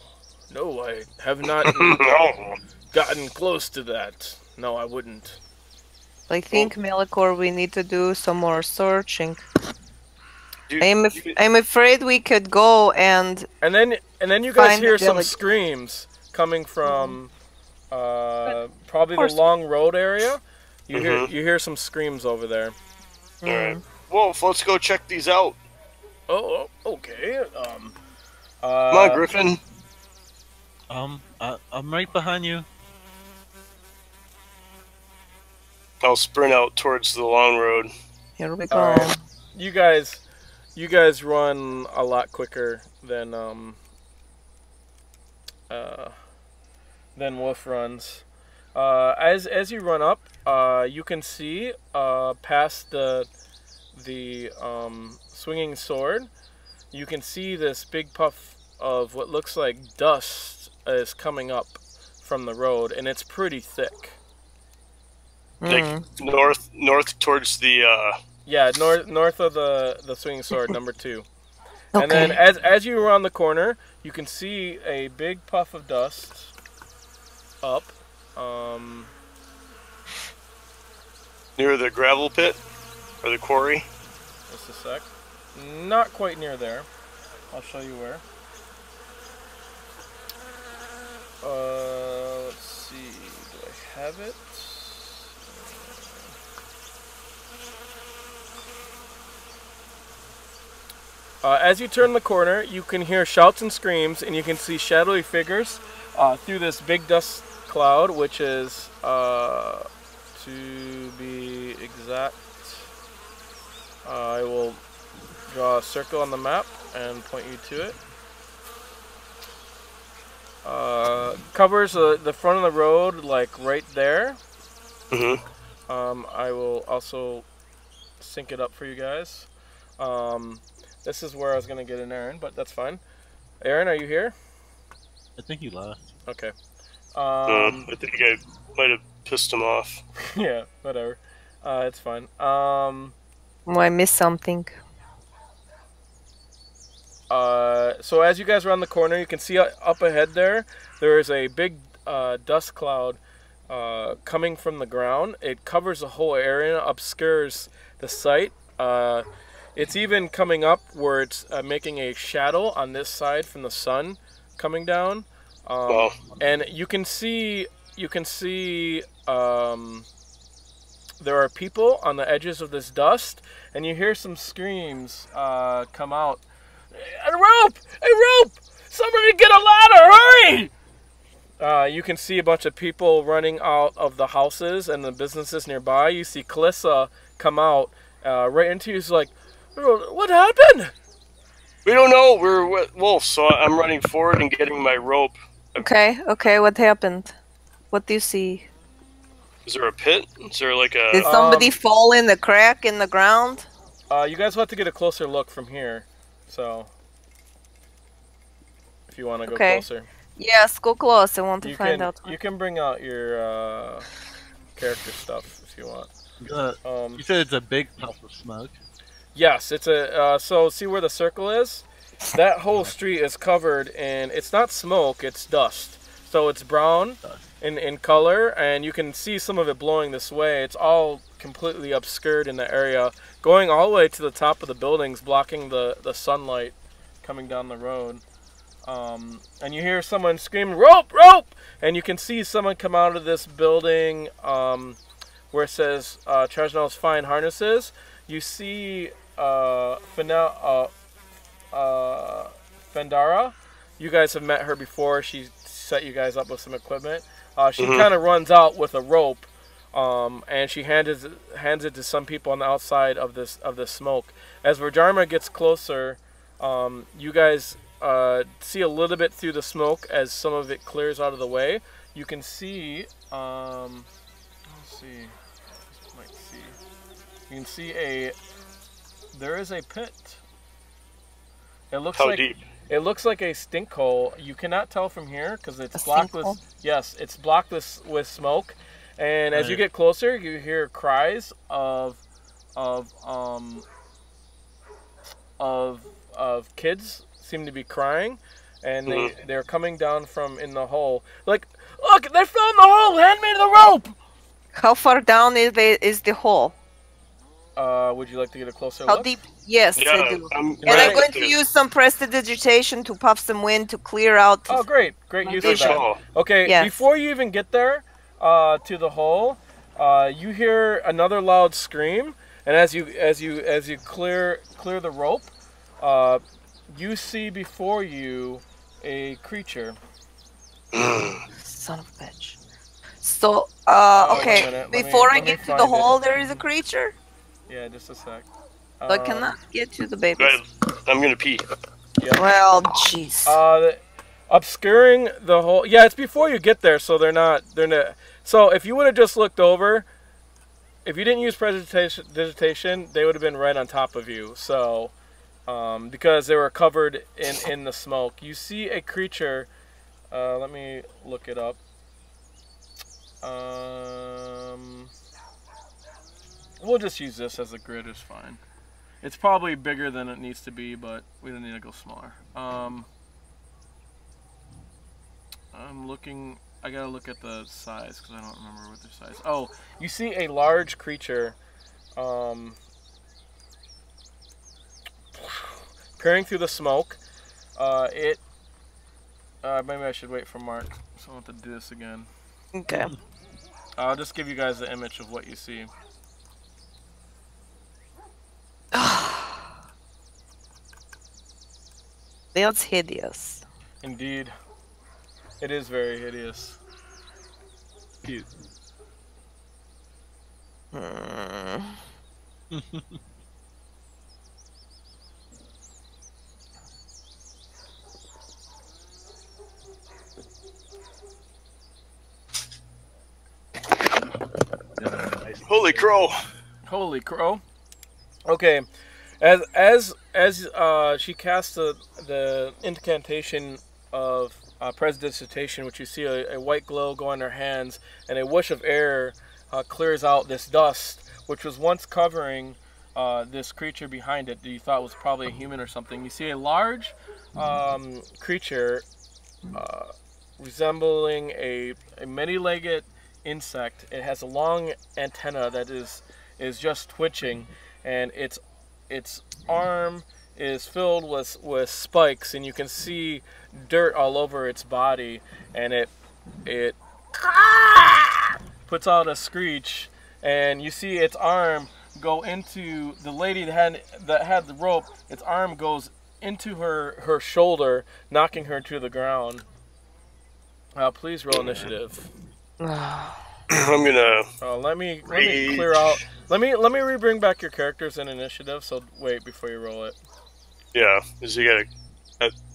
I have not No. gotten close to that. No, I wouldn't. I think, Malichor, we need to do some more searching. You- I'm afraid we could go and And then you guys Find hear the some village. screams coming from probably the course. long road area. You Mhm. hear some screams over there. All right. Wolf, let's go check these out. Oh, okay. Come on, Griffin. I'm right behind you. I'll sprint out towards the long road. here we go. Alright. You guys run a lot quicker than Wolf runs. As you run up, you can see past the swinging sword. You can see this big puff of what looks like dust is coming up from the road, and it's pretty thick. Like north towards the. Yeah, north of the swinging sword, number 2. Okay. And then as you round the corner, you can see a big puff of dust up. Near the gravel pit or the quarry. Just a sec. Not quite near there. I'll show you where. Let's see. Do I have it? As you turn the corner, you can hear shouts and screams, and you can see shadowy figures through this big dust cloud, which is, to be exact, I will draw a circle on the map and point you to it. Covers the front of the road, like right there. Mm-hmm. I will also sync it up for you guys. This is where I was going to get an Aaron, but that's fine. Aaron, are you here? I think he left. Okay. I think I might have pissed him off. Yeah, whatever. It's fine. Oh, I missed something. So as you guys round the corner, you can see up ahead there is a big dust cloud coming from the ground. It covers the whole area, obscures the sight. It's even coming up where it's making a shadow on this side from the sun coming down. Wow. And you can see there are people on the edges of this dust, and you hear some screams come out. A rope! A rope! Somebody get a ladder! Hurry! You can see a bunch of people running out of the houses and the businesses nearby. You see Calissa come out right into you. She's like, what happened? We don't know. We're wolves, so I'm running forward and getting my rope. Okay, what happened? What do you see? Is there a pit? Is there like a... Did somebody fall in the crack in the ground? You guys will have to get a closer look from here, so... If you want to go closer. Yes, go close. I want to find out. You can bring out your character stuff if you want. You said it's a big puff of smoke. Yes, it's a... so, see where the circle is? That whole street is covered in... It's not smoke, it's dust. So it's brown in color, and you can see some of it blowing this way. It's all completely obscured in the area, going all the way to the top of the buildings, blocking the sunlight coming down the road. And you hear someone screaming, "Rope! Rope!" And you can see someone come out of this building where it says Trajnell's Fine Harnesses. You see Fendara. You guys have met her before. She set you guys up with some equipment. She kind of runs out with a rope, and she hands it to some people on the outside of this smoke. As Vhajjharma gets closer, you guys see a little bit through the smoke as some of it clears out of the way. You can see, let's see, you can see there is a pit. It looks How deep? It looks like a stink hole. You cannot tell from here because it's blocked with it's blocked with smoke. And as you get closer, you hear cries of kids seem to be crying, and they're coming down from in the hole. Like, look, they fell in the hole. Hand me the rope. How far down is the hole? Would you like to get a closer How look? deep? Yes, Yeah, I do. I'm I'm going to use some prestidigitation to puff some wind to clear out. Oh, great use of that. Okay, before you even get there to the hole, you hear another loud scream, and as you clear the rope, you see before you a creature. Son of a bitch. So, okay, before I get to the hole, there is a creature? Yeah, just a sec. So I cannot get to the babies. I'm gonna pee. Yeah. Well, jeez. Obscuring the hole. Yeah, it's before you get there, so they're not. So if you would have just looked over, if you didn't use prestidigitation, they would have been right on top of you. So, because they were covered in the smoke, you see a creature. Let me look it up. We'll just use this as a grid. It's fine. It's probably bigger than it needs to be, but we don't need to go smaller. I'm looking. I gotta look at the size because I don't remember what their size. Oh, you see a large creature peering through the smoke. Maybe I should wait for Marc. So I want to do this again. Okay. I'll just give you guys the image of what you see. That's hideous. Indeed. It is very hideous. Cute. Holy crow! Holy crow! Okay, as she casts the incantation of prestidigitation, which you see a white glow go on her hands, and a whoosh of air clears out this dust, which was once covering this creature behind it that you thought was probably a human or something. You see a large creature resembling a many-legged insect. It has a long antenna that is just twitching, and its arm is filled with spikes, and you can see dirt all over its body, and it puts out a screech, and you see its arm go into the lady that had the rope. Its arm goes into her shoulder, knocking her to the ground. Please roll initiative. I'm gonna. Let me clear out. Let me bring back your characters in initiative. So wait before you roll it. Yeah, because you gotta.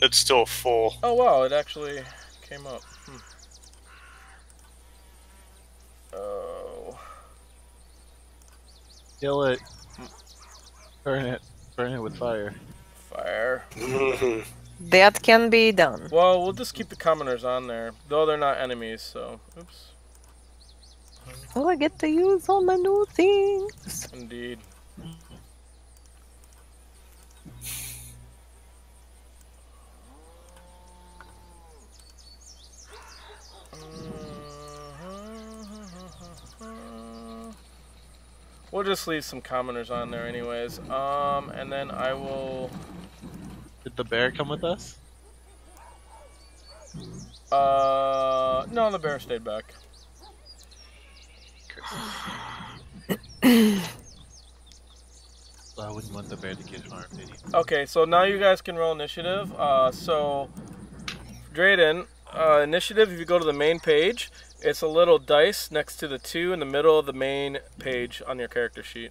It's still full. Oh wow, it actually came up. Oh. Kill it. Burn it. Burn it with fire. Fire. That can be done. Well, we'll just keep the commoners on there, though they're not enemies. So, oops. Oh, I get to use all my new things. Indeed. We'll just leave some commoners on there anyways. And then I will... Did the bear come with us? No, the bear stayed back. Well, I wouldn't want the bear to get harmed anyway. Okay, so now you guys can roll initiative. So, Dreyton, initiative, if you go to the main page, it's a little dice next to the 2 in the middle of the main page on your character sheet.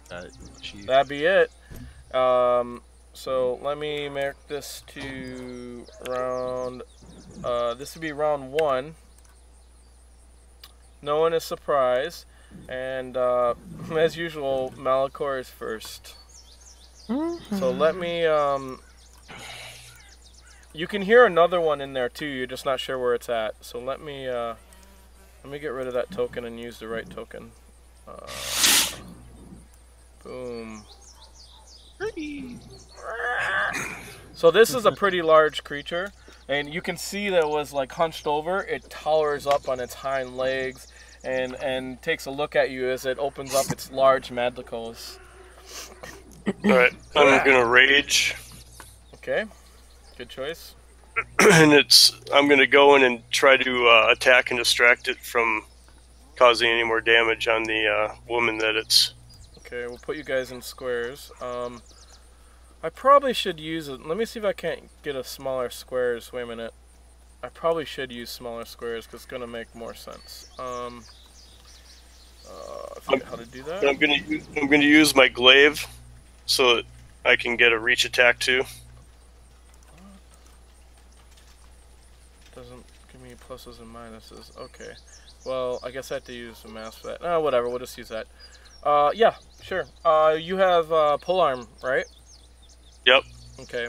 That'd be it. So let me mark this to round, this would be round 1. No one is surprised. And as usual, Malichor is first. So let me, you can hear another one in there too, you're just not sure where it's at. So let me get rid of that token and use the right token. Boom. So this is a pretty large creature, and you can see that it was like hunched over. It towers up on its hind legs and takes a look at you as it opens up its large mandibles. Alright, I'm gonna rage. Okay, good choice. And I'm gonna go in and try to attack and distract it from causing any more damage on the woman that it's... Okay, we'll put you guys in squares. I probably should use it. Let me see if I can't get a smaller squares. Wait a minute. I probably should use smaller squares because it's going to make more sense. I forget how to do that. I'm gonna use my glaive so that I can get a reach attack too. Doesn't give me pluses and minuses. Okay. Well, I guess I have to use a mass for that. No, whatever. We'll just use that. Yeah, sure. You have polearm, right? Yep. Okay.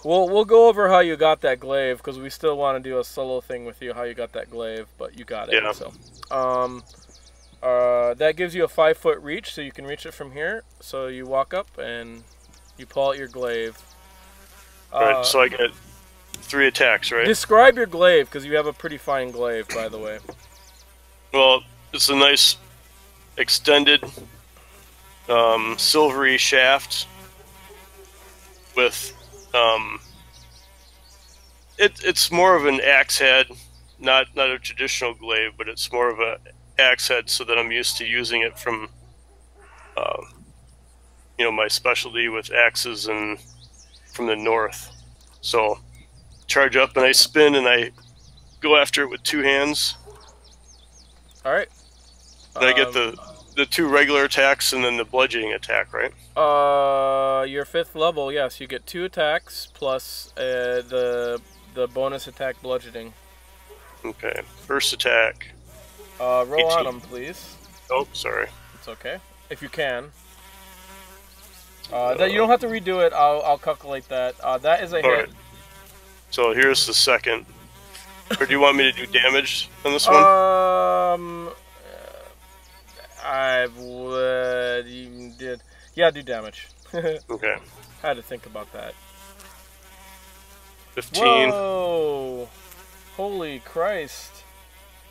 We'll go over how you got that glaive because we still want to do a solo thing with you. How you got that glaive, but you got it. Yeah. So, that gives you a 5-foot reach, so you can reach it from here. So you walk up and you pull out your glaive. Alright, so I get 3 attacks, right? Describe your glaive because you have a pretty fine glaive, by the way. Well, it's a nice extended silvery shaft with it's more of an axe head, not a traditional glaive, but it's more of a axe head, so that I'm used to using it from my specialty with axes and from the north. So charge up and I spin and I go after it with 2 hands. All right. Then I get the 2 regular attacks and then the bludgeoning attack, right? Your 5th level, yes, you get 2 attacks plus the bonus attack bludgeoning. Okay, first attack. Roll 18. on them, please. Oh, sorry. It's okay, if you can. That you don't have to redo it. I'll calculate that. That is a hit. Right. So here's the second. Or do you want me to do damage on this one? I would even did. Yeah, do damage. Okay. I had to think about that. 15. Whoa! Holy Christ!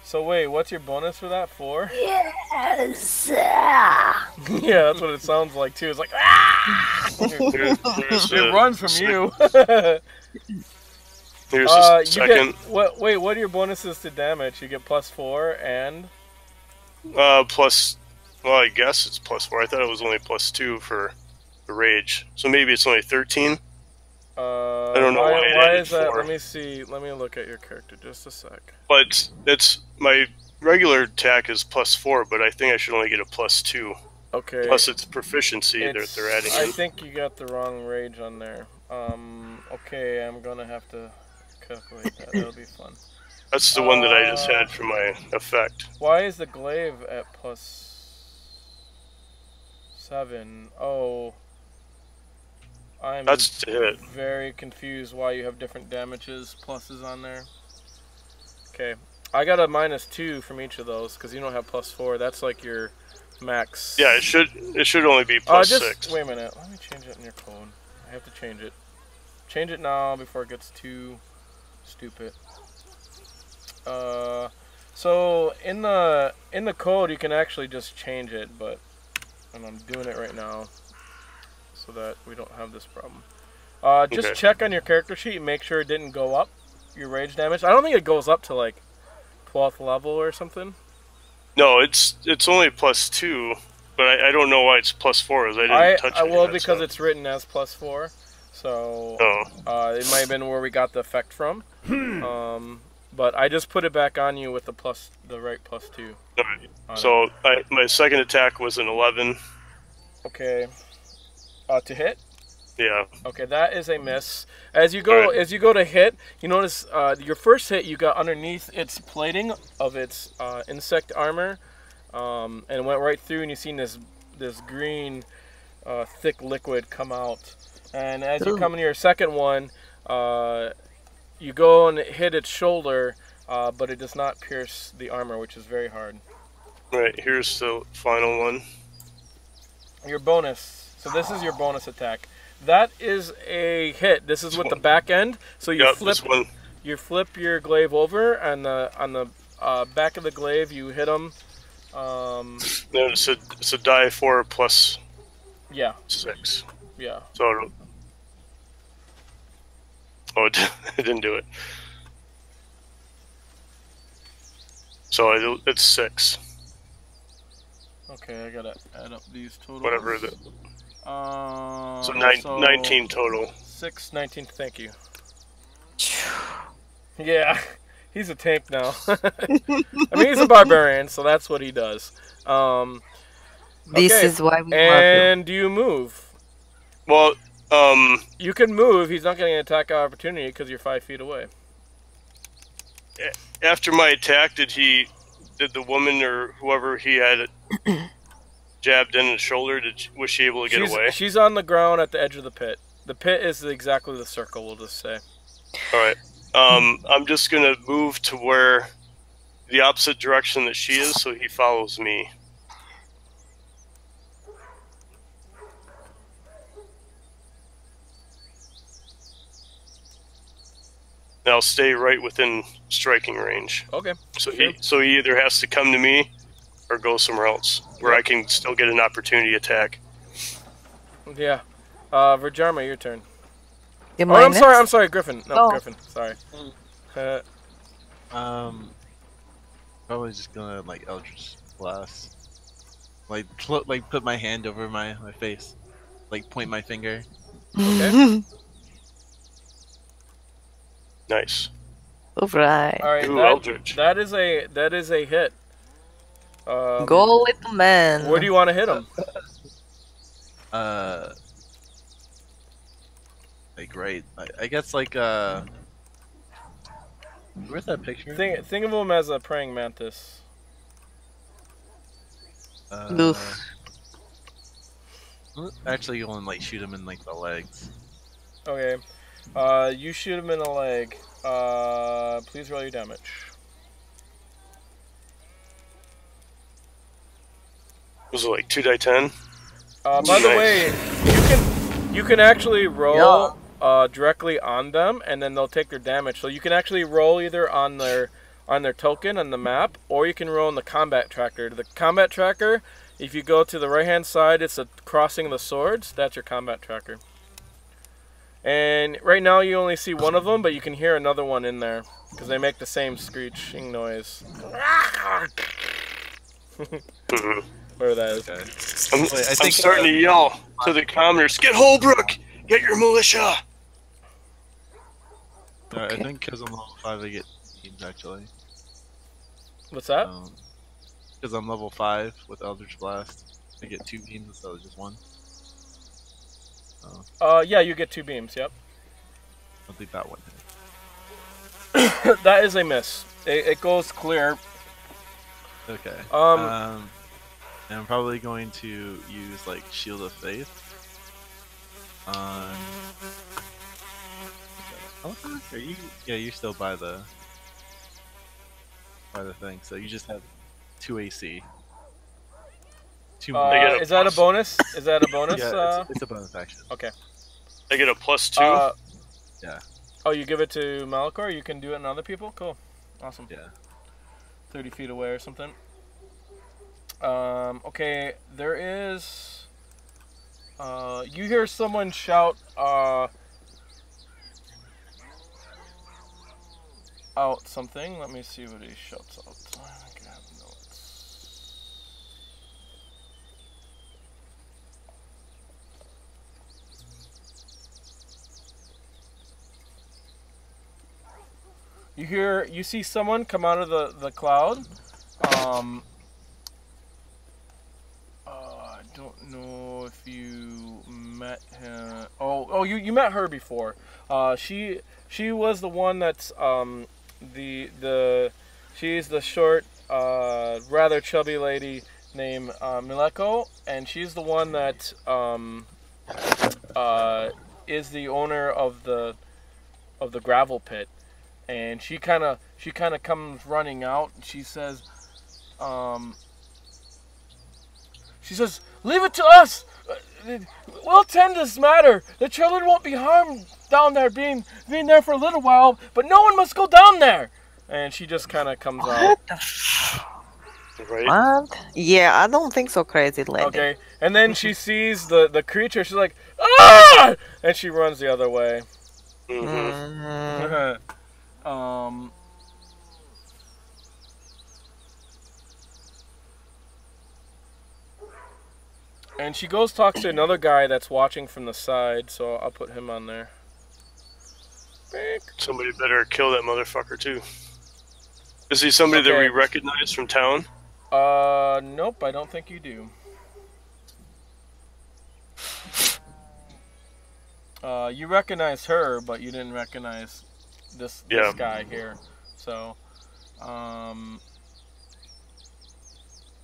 So wait, what's your bonus for that? 4? Yes. Yeah, that's what it sounds like too. It's like ah! It runs from you. Here's the second. Wait, what are your bonuses to damage? You get +4 and plus. Well, I guess it's +4. I thought it was only +2 for the rage. So maybe it's only 13. I don't know why is that? 4. Let me see. Let me look at your character just a sec. But it's my regular attack is +4, but I think I should only get a +2. Okay. Plus it's proficiency that they're adding I in. think you got the wrong rage on there. Okay, I'm gonna have to calculate that. That'll be fun. That's the one that I just had for my effect. Why is the glaive at +7? Oh. That's to hit. Very confused why you have different damages pluses on there. Okay. I got a -2 from each of those, because you don't have +4. That's like your max. Yeah, it should only be +6. Wait a minute. Let me change it in your code. I have to change it. Change it now before it gets too stupid. So in the code you can actually just change it, and I'm doing it right now so that we don't have this problem. Just check on your character sheet and make sure it didn't go up, your rage damage. I don't think it goes up to like 12th level or something. No, it's only +2, but I don't know why it's +4. As I didn't touch it. Well, because it's written as +4, so it might have been where we got the effect from. But I just put it back on you with the right +2. Alright. So my second attack was an 11. Okay. To hit? Yeah. Okay, that is a miss. As you go to hit, you notice your first hit you got underneath its plating of its insect armor, and it went right through, and you seen this green thick liquid come out. And as you come into your second one, you go and hit its shoulder, but it does not pierce the armor, which is very hard. Right, here's the final one. Your bonus. So this is your bonus attack. That is a hit. This is with the back end. So you flip your glaive over, and on the back of the glaive you hit them. No, it's a die 4 plus. Yeah. 6. Yeah. So. Oh, it didn't do it. So it's 6. Okay, I gotta add up these totals. Whatever the. So 19 total. 6, 19. Thank you. Yeah, he's a tank now. I mean, he's a barbarian, so that's what he does. This is why we love And do you move? Well, you can move. He's not getting an attack opportunity because you're 5 feet away. After my attack, did the woman or whoever he had jabbed in his shoulder, was she able to get away? She's on the ground at the edge of the pit. The pit is exactly the circle, we'll just say. Alright. I'm just gonna move to where the opposite direction that she is, so he follows me. And I'll stay right within striking range. Okay. So he either has to come to me or go somewhere else where I can still get an opportunity attack. Yeah. Vhajjharma, your turn. I'm sorry, Griffin. No, Griffin. Sorry. Probably just gonna like Eldritch Blast. Like put my hand over my face. Like point my finger. Okay. Nice. Alright. Alright, that is a hit. Go, little man. Where do you want to hit him? Like right. I guess like where's that picture? Think of him as a praying mantis. Actually, you want to like shoot him in like the legs. Okay. You shoot him in the leg. Please roll your damage. Was it like 2d10? By the way, you can actually roll directly on them, and then they'll take their damage. So you can actually roll either on their token on the map, or you can roll on the combat tracker. The combat tracker, if you go to the right hand side, it's a crossing of the swords. That's your combat tracker. And right now you only see one of them, but you can hear another one in there because they make the same screeching noise. Whatever that is. I'm starting to yell to the commoners, "Get Holbrook! Get your militia!" I think because I'm level 5, I get teams actually. What's that? Because I'm level 5 with Eldritch Blast. I get 2 beams instead of just 1. Yeah, you get 2 beams. Yep. I'll think that one. That is a miss. It goes clear. Okay. And I'm probably going to use like Shield of Faith on. Are you? Yeah, you're still by the thing. So you just have 2 AC. 2 more. Is that a bonus? Is that a bonus? Yeah, it's a bonus action. Okay. I get a +2. Yeah. Oh, you give it to Malichor? You can do it on other people? Cool. Awesome. Yeah. 30 feet away or something. Okay, there is... you hear someone shout, out something. Let me see what he shouts out. I can have notes. You see someone come out of the cloud. I don't know if you met him. Oh, you met her before. She was the one that's she's the short, rather chubby lady named Mileko, and she's the one that is the owner of the gravel pit. And she kind of comes running out. And she says, "Leave it to us. We'll tend to this matter. The children won't be harmed down there, being there for a little while. But no one must go down there." And she just kind of comes out. Right. What? Yeah, I don't think so, crazy lady. Okay. And then she sees the creature. She's like, "Ah!" And she runs the other way. Mm-hmm. And she goes talks to another guy that's watching from the side, so I'll put him on there. Somebody better kill that motherfucker too. Is he somebody that we recognize from town? Nope, I don't think you do. You recognize her, but you didn't recognize this guy here. So,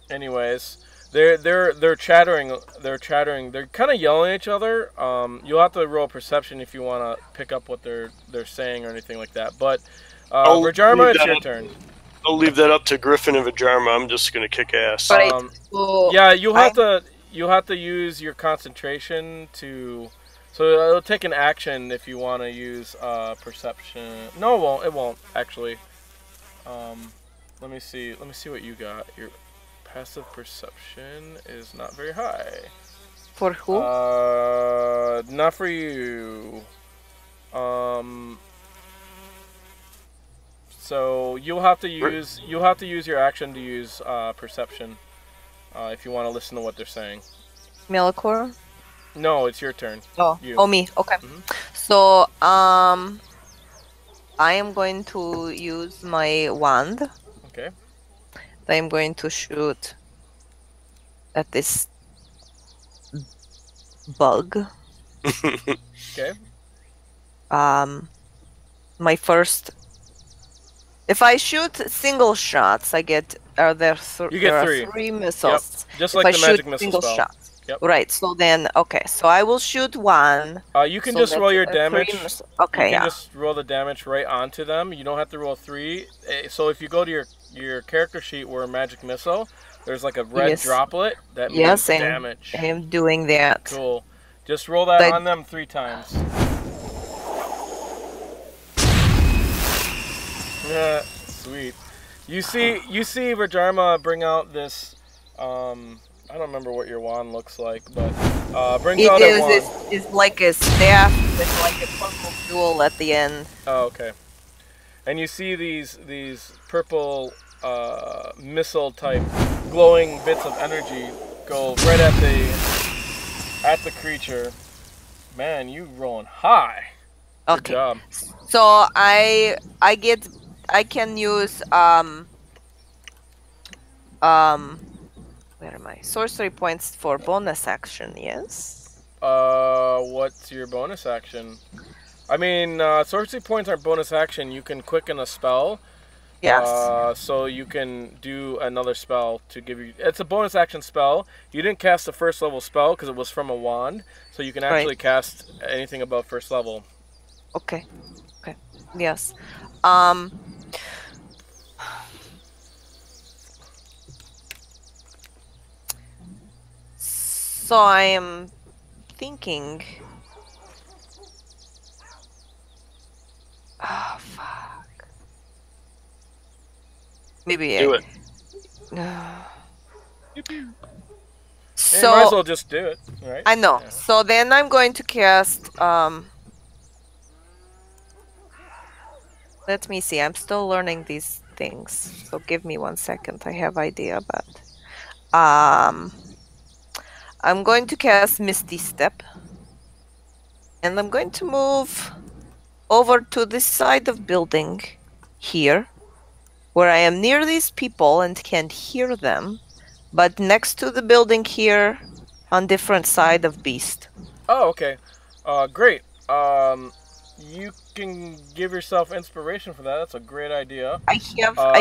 anyways, they're chattering. They're kind of yelling at each other. You'll have to roll perception if you want to pick up what they're saying or anything like that. But Vhajjharma, it's your turn. I'll leave that up to Griffin and Vhajjharma. I'm just gonna kick ass. Right. Yeah, you'll have to use your concentration to. So it'll take an action if you want to use perception. No, it won't. It won't actually. Let me see. Let me see what you got. Your passive perception is not very high. For who? Not for you. So you'll have to use your action to use perception if you want to listen to what they're saying. Malichor? No, it's your turn. Oh, You. me. Okay. So I am going to use my wand. Okay. I'm going to shoot at this bug. Okay. My first. If I shoot single shots, I get. Are there? You get there three. Are 3 missiles. Yep. Just if like I the shoot magic missile single spell. shots. Yep. Right. So then, okay. So I will shoot one. You can so just roll your that's, damage. Okay. You can just roll the damage right onto them. You don't have to roll 3. So if you go to your character sheet where magic missile, there's like a red droplet that means damage. I am doing that. Cool. Just roll that on them 3 times. Yeah, sweet. You see Vhajjharma bring out this. I don't remember what your wand looks like, but brings out a wand. It's like a staff with like a purple jewel at the end. Oh, okay. And you see these purple missile type glowing bits of energy go right at the creature. Man, you rolling high. Good job. So I can use Where am I? Sorcery points for bonus action, yes? What's your bonus action? I mean, sorcery points aren't bonus action. You can quicken a spell. Yes. So you can do another spell to give you... It's a bonus action spell. You didn't cast the first level spell because it was from a wand. So you can actually cast anything above first level. Okay. Okay. Yes. So I am thinking... Oh, fuck. Maybe Do it. So, you might as well just do it, right? I know. Yeah. So then I'm going to cast... Let me see. I'm still learning these things. So give me 1 second. I have idea, but... I'm going to cast Misty Step. And I'm going to move over to this side of building here, where I am near these people and can hear them, but next to the building here on different side of beast. Oh, okay. Great. You can give yourself inspiration for that. That's a great idea. I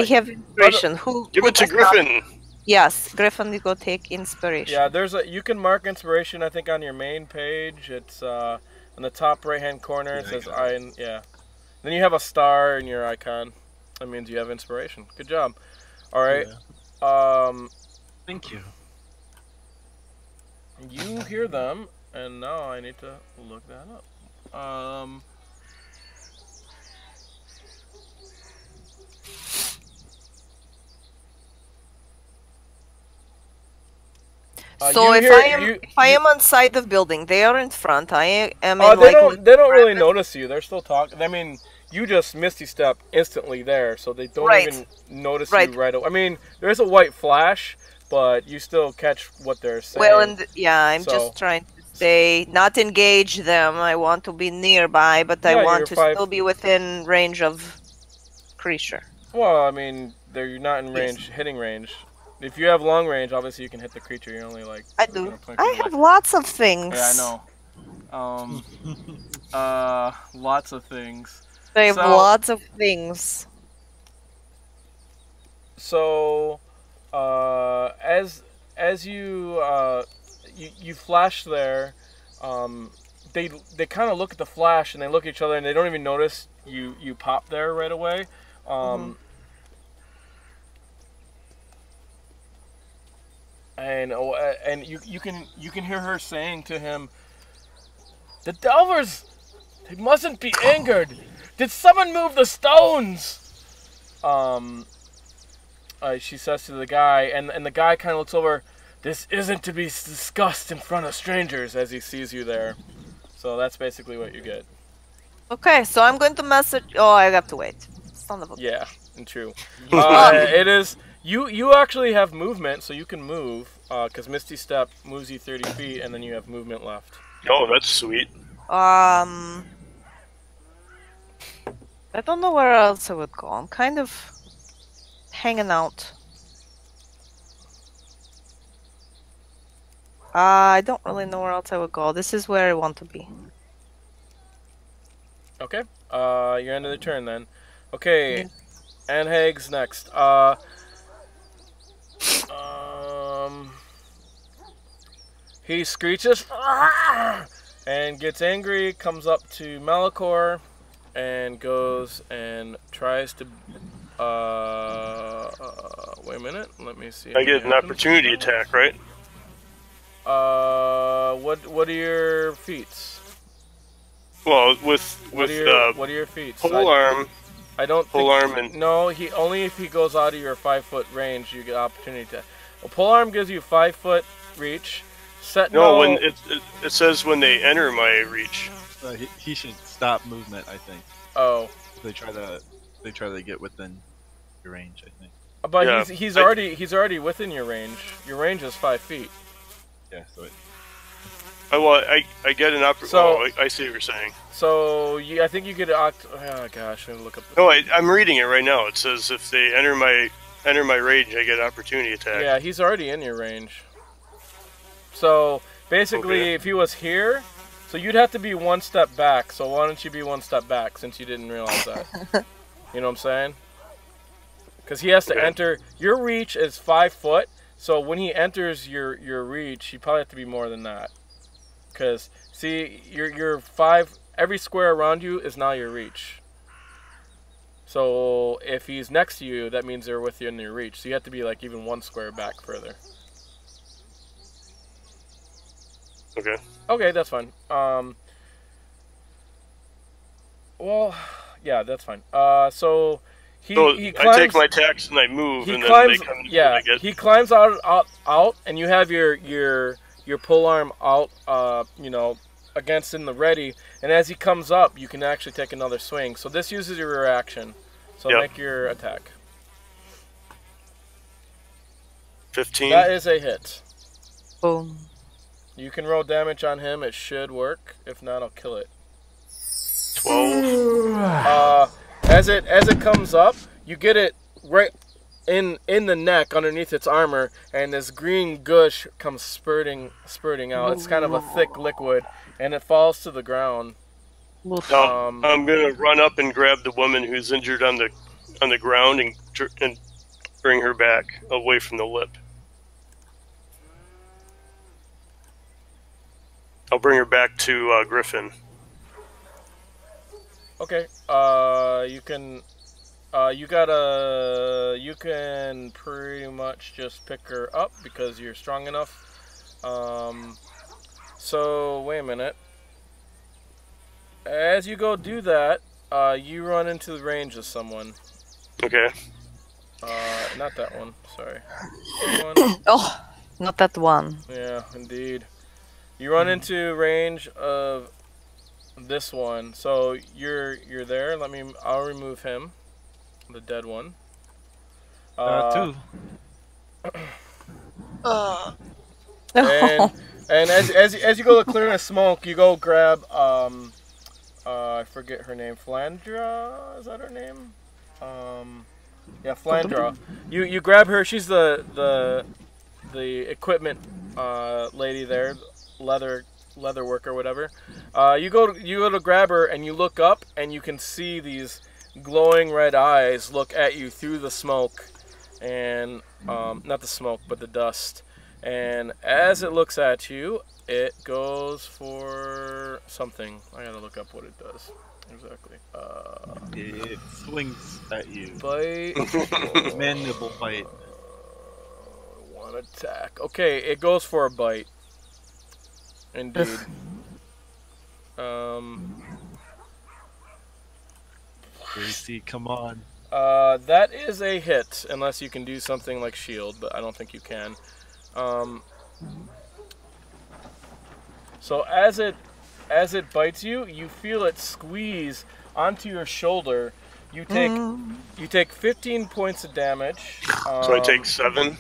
have inspiration. Give it to Griffin. Yes, Griffin, you go take inspiration. Yeah, you can mark inspiration, I think, on your main page. It's in the top right-hand corner. It says Then you have a star in your icon. That means you have inspiration. Good job. All right. Yeah. Thank you. You hear them, and now I need to look that up. So if I am on side of building, they are in front. I am. They don't really notice you. They're still talking. I mean, you just Misty Step instantly there, so they don't even notice you right away. I mean, there is a white flash, but you still catch what they're saying. Well, and I'm just trying to say, not engage them. I want to be nearby, but I want to still be within range of creature. Well, I mean, you're not in range, hitting range. If you have long range, obviously you can hit the creature. You're only like... I do. I have lots of things. Yeah, I know. Lots of things. I have lots of things. So, as you you flash there, they kind of look at the flash and they look at each other and they don't even notice you pop there right away. And you can hear her saying to him, "The Delvers, they mustn't be angered. Did someone move the stones?" She says to the guy, and the guy kind of looks over. "This isn't to be discussed in front of strangers," as he sees you there. So that's basically what you get. Okay, so I'm going to message. Oh, I have to wait. Son of a. Yeah, and true. It is. You actually have movement, so you can move, because Misty Step moves you 30 feet, and then you have movement left. Oh, that's sweet. I don't know where else I would go. I'm kind of hanging out. I don't really know where else I would go. This is where I want to be. Okay. You're end of the turn then. Okay. Anhag's next. He screeches and gets angry, comes up to Malichor, and goes and tries to. Wait a minute. Let me see. I get an opportunity attack, right? What are your feats? Well, with what are your feats? Pole arm. I don't pole arm and no. He only if he goes out of your 5-foot range, you get opportunity to. A pole arm gives you 5-foot reach. No, when it says when they enter my reach. He should stop movement, I think. Oh. They try to get within your range, I think. But yeah, he's already within your range. Your range is 5 feet. Yeah, so I get an opportunity. Oh, I see what you're saying. So I think you get oh gosh, I'm gonna look up. No, I'm reading it right now. It says if they enter my enter my range, I get opportunity attack. Yeah, he's already in your range. So basically, Okay. if he was here, so you'd have to be one step back. So why don't you be one step back since you didn't realize that? You know what I'm saying? Because he has to Okay. enter. Your reach is 5 foot. So when he enters your reach, you probably have to be more than that. Because see, your 5. Every square around you is now your reach. So if he's next to you, that means they're within your reach. So you have to be like even 1 square back further. Okay. Okay, that's fine. Well, yeah, that's fine. So he climbs. I take my attacks and I move, He and climbs. then they come. Yeah, I get, he climbs out, and you have your pole arm out. You know, against in the ready, and as he comes up, you can actually take another swing. So this uses your reaction. So Yep. make your attack. 15. That is a hit. Boom. You can roll damage on him. It should work. If not, I'll kill it. 12. As it comes up, you get it right in the neck underneath its armor, and this green gush comes spurting out. It's kind of a thick liquid, and it falls to the ground. Now, I'm gonna run up and grab the woman who's injured on the ground and bring her back away from the lip. I'll bring her back to Griffin. Okay. You can pretty much just pick her up because you're strong enough. So wait a minute. As you go do that, you run into the range of someone. Okay. Not that one. Sorry. This one. Oh, not that one. Yeah, indeed. You run into range of this one. So you're there. I'll remove him, the dead one. Two. And as you go to clear the smoke, you go grab I forget her name. Flandra, is that her name? Yeah, Flandra. You grab her. She's the equipment lady there, leather worker, whatever. You go to grab her, and you look up, and you can see these glowing red eyes look at you through the smoke, and not the smoke, but the dust. And as it looks at you, it goes for something. I gotta look up what it does exactly. It swings at you. Bite. Mandible bite. One attack. Okay, it goes for a bite. Indeed. Gracie, come on. That is a hit, unless you can do something like shield, but I don't think you can. So as it bites you, you feel it squeeze onto your shoulder. You take 15 points of damage. So I take 7.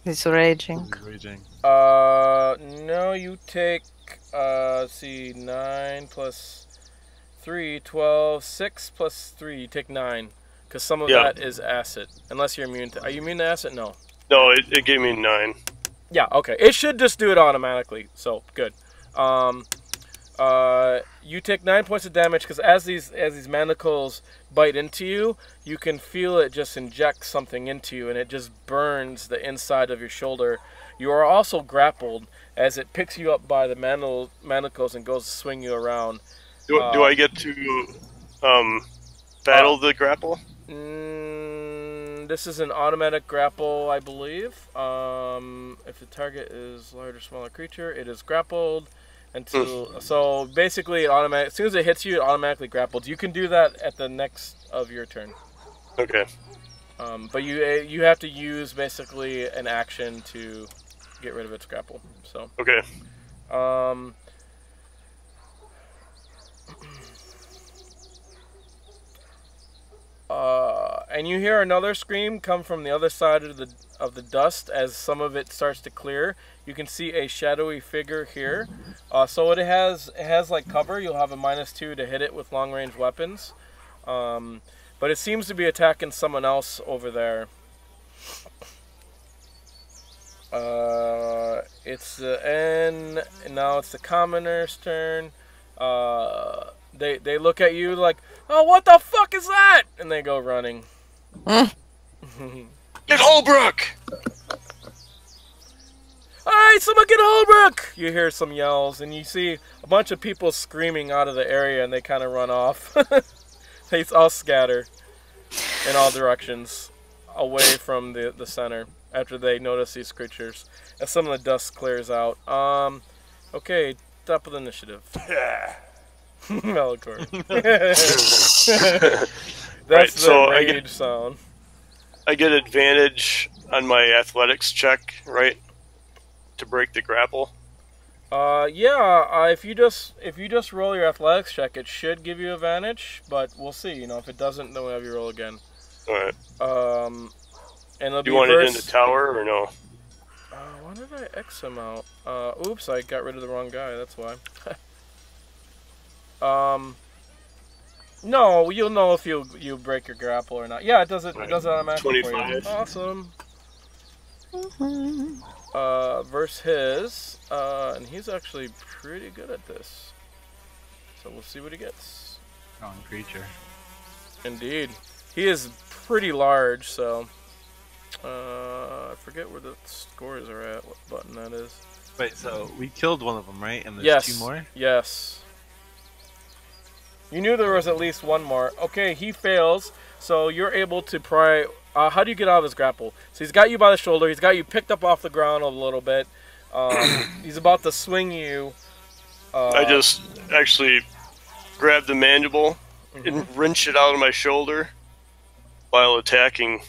He's raging. Raging. No, you take let's see, 9 plus 3, 12, 6 plus 3. You take 9, because some of that is acid. Unless you're immune to. Are you immune to acid? No. No, it gave me 9. Yeah, okay. It should just do it automatically, so good. You take 9 points of damage because as these manacles bite into you, you can feel it just inject something into you, and it just burns the inside of your shoulder. You are also grappled as it picks you up by the manacles and goes to swing you around. Do I get to battle the grapple? This is an automatic grapple, I believe. If the target is larger or smaller creature, it is grappled until. So basically, as soon as it hits you, it automatically grapples. You can do that at the next of your turn. Okay. But you have to use basically an action to get rid of its grapple. So. Okay. And you hear another scream come from the other side of the dust as some of it starts to clear. You can see a shadowy figure here. So it has like cover. You'll have a -2 to hit it with long range weapons. But it seems to be attacking someone else over there. It's the N, and now it's the commoner's turn. They look at you like, oh, what the fuck is that? And they go running. Get Holbrook! Alright, someone get Holbrook! You hear some yells, and you see a bunch of people screaming out of the area, and they kind of run off. They all scatter in all directions, away from the center, after they notice these creatures, as some of the dust clears out. Okay, top of the initiative. Malichor. That's Right, the so rage sound. I get advantage on my athletics check, right? To break the grapple. Yeah. If you just roll your athletics check, it should give you advantage, but we'll see. You know, if it doesn't, then we'll have you roll again. All right. And it'll Do be you want it in the tower or no? Why did I X him out? Oops, I got rid of the wrong guy. That's why. No, you'll know if you break your grapple or not. Yeah, it does it. It does it automatically for you. 25. Awesome. Versus his, and he's actually pretty good at this. So we'll see what he gets. Strong creature. Indeed, he is pretty large. So I forget where the scores are at. What button that is? Wait, so we killed one of them, right? And there's Yes. 2 more? Yes. You knew there was at least one more. Okay, he fails, so you're able to pry. How do you get out of his grapple? So he's got you by the shoulder. He's got you picked up off the ground a little bit. He's about to swing you. I just actually grab the mandible and wrench it out of my shoulder while attacking.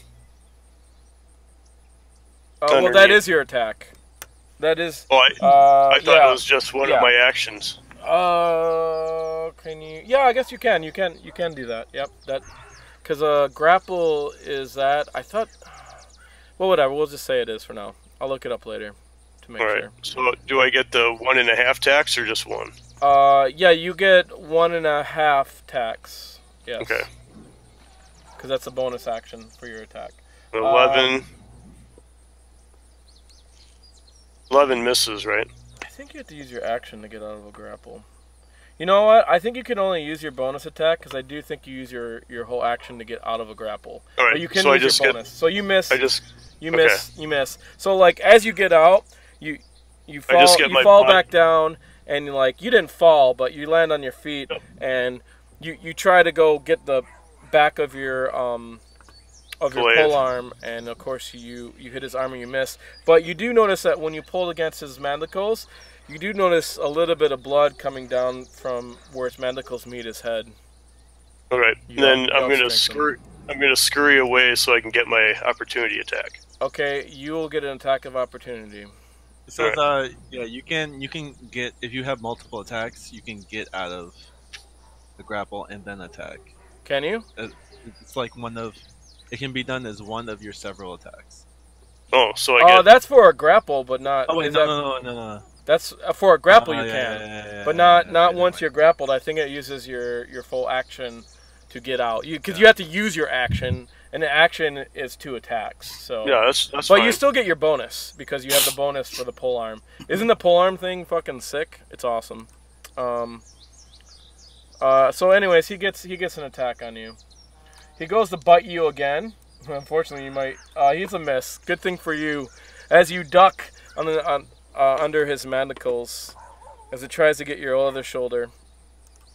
Well, that is your attack. That is. Oh, I thought yeah. it was just one of my actions. Can you? Yeah, I guess you can. You can do that. Yep. That, because grapple is that. I thought. Well, whatever. We'll just say it is for now. I'll look it up later to make sure. So, do I get the 1.5 tax or just 1? Yeah, you get 1.5 tax. Yes. Okay. Because that's a bonus action for your attack. 11. 11 misses, right? I think you have to use your action to get out of a grapple. You know what? I think you can only use your bonus attack because I do think you use your whole action to get out of a grapple. All right. But you can so use your bonus. So you miss. You okay. miss. So like as you get out, you fall back down, and like you didn't fall, but you land on your feet, and you try to go get the back of your pole arm, and of course you hit his arm and you miss. But you do notice that when you pull against his mandibles, you do notice a little bit of blood coming down from where his mandibles meet his head. All right. Then I'm gonna scurry away so I can get my opportunity attack. Okay, you will get an attack of opportunity. So right. Yeah, you can get, if you have multiple attacks, you can get out of the grapple and then attack. Can you? It's like it can be done as one of your several attacks. Oh, so I get... that's for a grapple, but not... Oh, wait, no. That's for a grapple you can. But not once you're grappled. I think it uses your full action to get out. Because you have to use your action, and the action is 2 attacks. So yeah, that's but fine. you still get your bonus, because you have the bonus for the pole arm. Isn't the pole arm thing fucking sick? It's awesome. So anyways, he gets an attack on you. He goes to bite you again. Unfortunately, you might... he's a miss. Good thing for you. As you duck under his mandibles, as it tries to get your other shoulder.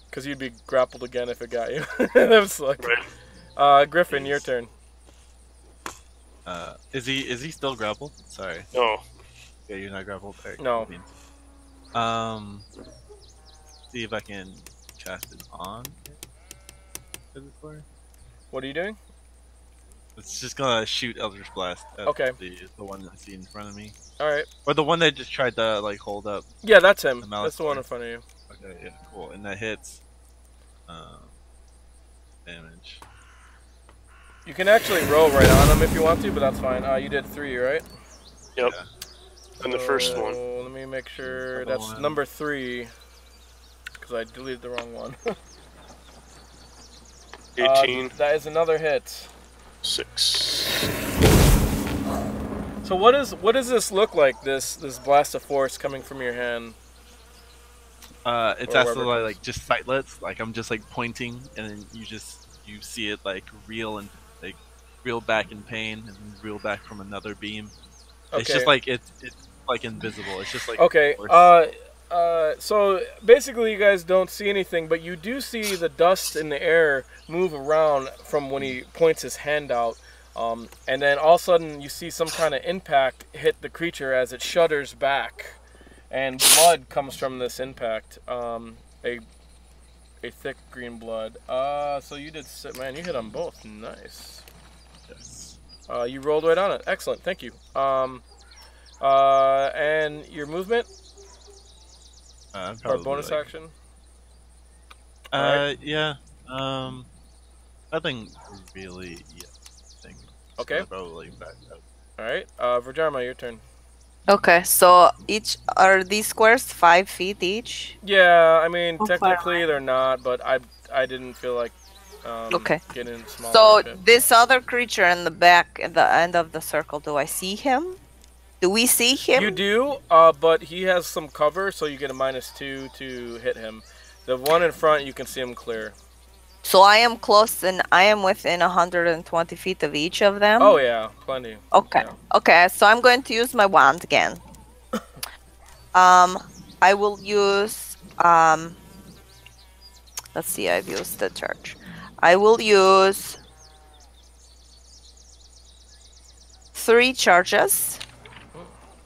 Because you'd be grappled again if it got you. That was like... Right. Griffin, your turn. Is he still grappled? Sorry. No. Yeah, you're not grappled? Right. No. See if I can cast it on. What are you doing? It's just gonna shoot Eldritch Blast at the one that I see in front of me. Alright. Or the one that just tried to like hold up. Yeah, that's him. That's the one in front of you. Okay, yeah, cool. And that hits damage. You can actually roll right on him if you want to, but that's fine. You did 3, right? Yep. Yeah. And the first one. Let me make sure that's number 3. Because I deleted the wrong one. 18. That is another hit. 6. So what does this look like? This blast of force coming from your hand? It's actually like just sightless. Like I'm just like pointing, and then you see it like reel back in pain, and then reel back from another beam. Okay. It's just like it's like invisible. It's just like okay. So basically, you guys don't see anything, but you do see the dust in the air move around from when he points his hand out. And then all of a sudden you see some kind of impact hit the creature as it shudders back, and blood comes from this impact. A thick green blood. So you did, man, you hit on both. Nice. Yes. You rolled right on it. Excellent. Thank you. And your movement or bonus action. Right. Yeah. Nothing really. Yeah. Okay. Probably back up. All right, Vhajjharma, your turn. Okay, so are these squares 5 feet each? Yeah, I mean Oh, technically fine. they're not, but I didn't feel like Okay. getting smaller. So Okay. this other creature in the back, at the end of the circle, do I see him? Do we see him? You do, but he has some cover, so you get a -2 to hit him. The one in front, you can see him clear. So I am close, and I am within 120 feet of each of them? Oh yeah, plenty. Okay. Yeah. Okay, so I'm going to use my wand again. I will use, let's see, I've used the church. I will use 3 charges.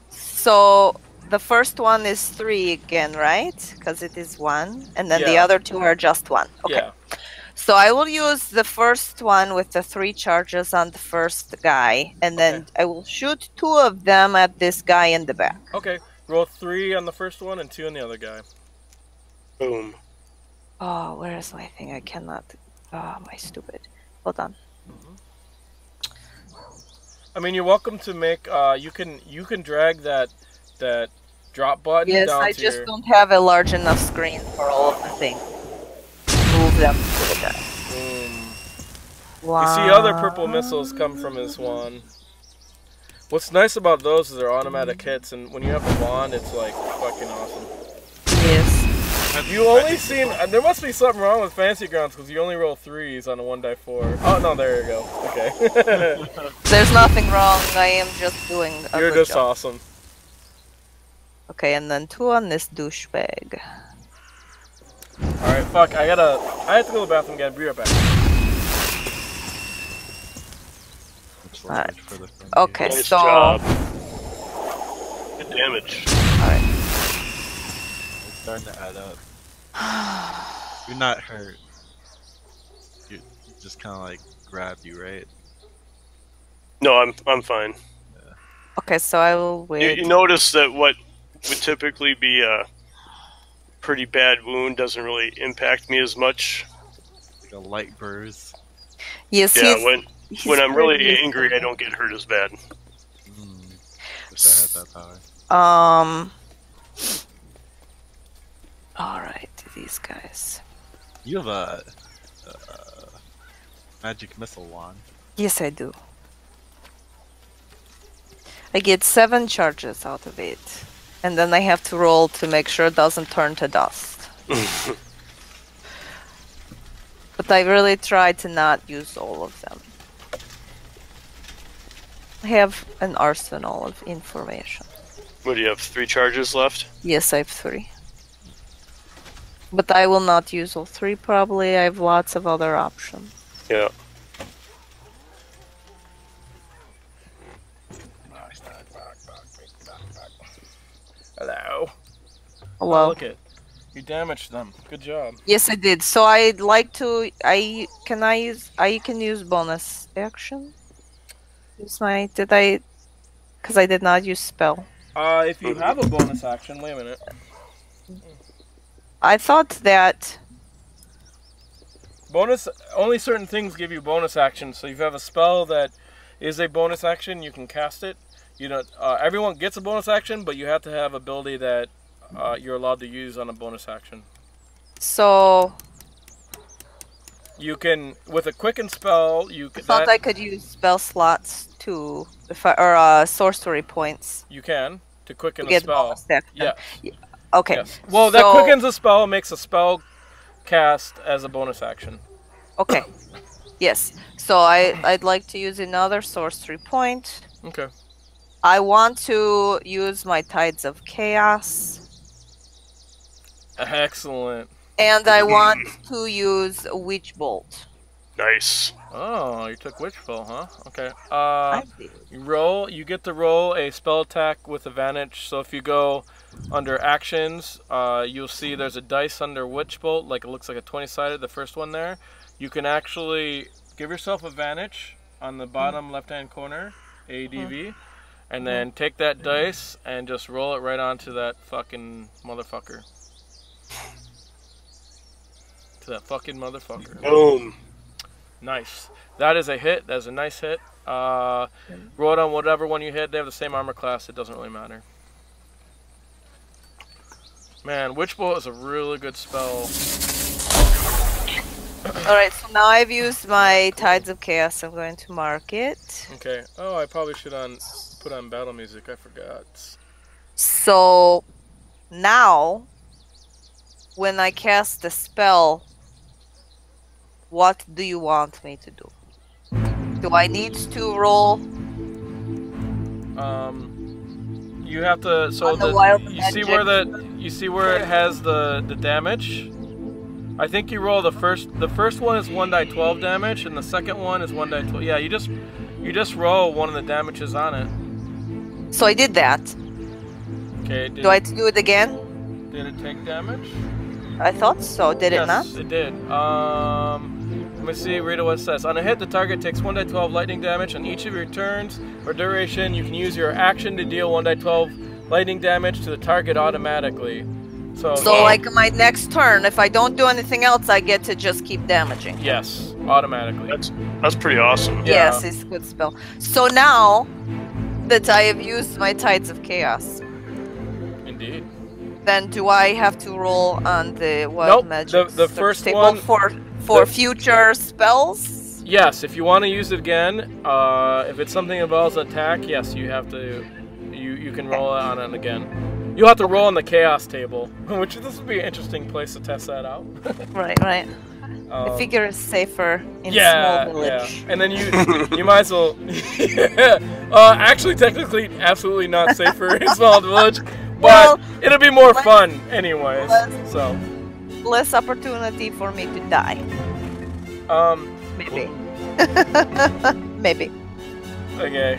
So the first one is 3 again, right? Because it is 1, and then the Yeah. other 2 are just 1. Okay. Yeah. So I will use the first one with the 3 charges on the first guy, and then I will shoot 2 of them at this guy in the back. Okay. Roll 3 on the first one and 2 on the other guy. Boom. Oh, where is my thing? I cannot. Oh, my stupid. Hold on. I mean, you're welcome to make. You can drag that drop button Yes, down I to just your. don't have a large enough screen for all of the things. Move them to the guy. Wow. You see other purple missiles come from his wand. What's nice about those is they're automatic hits, and when you have a wand, it's like fucking awesome. Yes. You only seen. There must be something wrong with Fantasy Grounds because you only roll 3s on a 1die4. Oh no, there you go. Okay. There's nothing wrong. I am just doing a You're good just job. awesome. Okay, and then 2 on this douchebag. All right, fuck. I have to go to the bathroom again. Be right back. Alright. Okay, Nice so job. Good damage. alright. It's starting to add up. You're not hurt. You just kind of like grabbed you, right? No, I'm fine. Okay, so I will wait. You notice that what would typically be a pretty bad wound doesn't really impact me as much. Like a light bruise. Yes, Yeah, he's when I'm really pretty angry, I useful. don't get hurt as bad. Wish I had that power. Alright, these guys. You have a magic missile wand. Yes, I do. I get 7 charges out of it. And then I have to roll to make sure it doesn't turn to dust. But I really try to not use all of them. I have an arsenal of information. What do you have? 3 charges left? Yes, I have 3. But I will not use all 3 probably. I have lots of other options. Yeah. Hello. Hello. Oh, look it. You damaged them. Good job. Yes, I did. So I'd like to. I can use bonus action. Use my. Did I? Because I did not use spell. If you have a bonus action, wait a minute. I thought that. Bonus. Only certain things give you bonus actions. So if you have a spell that is a bonus action, you can cast it. You know, everyone gets a bonus action, but you have to have ability that you're allowed to use on a bonus action. So. You can, with a quicken spell, you I can. thought I could use spell slots too, or sorcery points. You can to quicken To a get spell. bonus action. Yes. Okay. Yes. Well, that quickens a spell, makes a spell cast as a bonus action. Okay. Yes. So I'd like to use another sorcery point. Okay. I want to use my Tides of Chaos. Excellent. And I want to use Witch Bolt. Nice. Oh, you took Witch Bolt, huh? Okay. I did. You get to roll a spell attack with advantage. So if you go under actions, you'll see there's a dice under Witch Bolt, like it looks like a 20-sided, the first one there. You can actually give yourself advantage on the bottom left-hand corner, ADV, and then take that dice and just roll it right onto that fucking motherfucker. To that fucking motherfucker. Boom. Nice. That is a hit. That is a nice hit. Roll it on whatever one you hit. They have the same armor class. It doesn't really matter. Man, Witch Bolt is a really good spell. Alright, so now I've used my Tides of Chaos. I'm going to mark it. Okay. Oh, I probably should put on battle music. I forgot. So now, when I cast the spell, what do you want me to do? Do I need to roll? You have to. So you see where it has the damage. I think you roll the first one is 1d12 damage, and the second one is 1d12. Yeah, you just roll one of the damages on it. So I did that. Okay. Do I have to do it again? Did it take damage? I thought so. Did it not? Yes, it did. Let me see, read what it says. On a hit, the target takes 1d12 lightning damage. On each of your turns or duration, you can use your action to deal 1d12 lightning damage to the target automatically. So like my next turn, if I don't do anything else, I get to just keep damaging. Yes, automatically. That's pretty awesome. Yeah. Yes, it's a good spell. So now that I have used my Tides of Chaos, Indeed. then do I have to roll on the wild magic? The first table one for future spells? Yes, if you want to use it again, if it's something that involves attack, yes, you have to. You can roll it on it again. You'll have to roll on the chaos table, which this would be an interesting place to test that out. Right. I figure it's safer in small village. Yeah. And then you might as well. Actually, technically, absolutely not safer in small village, but it'll be more fun anyways. So less opportunity for me to die. Maybe. Maybe. Okay.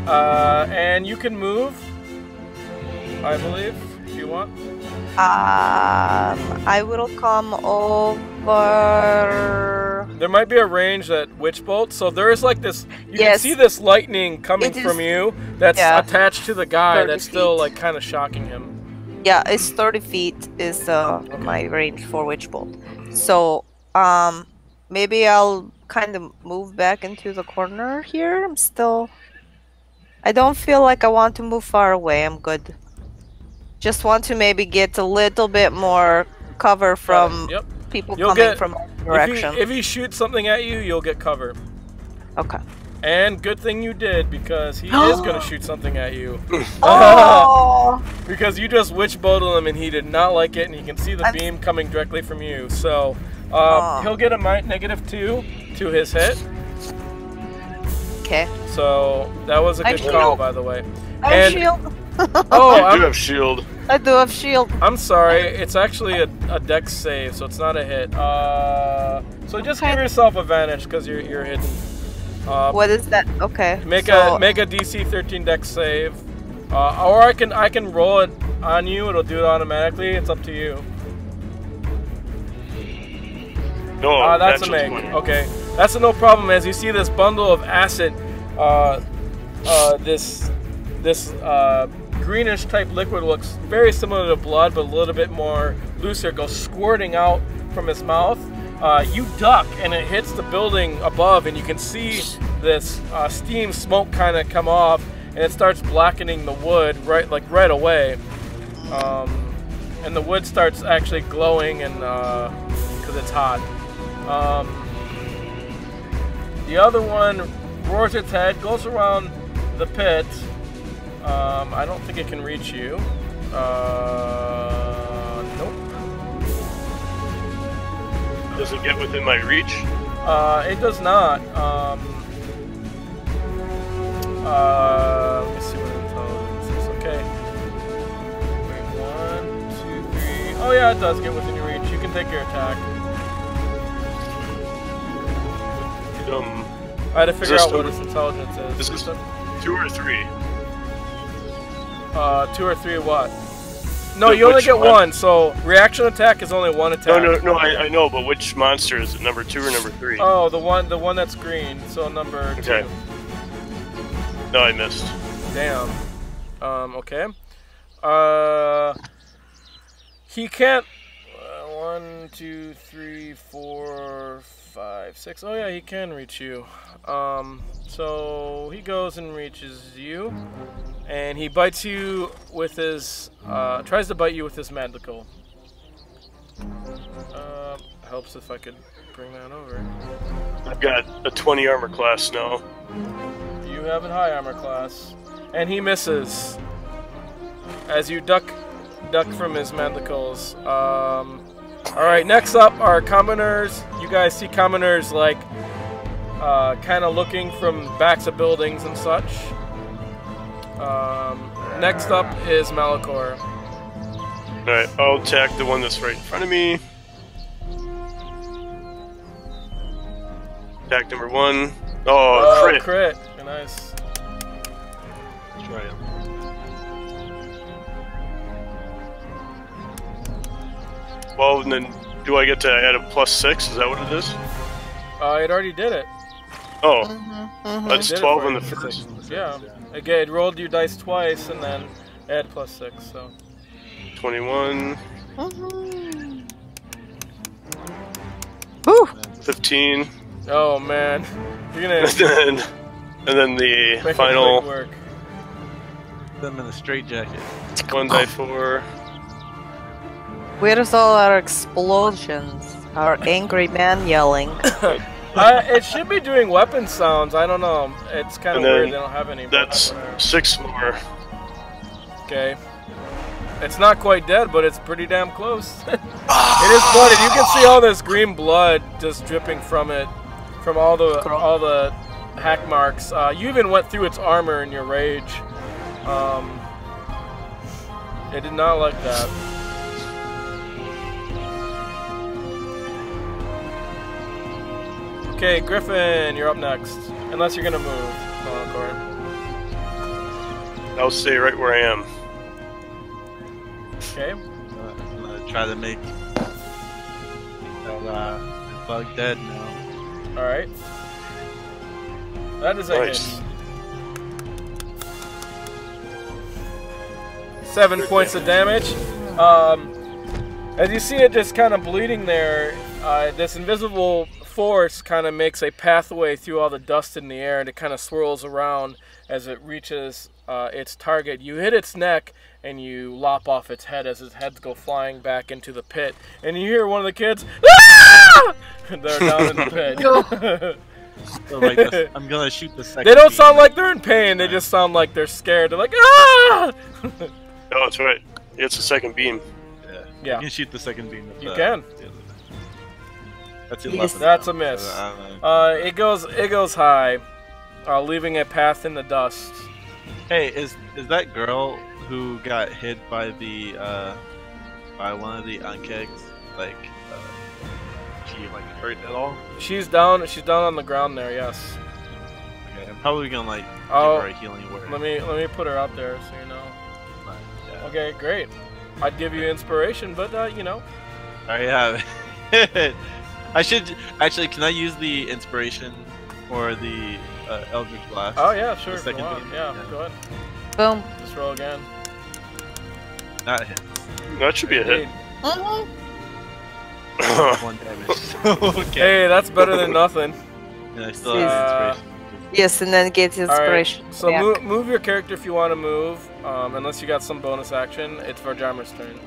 And you can move, I believe, if you want. I will come over. There might be a range that Witch Bolt, so there is like this. You can see this lightning coming from you that's attached to the guy that's still like kind of shocking him. Yeah, it's 30 feet is my range for Witch Bolt. So maybe I'll kind of move back into the corner here. I don't feel like I want to move far away. I'm good. Just want to maybe get a little bit more cover from people coming from all directions. If he shoots something at you, you'll get cover. Okay. And good thing you did, because he is going to shoot something at you. Oh! Because you just Witch Bolted him and he did not like it, and he can see the beam coming directly from you. So he'll get a -2 to his hit. Okay. So that was a good call, by the way. I have shield. I do have shield. I do have shield. I'm sorry, it's actually a dex save, so it's not a hit. So just give yourself advantage because you're hidden. What is that? Okay. Make a DC 13 dex save, or I can roll it on you. It'll do it automatically. It's up to you. No, that's a make. Okay, that's a no problem. As you see this bundle of acid, this greenish type liquid looks very similar to blood, but a little bit more looser. It goes squirting out from his mouth. You duck, and it hits the building above, and you can see this steam smoke kind of come off, and it starts blackening the wood right away. And the wood starts actually glowing, and because it's hot. The other one roars its head, goes around the pit. I don't think it can reach you. Nope. Does it get within my reach? It does not. Let me see what intelligence is. Okay. Wait, 1, 2, 3. Oh yeah, it does get within your reach. You can take your attack. I had to figure out what its intelligence is. This is 2 or 3. 2 or 3 what? No, you only get one, so reaction attack is only one attack. No, I know, but which monster is it? Number 2 or number 3? Oh, the one that's green, so number 2. Okay. No, I missed. Damn. Okay. He can't... 1, 2, 3, 4, 5, 6. Oh yeah, he can reach you. So he goes and reaches you, and he bites you with his, tries to bite you with his mandicle. Helps if I could bring that over. I've got a 20 armor class now. You have a high armor class, and he misses as you duck from his manticles. All right, next up are commoners. You guys see commoners like kind of looking from backs of buildings and such. Next up is Malichor. Alright, I'll attack the one that's right in front of me. Attack number 1. Oh, crit. Crit. Nice. Let's try it. Well, and then do I get to add a +6? Is that what it is? It already did it. Oh, that's It did it 12 for on the you. first. Yeah. Again, it rolled your dice twice and then add +6. So 21. Whew. 15. Oh man, you're gonna and then the make final it quick work. Them in a straitjacket. 1 die 4. Where's all our explosions? Our angry man yelling. It should be doing weapon sounds. I don't know. It's kind of And then weird. They don't have any. That's 6 more. Okay. It's not quite dead, but it's pretty damn close. It is blooded. You can see all this green blood just dripping from it, from all the hack marks. You even went through its armor in your rage. It did not like that. Okay, Griffin, you're up next. Unless you're gonna move. Corey. I'll stay right where I am. Okay. I'm gonna try to make that bug dead now. Alright. That is a Nice. hit. 7 points of damage. As you see it just kind of bleeding there, this invisible force kind of makes a pathway through all the dust in the air, and it kind of swirls around as it reaches its target. You hit its neck, and you lop off its head as its heads go flying back into the pit. And you hear one of the kids, "Ah!" They're down in the pit. So like this, I'm gonna shoot the second. They don't beam. sound like they're in pain, they just sound like they're scared. They're like, "Ah!" Oh, that's right. It's a second beam. Yeah. You can shoot the second beam. With You can. That's Yes. 11. That's now. a miss. So, It goes high, leaving a path in the dust. hey, is that girl who got hit by the by one of the ankegs like she like hurt at all? She's down on the ground there. Yes. Okay, I'm probably gonna like Oh, give her a healing word. Let me put her out there so you know. But, yeah. Okay, great. I'd give you inspiration, but you know. I have. I should actually. Can I use the inspiration or the Eldritch Blast? Oh yeah, sure. The If you second want. beam? Yeah, go ahead. Boom. Just roll again. Not hit. That should be a hit. Indeed. 1 damage. Okay. Hey, that's better than nothing. And I still have inspiration. Yes, and then get All inspiration. right. So back. move your character if you want to move. Unless you got some bonus action, it's Vhajjharma's turn.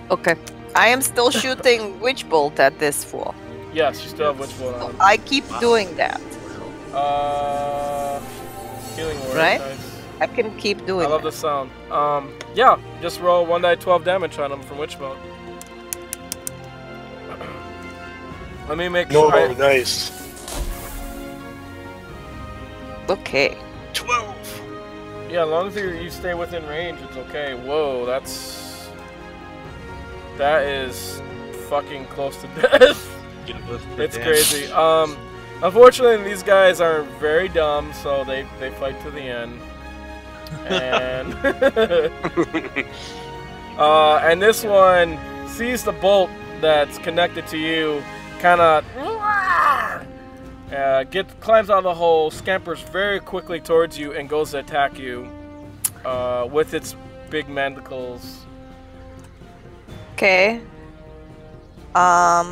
Okay. I am still shooting witch bolt at this fool. Yes, you still have Witch Bolt on. I keep doing that. Healing word. Right? Nice. I can keep doing I love the sound. Yeah, just roll 1d12 damage on him from Witch Mode. Let me make No, sure. nice. Okay. 12. Yeah, as long as you stay within range, it's okay. Whoa, that is fucking close to death. It's crazy. Unfortunately, these guys are very dumb, so they fight to the end. And and this one sees the bolt that's connected to you, kind of climbs out of the hole, scampers very quickly towards you, and goes to attack you with its big mandibles. Okay. I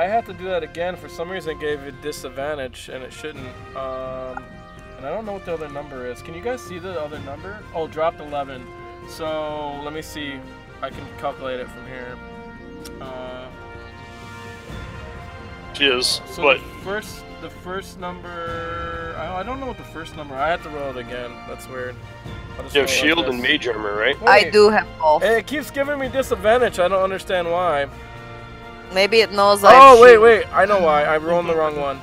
had to do that again. For some reason, it gave it disadvantage, and it shouldn't. And I don't know what the other number is. Can you guys see the other number? Oh, dropped 11. So let me see. I can calculate it from here. Cheers. So What? the first number. I don't know what the first number. I have to roll it again. That's weird. You have shield and mage armor, right? I do have both. Hey, it keeps giving me disadvantage. I don't understand why. Maybe it knows Oh, wait. I know why. I'm rolling the wrong one.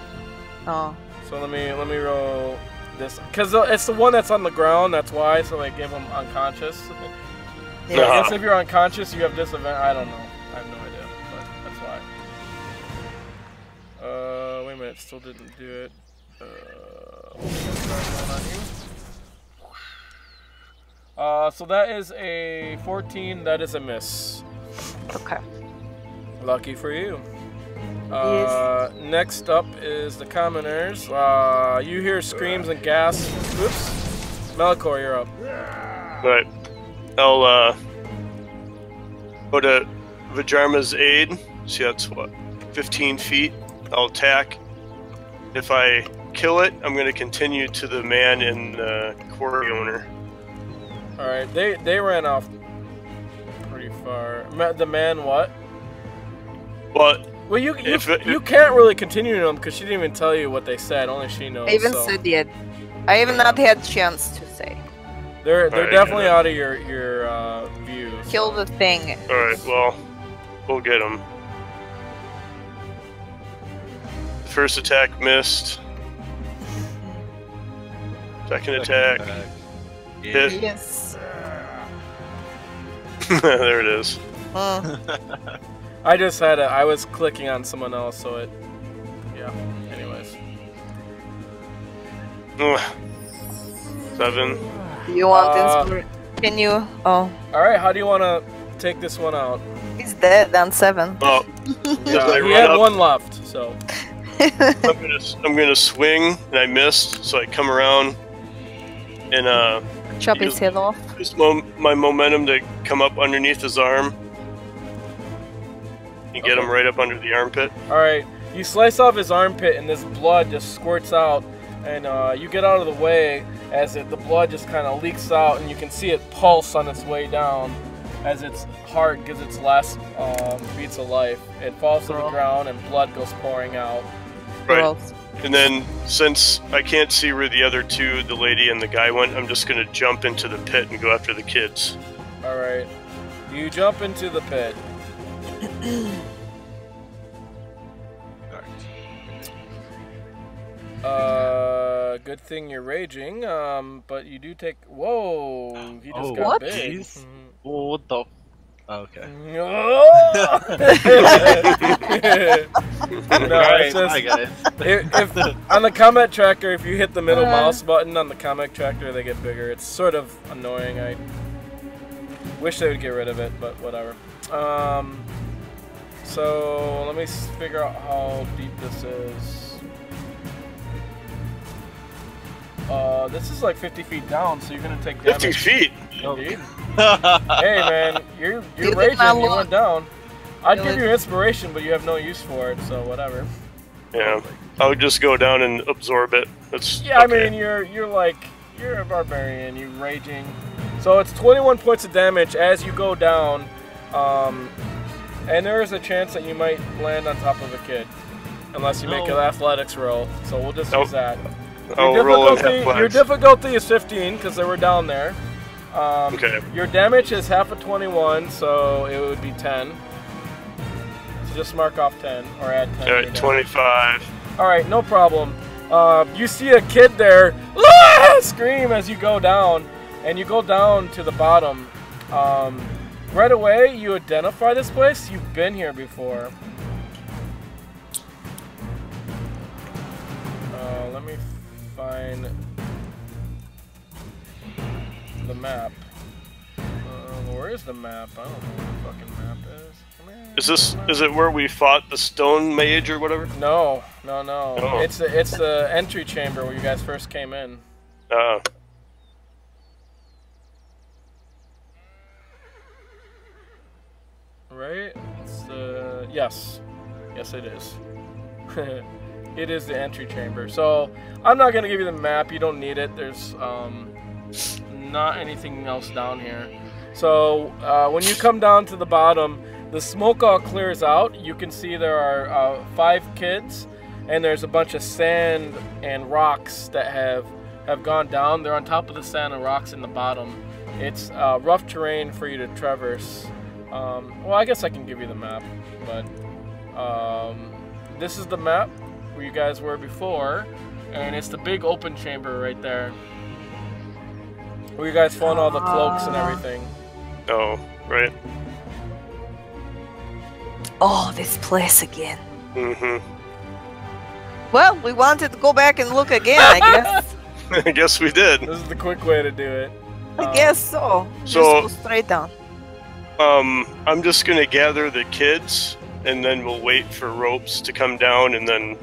Oh. So let me roll this, because it's the one that's on the ground. That's why. So they give them unconscious. So I guess if you're unconscious, you have disadvantage. I don't know. I have no idea, but that's why. Wait a minute. Still didn't do it. So that is a 14. That is a miss. Okay. Lucky for you. Yes. Next up is the commoners. You hear screams and gasps. Oops. Malichor, you're up. Right. I'll go to Vhajjharma's aid. See, that's what? 15 feet. I'll attack. If I kill it, I'm going to continue to the man and the quarry owner. Alright, they ran off pretty far. The man what? But Well, you can't really continue them because she didn't even tell you what they said. Only she knows. I even so. said yet. I have not had chance to say. They're Alright, definitely yeah. out of your view. Kill the thing. Alright, well, we'll get him. First attack missed. Second attack. Hit. Yes. There it is. I just had I was clicking on someone else, so it. Yeah. Anyways. Ugh. 7. You want inspiration? Can you? Oh. All right. How do you want to take this one out? He's dead on 7. Oh, Yeah, I he run had up? one left, so. I'm gonna swing, and I missed, so I come around and Chop his head off. use my momentum to come up underneath his arm and get him right up under the armpit. All right. You slice off his armpit, and this blood just squirts out, and you get out of the way as the blood just kind of leaks out, and you can see it pulse on its way down as its heart gives its last beats of life. It falls to the ground, and blood goes pouring out. Right. Gross. And then, since I can't see where the other two, the lady and the guy, went, I'm just gonna jump into the pit and go after the kids. All right. You jump into the pit. Good thing you're raging. But you do take. Whoa! He just got What? big. Jeez. What the? Okay. No, it's just, Hi guys. if on the combat tracker, if you hit the middle mouse button on the combat tracker, they get bigger. It's sort of annoying. I wish they would get rid of it, but whatever. So let me figure out how deep this is. This is like 50 feet down, so you're gonna take damage. 50 feet? Indeed. Hey man, you're raging. You went down. I'd give you inspiration, but you have no use for it, so whatever. Yeah, I would just go down and absorb it. That's Yeah, okay. I mean you're a barbarian. You're raging, so it's 21 points of damage as you go down, and there is a chance that you might land on top of a kid. unless you make an athletics roll. So we'll just use that. I'll roll in athletics. Your difficulty is 15 because they were down there. Okay. Your damage is half of 21, so it would be 10. So just mark off 10 or add 10. Alright, 25. Alright, no problem. You see a kid there scream as you go down, and you go down to the bottom. Right away, you identify this place. You've been here before. Let me find the map. Where is the map? I don't know where the fucking map is. Is it where we fought the stone mage or whatever? No. Oh. It's the entry chamber where you guys first came in. Right? It's the yes it is. It is the entry chamber. So I'm not gonna give you the map. You don't need it. There's not anything else down here. So when you come down to the bottom, the smoke all clears out. You can see there are 5 kids, and there's a bunch of sand and rocks that have gone down. They're on top of the sand and rocks in the bottom. It's rough terrain for you to traverse. Well, I guess I can give you the map, but this is the map where you guys were before, and it's the big open chamber right there where you guys found all the cloaks and everything. Oh, right. Oh, this place again. Mm-hmm. Well, we wanted to go back and look again, I guess. I guess we did. This is the quick way to do it. I guess so. Just So- go straight down. I'm just gonna gather the kids, and then we'll wait for ropes to come down, and then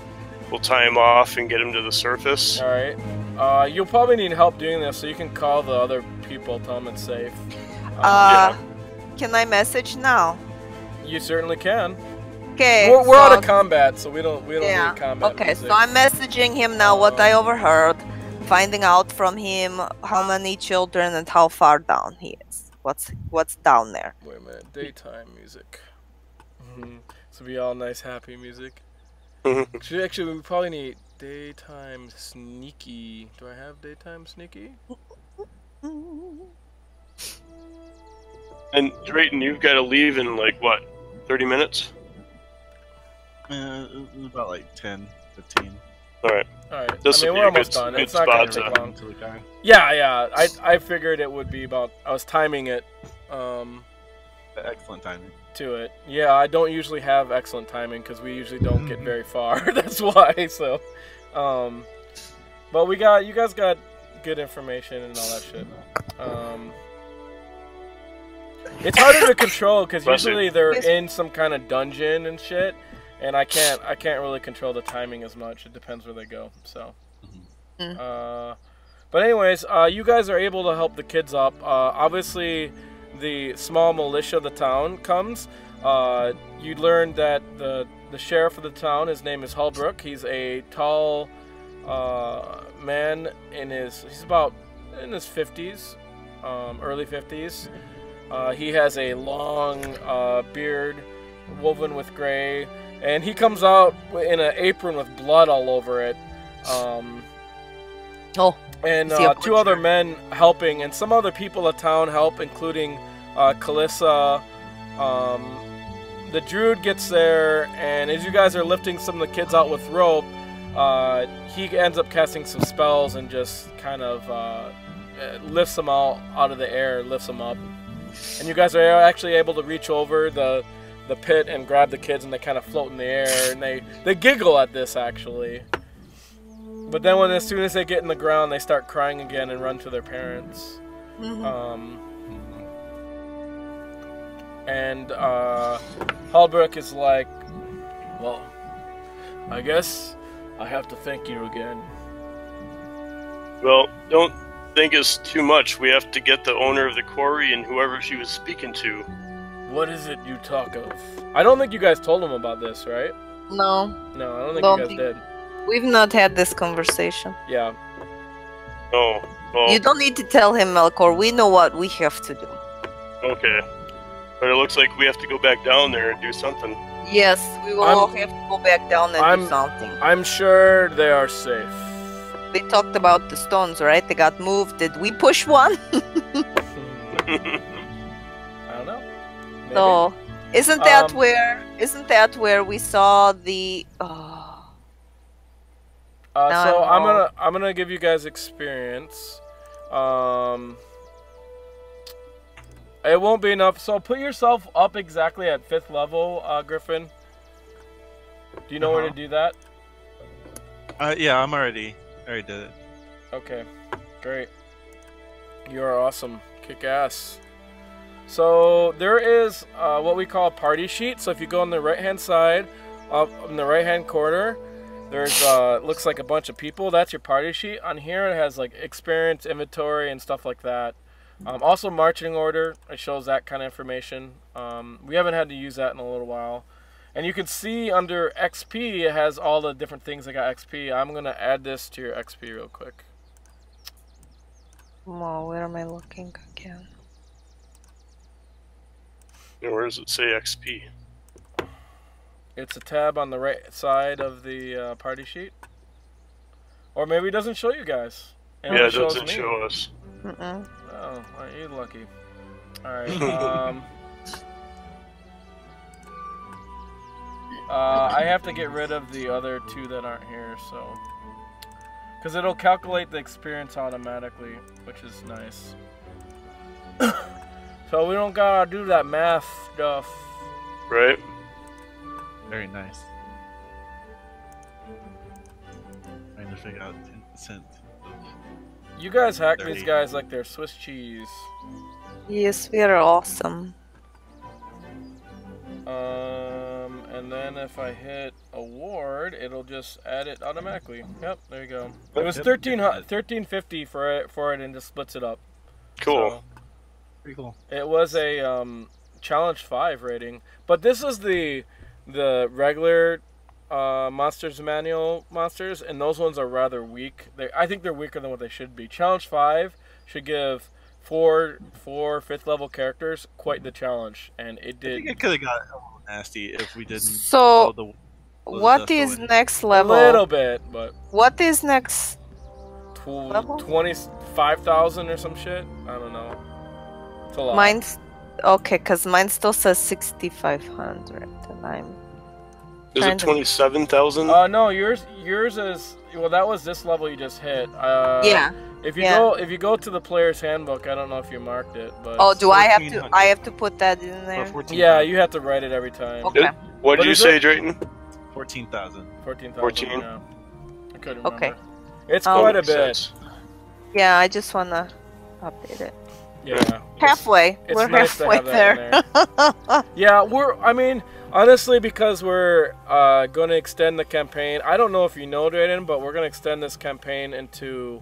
we'll tie them off and get them to the surface. All right. You'll probably need help doing this, so you can call the other people, tell them it's safe. Can I message now? You certainly can. Okay. We're out of combat, so we don't need combat. Okay, music. so I'm messaging him now what I overheard, finding out from him how many children and how far down he is. What's down there? Wait a minute. Daytime music. This will be all nice, happy music. Actually, we probably need daytime sneaky. Do I have daytime sneaky? And Dreyton, you've got to leave in like what, 30 minutes? About like 10, 15. All right. Alright, This I mean, would be we're a almost good- done. good It's not gonna spot take to- long. To the guy. Yeah. I figured it would be about. I was timing it, Excellent timing. to it. Yeah, I don't usually have excellent timing because we usually don't get very far. That's why. So, but you guys got good information and all that shit. It's harder to control because usually they're in some kind of dungeon and shit. And I can't really control the timing as much. It depends where they go. So, but anyways, you guys are able to help the kids up. Obviously, the small militia of the town comes. You learn that the sheriff of the town, his name is Halbrook. He's a tall man he's about in his 50s, early 50s. He has a long beard woven with gray. And he comes out in an apron with blood all over it. And 2 other men helping, and some other people of town help, including Kalissa. The druid gets there, and as you guys are lifting some of the kids out with rope, he ends up casting some spells and just kind of lifts them out of the air, lifts them up. And you guys are actually able to reach over the pit and grab the kids, and they kind of float in the air, and they giggle at this actually. But then as soon as they get in the ground, they start crying again and run to their parents. And Halbrook is like, well, I guess I have to thank you again. Well, don't think it's too much. We have to get the owner of the quarry and whoever she was speaking to. What is it you talk of? I don't think you guys told him about this, right? No. No, I don't think you guys did. We've not had this conversation. Yeah. Oh, well. You don't need to tell him, Melkor. We know what we have to do. Okay. But it looks like we have to go back down there and do something. Yes, we will all have to go back down and do something. I'm sure they are safe. They talked about the stones, right? They got moved. Did we push one? I don't know. Maybe. So, isn't that where we saw the? So I'm gonna give you guys experience. It won't be enough. So put yourself up exactly at 5th level, Griffin. Do you know where to do that? Yeah, I already did it. Okay, great. You are awesome. Kick ass. So there is what we call a party sheet. So if you go on the right-hand side, up in the right-hand corner, there's looks like a bunch of people. That's your party sheet. On here, it has like experience, inventory, and stuff like that. Also marching order. It shows that kind of information. We haven't had to use that in a little while. And you can see under XP, it has all the different things that got XP. I'm gonna add this to your XP real quick. Oh, where am I looking again? And where does it say XP? It's a tab on the right side of the party sheet. Or maybe it doesn't show you guys. And Yeah, it it shows doesn't me. show us. Oh, aren't you lucky? Alright, I have to get rid of the other 2 that aren't here, so... Because it'll calculate the experience automatically, which is nice. So we don't gotta do that math stuff. Right? Very nice. Trying to figure out 10%. You guys hack 30. these guys like they're Swiss cheese. Yes, we are awesome. And then if I hit award, it'll just add it automatically. Yep, there you go. It was 1350 for it, and just splits it up. Cool. So, Pretty cool. it was a challenge 5 rating, but this is the regular monsters manual monsters, and those ones are rather weak. I think they're weaker than what they should be. Challenge 5 should give four 5th level characters quite the challenge, and it did. I think it could have got a little nasty if we didn't. So, blow what the is dust next A level? little bit, but What is next level? 25,000 or some shit. I don't know. It's a lot. Mine's okay, cause mine still says 6,500, and I'm. Is Kind it of. 27,000? No, yours is well. That was this level you just hit. Yeah. If you Yeah. go to the player's handbook, I don't know if you marked it, but Oh, do I have to? 1400. I have to put that in there. 14,000. yeah, you have to write it every time. Okay. What What did you is say, it? Drayton? 14,000. 14,000. 14? Yeah. I couldn't remember. Okay. It's quite a Makes bit. sense. Yeah, I just wanna update it. Yeah. Halfway. It's We're nice to halfway have that in there. Yeah, I mean, honestly, because we're going to extend the campaign. I don't know if you know, Drayton, but we're going to extend this campaign into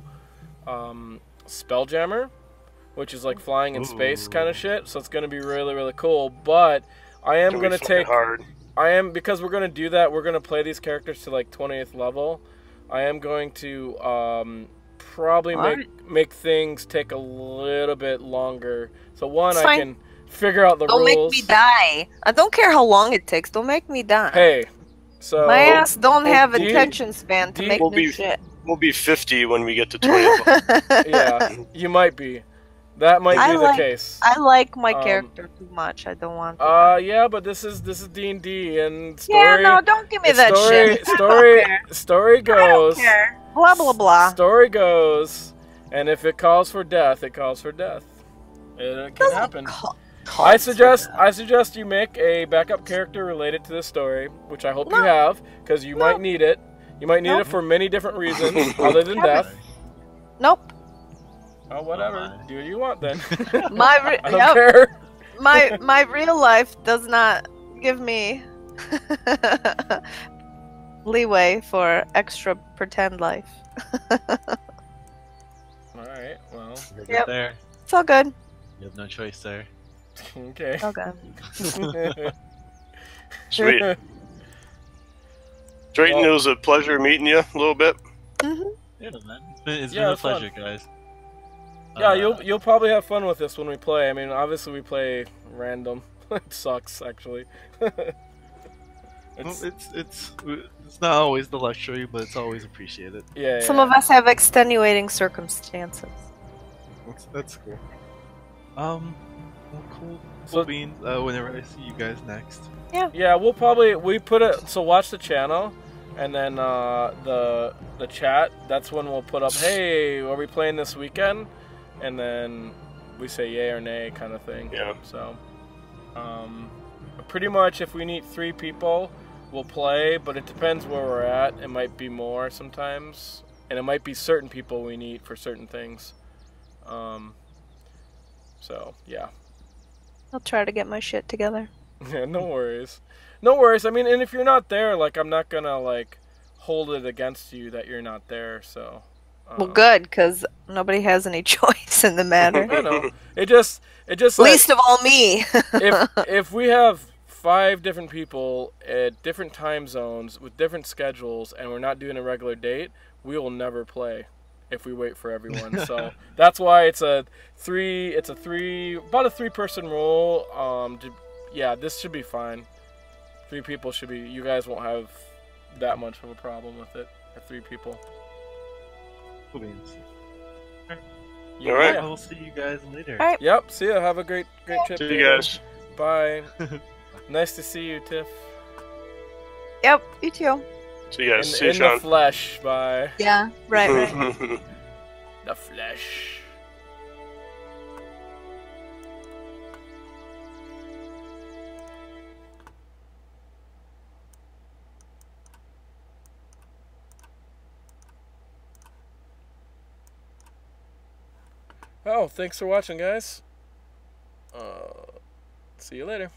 Spelljammer, which is like flying in space kind of shit. So it's going to be really, really cool. But I am going to take. hard. Because we're going to do that. We're going to play these characters to like 20th level. I am going to probably make things take a little bit longer. So It's I fine. can figure out the Don't rules. make me die. I don't care how long it takes. Don't make me die. Hey, so My ass don't have D- attention span to D- make We'll new be- shit. We'll be 50 when we get to 20th. yeah, you might be. That might I be like- the case. I like my character too much. I don't want to. Yeah, but this is D&D and story. yeah, no, don't give me that story, shit. story I don't goes. care. Blah blah blah. Story goes, and if it calls for death, it calls for death. It can happen. I suggest you make a backup character related to the story, which I hope you have, because you might need it. You might need it for many different reasons other than death. Nope. Oh, whatever. Do what you want then. My I don't care. my real life does not give me leeway for extra pretend life. Alright, well. You're Yep. good there. It's all good. You have no choice there. Okay. It's all good. Sweet. Drayton, Well- it was a pleasure meeting you a little bit. Yeah, man. It's Yeah, been a it's fun. pleasure, guys. Yeah, you'll probably have fun with this when we play. I mean, obviously we play random. It sucks, actually. Well, it's not always the luxury, but it's always appreciated. Yeah. Some of us have extenuating circumstances. That's cool. Well, cool. So- Cool beans. Whenever I see you guys next. Yeah, we put it. So watch the channel, and then the chat. That's when we'll put up. Hey, are we playing this weekend? And then we say yay or nay, kind of thing. Yeah. So, pretty much, if we need 3 people, we'll play. But it depends where we're at. It might be more sometimes, and it might be certain people we need for certain things. So yeah. I'll try to get my shit together. Yeah, no worries. No worries. I mean, and if you're not there, like, I'm not gonna, like, hold it against you that you're not there, so... Well, good, because nobody has any choice in the matter. I know. It just like, Least of all me. if we have 5 different people at different time zones with different schedules and we're not doing a regular date, we will never play if we wait for everyone. So that's why it's about a 3-person rule. Yeah, this should be fine. 3 people should be. You guys won't have that much of a problem with it. At 3 people. Cool beans. Yeah. All right. I will see you guys later. All right. Yep. See ya. Have a great trip. See you David. guys. Bye. Nice to see you, Tiff. Yep, you too. See you guys. See you, In the Shawn. flesh. Bye. Yeah, right. The flesh. Oh, thanks for watching, guys. See you later.